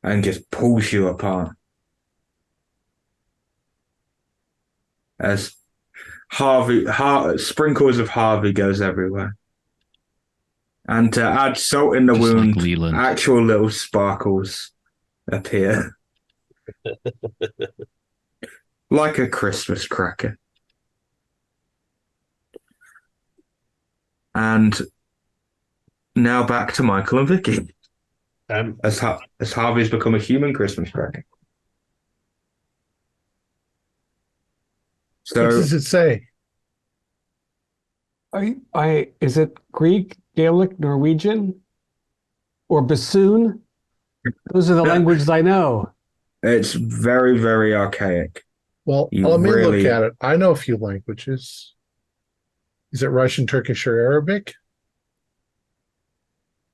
and just pulls you apart. As sprinkles of Harvey goes everywhere. And to add salt in the
Just like
wound,
Leland.
actual little sparkles appear. Like a Christmas cracker. And now back to Michael and Vicky. As Harvey's become a human Christmas cracker. So,
What does it say?
Is it Greek, Gaelic, Norwegian, or bassoon? Those are the languages I know.
it's very, very archaic.
Well, let me look at it. I know a few languages. Is it Russian, Turkish, or Arabic?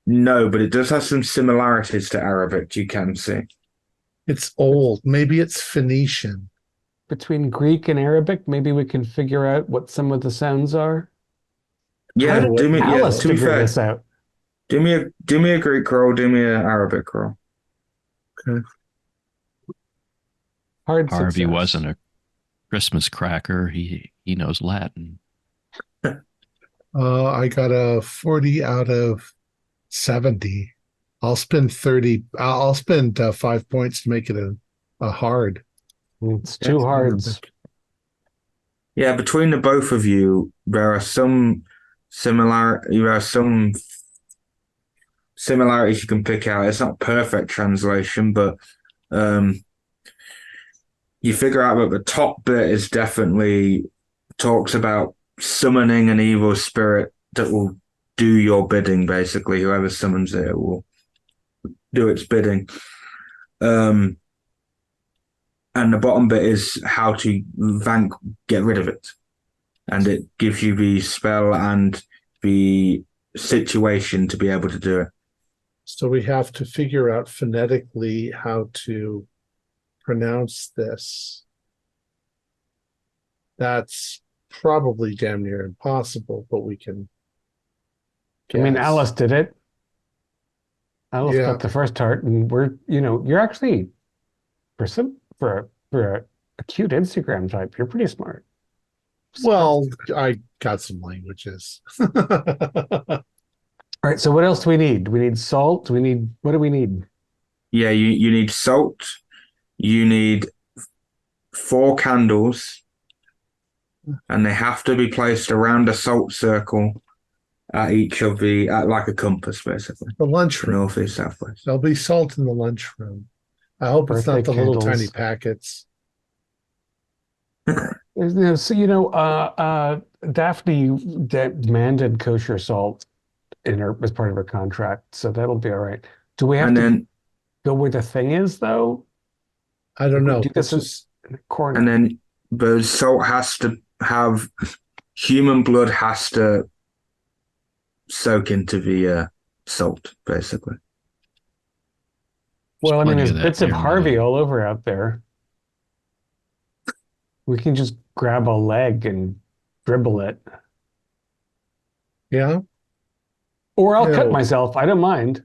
No, but it does have some similarities to Arabic, you can see.
It's old. Maybe it's Phoenician.
Between Greek and Arabic, maybe we can figure out what some of the sounds are.
Yeah,
to be
fair,
this out.
do me a Greek roll, do me an Arabic roll.
Okay.
Hard
Harvey
success.
wasn't a Christmas cracker. He knows Latin.
I got a 40 out of 70. I'll spend 30. I'll spend 5 points to make it a hard.
It's two hards.
Yeah, between the both of you, there are some similarities you can pick out. It's not perfect translation, but you figure out that the top bit is definitely talks about summoning an evil spirit that will do your bidding, basically. Whoever summons it will do its bidding. And the bottom bit is how to get rid of it. And it gives you the spell and the situation to be able to do it.
So we have to figure out phonetically how to pronounce this. That's probably damn near impossible, but we can
I mean,
guess.
Alice did it. Alice
Yeah.
got the first heart, and you're actually for a cute Instagram type, you're pretty smart.
Well, I got some languages.
All right, so what else do we need? Do we need salt? What do we need?
Yeah, you need salt. You need 4 candles, and they have to be placed around a salt circle at each of at like a compass, basically.
The lunchroom.
North, east, south, west.
There'll be salt in the lunchroom. I hope it's
Birthday
not the little
candles.
tiny packets.
Daphne demanded kosher salt as part of her contract, so that'll be all right. Do we have
And
to
then
go where the thing is, though?
I don't know.
Do this
Just,
in the corner.
and then the salt has to have human blood has to soak into the salt, basically.
Well, I mean,
Plenty
there's
of that
bits of
there,
Harvey
man.
all over out there. We can just grab a leg and dribble it.
yeah.
Or I'll cut
Ew.
myself. I don't mind.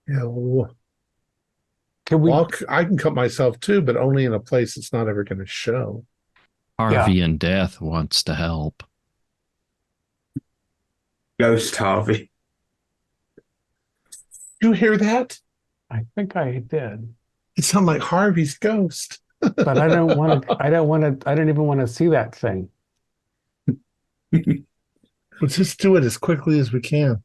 Yeah.
Can we?
Well, I can cut myself too, but only in a place it's not ever going to show.
Harvey in death wants to help.
Ghost Harvey.
You hear that?
I think I did,
It sounds like Harvey's ghost.
but I don't want to. I don't even want to see that thing.
Let's just do it as quickly as we can.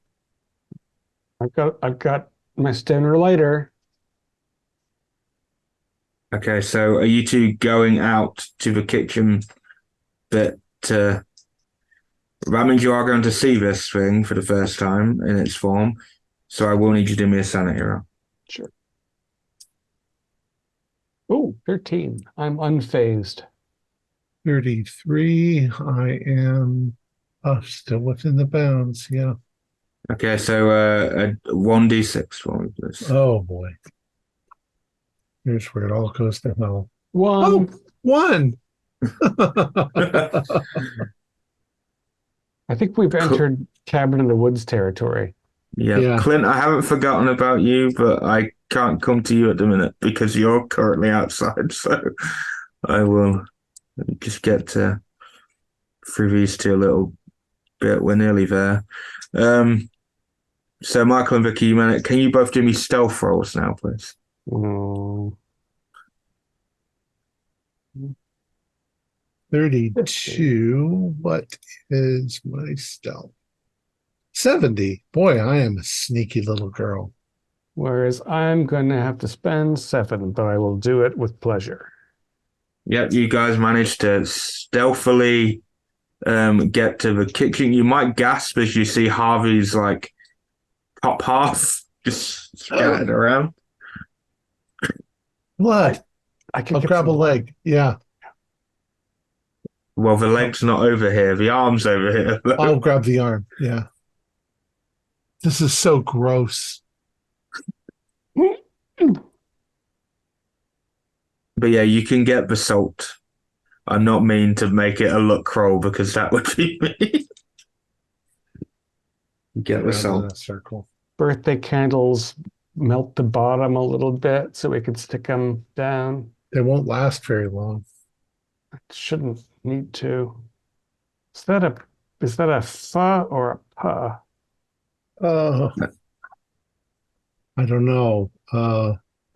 I've got my stoner lighter.
Okay, so are you two going out to the kitchen bit to... That means you are going to see this thing for the first time in its form, so I will need you to do me a sanity roll.
Sure. Oh, 13. I'm unfazed.
33. I am still within the bounds. Yeah.
Okay, so a 1d6 for me, please.
Oh, boy. Here's where it all goes to hell.
One.
Oh, 1.
I think we've entered cabin in the woods territory.
Yeah.
Clint, I haven't forgotten about you, but I can't come to you at the minute because you're currently outside, so I will just get through these two a little bit. We're nearly there. So Michael and Vicky, can you both do me stealth rolls now, please?
Mm,
32. What is my stealth? 70. Boy, I am a sneaky little girl.
whereas I'm going to have to spend 7, but I will do it with pleasure.
Yep, you guys managed to stealthily get to the kitchen. You might gasp as you see Harvey's like top half just scattered around.
Blood.
I can
I'll
get
grab a
some
leg. Yeah.
Well, the leg's not over here. The arm's over here.
I'll grab the arm. Yeah. This is so gross.
But yeah, you can get the salt. I'm not mean to make it a luck roll because that would be me. Get the
Around in
salt.
a circle.
birthday candles, melt the bottom a little bit so we can stick them down.
They won't last very long.
Shouldn't need to. Is that a fa or a pa?
I don't know.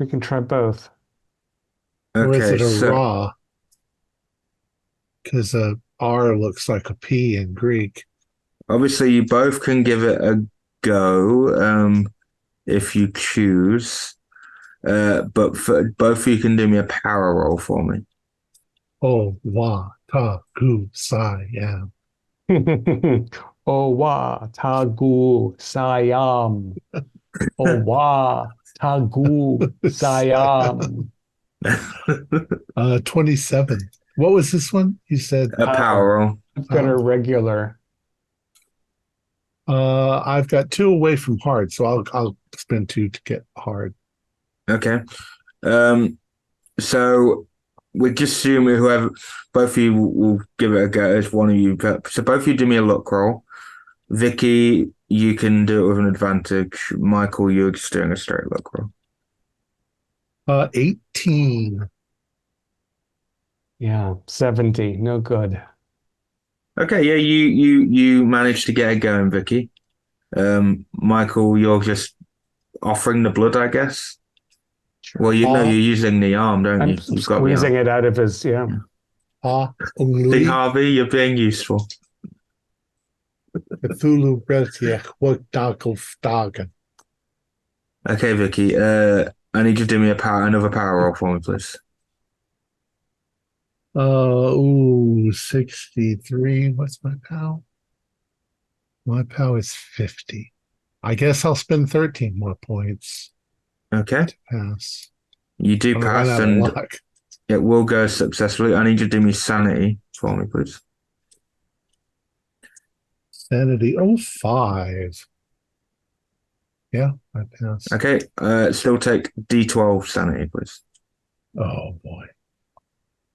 We can try both.
Or is
Okay,
it a
so
raw? Because a R looks like a P in Greek.
obviously you both can give it a go if you choose. But for both of you can do me a power roll for me.
Oh, wa, ta, gu, sa, yeah.
Owa tagu sayam. Owa tagu sayam.
27. What was this one? You said
A power roll.
I've got a regular.
I've got 2 away from hard, so I'll spend 2 to get hard.
Okay. So we just assume whoever, both of you will give it a go as one of you. So both of you do me a luck roll. Vicky, you can do it with an advantage. Michael, you're just doing a straight luck roll.
18.
Yeah, 70. No good.
Okay, yeah, you managed to get it going, Vicky. Michael, you're just offering the blood, I guess. Well, you're using the arm, don't
I'm
you? You've got the
squeezing
arm.
it out of his,
See, Harvey, you're being useful.
Cthulhu Reltiech Wogdagelfdagen.
Okay, Vicky. I need you to do me another power roll for me, please.
63. What's my POW? My POW is 50. I guess I'll spend 13 more points
Okay.
to pass.
You do
I
pass,
ran out of
and
luck.
it will go successfully. I need you to do me sanity for me, please.
Sanity 5. Yeah, I passed.
Okay. Still take D12 sanity, please.
Oh boy.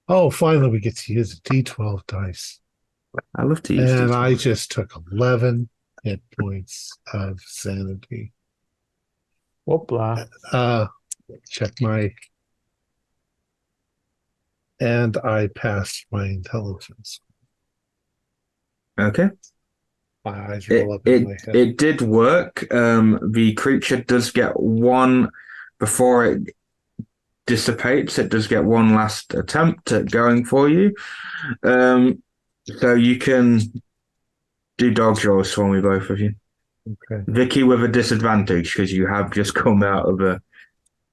Oh, finally we get to use a D12 dice.
I love to use
And
D12.
I just took 11 hit points of sanity.
Whoopla.
Check my... And I passed my intelligence.
Okay.
My eyes roll up in my head.
It did work. The creature does get one, before it dissipates, it does get one last attempt at going for you. So you can do dodge rolls for me, both of you.
Okay.
Vicky with a disadvantage because you have just come out of a...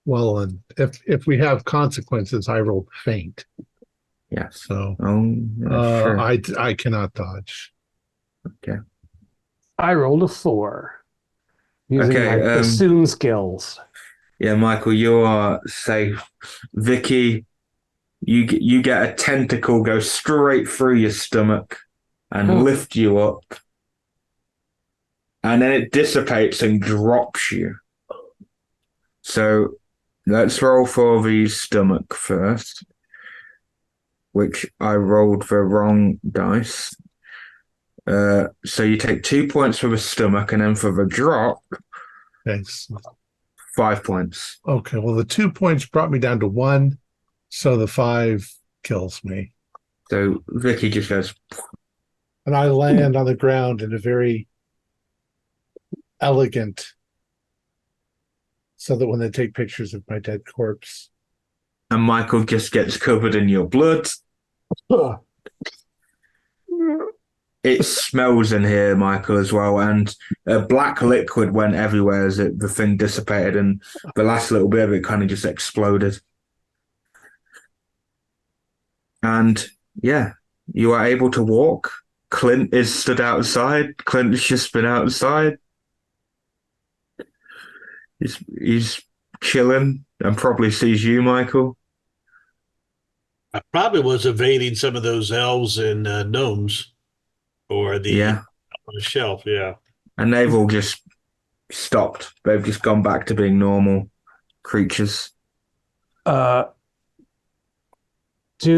Well, and if we have consequences, I rolled faint.
Yes.
So
Sure.
I cannot dodge.
Okay.
I rolled a 4 using my bassoon skills.
Yeah, Michael, you are safe. Vicky, you get a tentacle go straight through your stomach and lift you up. And then it dissipates and drops you. So let's roll for the stomach first, which I rolled the wrong dice. So you take 2 points for the stomach, and then for the drop,
Thanks.
5 points.
Okay, well, the 2 points brought me down to 1, so the 5 kills me.
So Vicky just goes...
And I land on the ground in a very elegant, so that when they take pictures of my dead corpse.
And Michael just gets covered in your blood. It smells in here, Michael, as well, and black liquid went everywhere as the thing dissipated, and the last little bit of it kind of just exploded. And yeah, you are able to walk. Clint is stood outside. Clint has just been outside. He's chilling and probably sees you, Michael.
I probably was evading some of those elves and gnomes, or the on the shelf. Yeah,
and they've all just stopped. They've just gone back to being normal creatures.
Dude,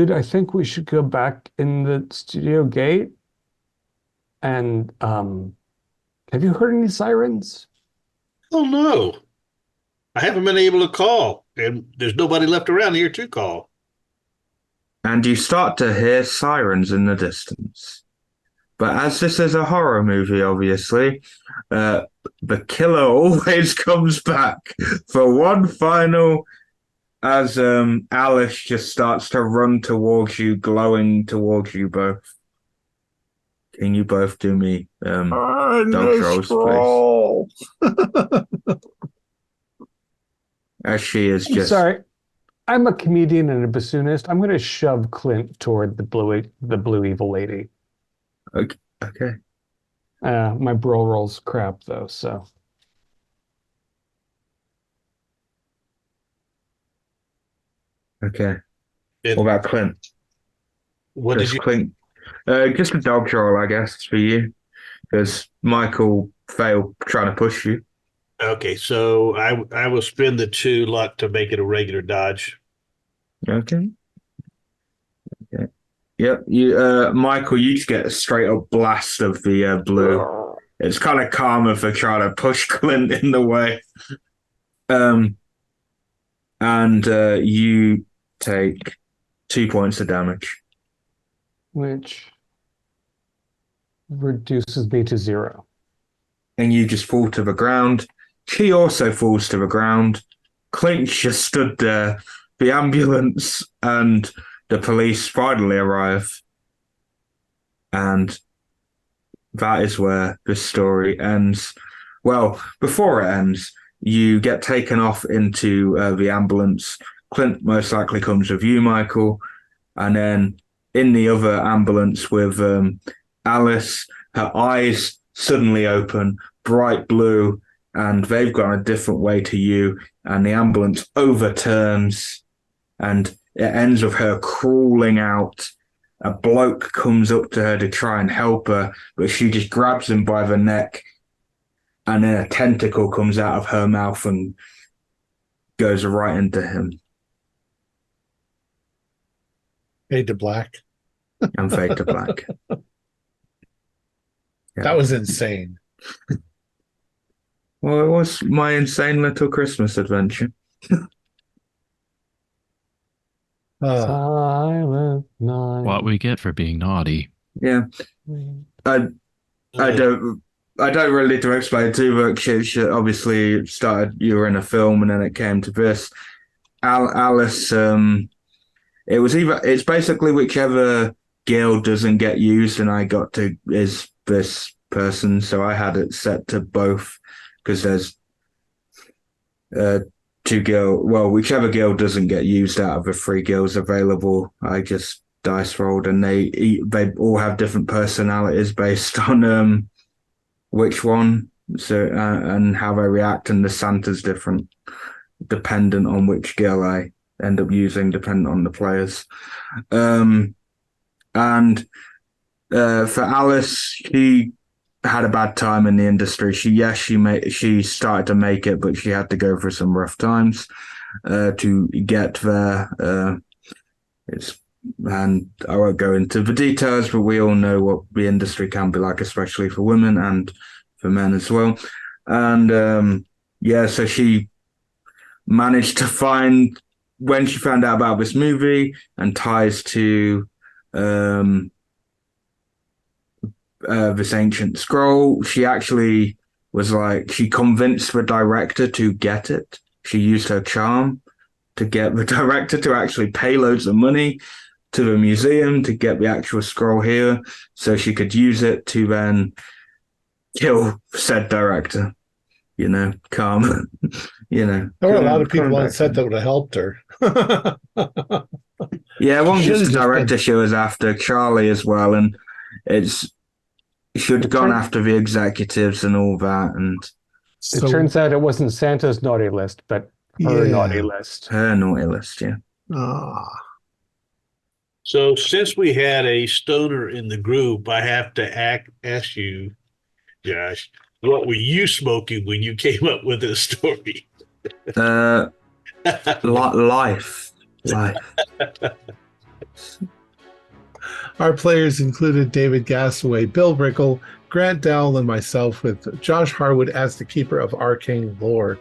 I think we should go back in the studio gate. And have you heard any sirens?
Oh no, I haven't been able to call, and there's nobody left around here to call.
And you start to hear sirens in the distance. But as this is a horror movie, obviously, the killer always comes back for one final, as Alice just starts to run towards you, glowing towards you both. Can you both do me dodge rolls, please? As she is just...
Sorry. I'm a comedian and a bassoonist. I'm going to shove Clint toward the blue evil lady.
Okay.
My brawl roll's crap, though, so...
Okay. What about Clint?
What did you...
Clint? Just a dodge roll, I guess, for you, because Michael failed trying to push you.
Okay, so I will spend the 2 luck to make it a regular dodge.
Okay. Yep. Michael, you just get a straight up blast of the blue. It's kind of karma for trying to push Clint in the way. And you take 2 points of damage.
Which reduces me to 0.
And you just fall to the ground. She also falls to the ground. Clint just stood there. The ambulance and the police finally arrive. And that is where this story ends. Well, before it ends, you get taken off into the ambulance. Clint most likely comes with you, Michael. And then in the other ambulance with Alice, her eyes suddenly open, bright blue, and they've gone a different way to you. And the ambulance overturns, and it ends with her crawling out. A bloke comes up to her to try and help her, but she just grabs him by the neck, and then a tentacle comes out of her mouth and goes right into him.
Fade to black.
And fade to black. Yeah.
That was insane.
Well, it was my insane little Christmas adventure.
Silent night.
What we get for being naughty.
Yeah. I don't really need to explain too much. Obviously, it started, you were in a film, and then it came to this. Alice, it's basically whichever guild doesn't get used, and I got to is this person, so I had it set to both, because there's 2 guild. Well, whichever guild doesn't get used out of the 3 guilds available, I just dice rolled, and they all have different personalities based on which one, so and how they react, and the Santa's different dependent on which guild I end up using, dependent on the players. And for Alice, she had a bad time in the industry. She started to make it, but she had to go through some rough times to get there. And I won't go into the details, but we all know what the industry can be like, especially for women and for men as well. And so she managed to find, when she found out about this movie and ties to this ancient scroll, she actually was like, she convinced the director to get it. She used her charm to get the director to actually pay loads of money to the museum to get the actual scroll here, so she could use it to then kill said director. Calm.
There were a lot of people on set that would have helped her.
Yeah, it wasn't just the director she was after, Charlie as well, and should have gone after the executives and all that. And
it turns out it wasn't Santa's naughty list, but her naughty list.
Her naughty list, yeah.
So since we had a stoner in the group, I have to ask you, Josh, what were you smoking when you came up with this story?
Life.
Our players included David Gassaway, Bill Rickle, Grant Dowell, and myself, with Josh Harwood as the keeper of arcane lore.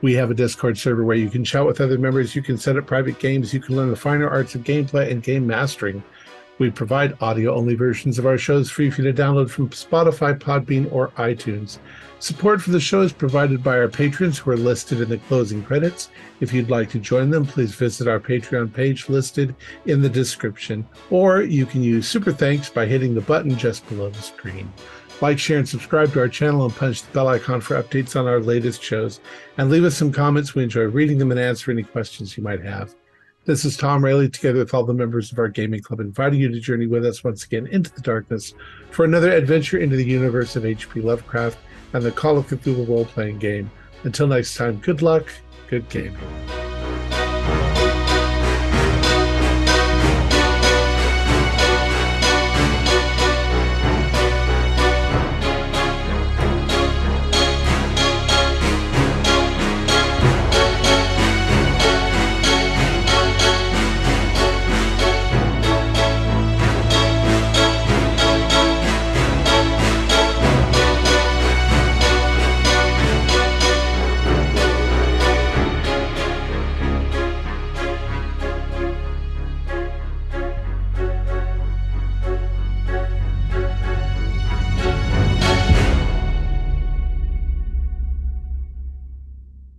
We have a Discord server where you can chat with other members, you can set up private games, you can learn the finer arts of gameplay and game mastering. We provide audio-only versions of our shows free for you to download from Spotify, Podbean, or iTunes. Support for the show is provided by our patrons, who are listed in the closing credits. If you'd like to join them, please visit our Patreon page listed in the description, or you can use Super Thanks by hitting the button just below the screen. Like, share, and subscribe to our channel, and punch the bell icon for updates on our latest shows. And leave us some comments. We enjoy reading them and answer any questions you might have. This is Thom Raley, together with all the members of our gaming club, inviting you to journey with us once again into the darkness for another adventure into the universe of H.P. Lovecraft and the Call of Cthulhu role-playing game. Until next time, good luck, good gaming.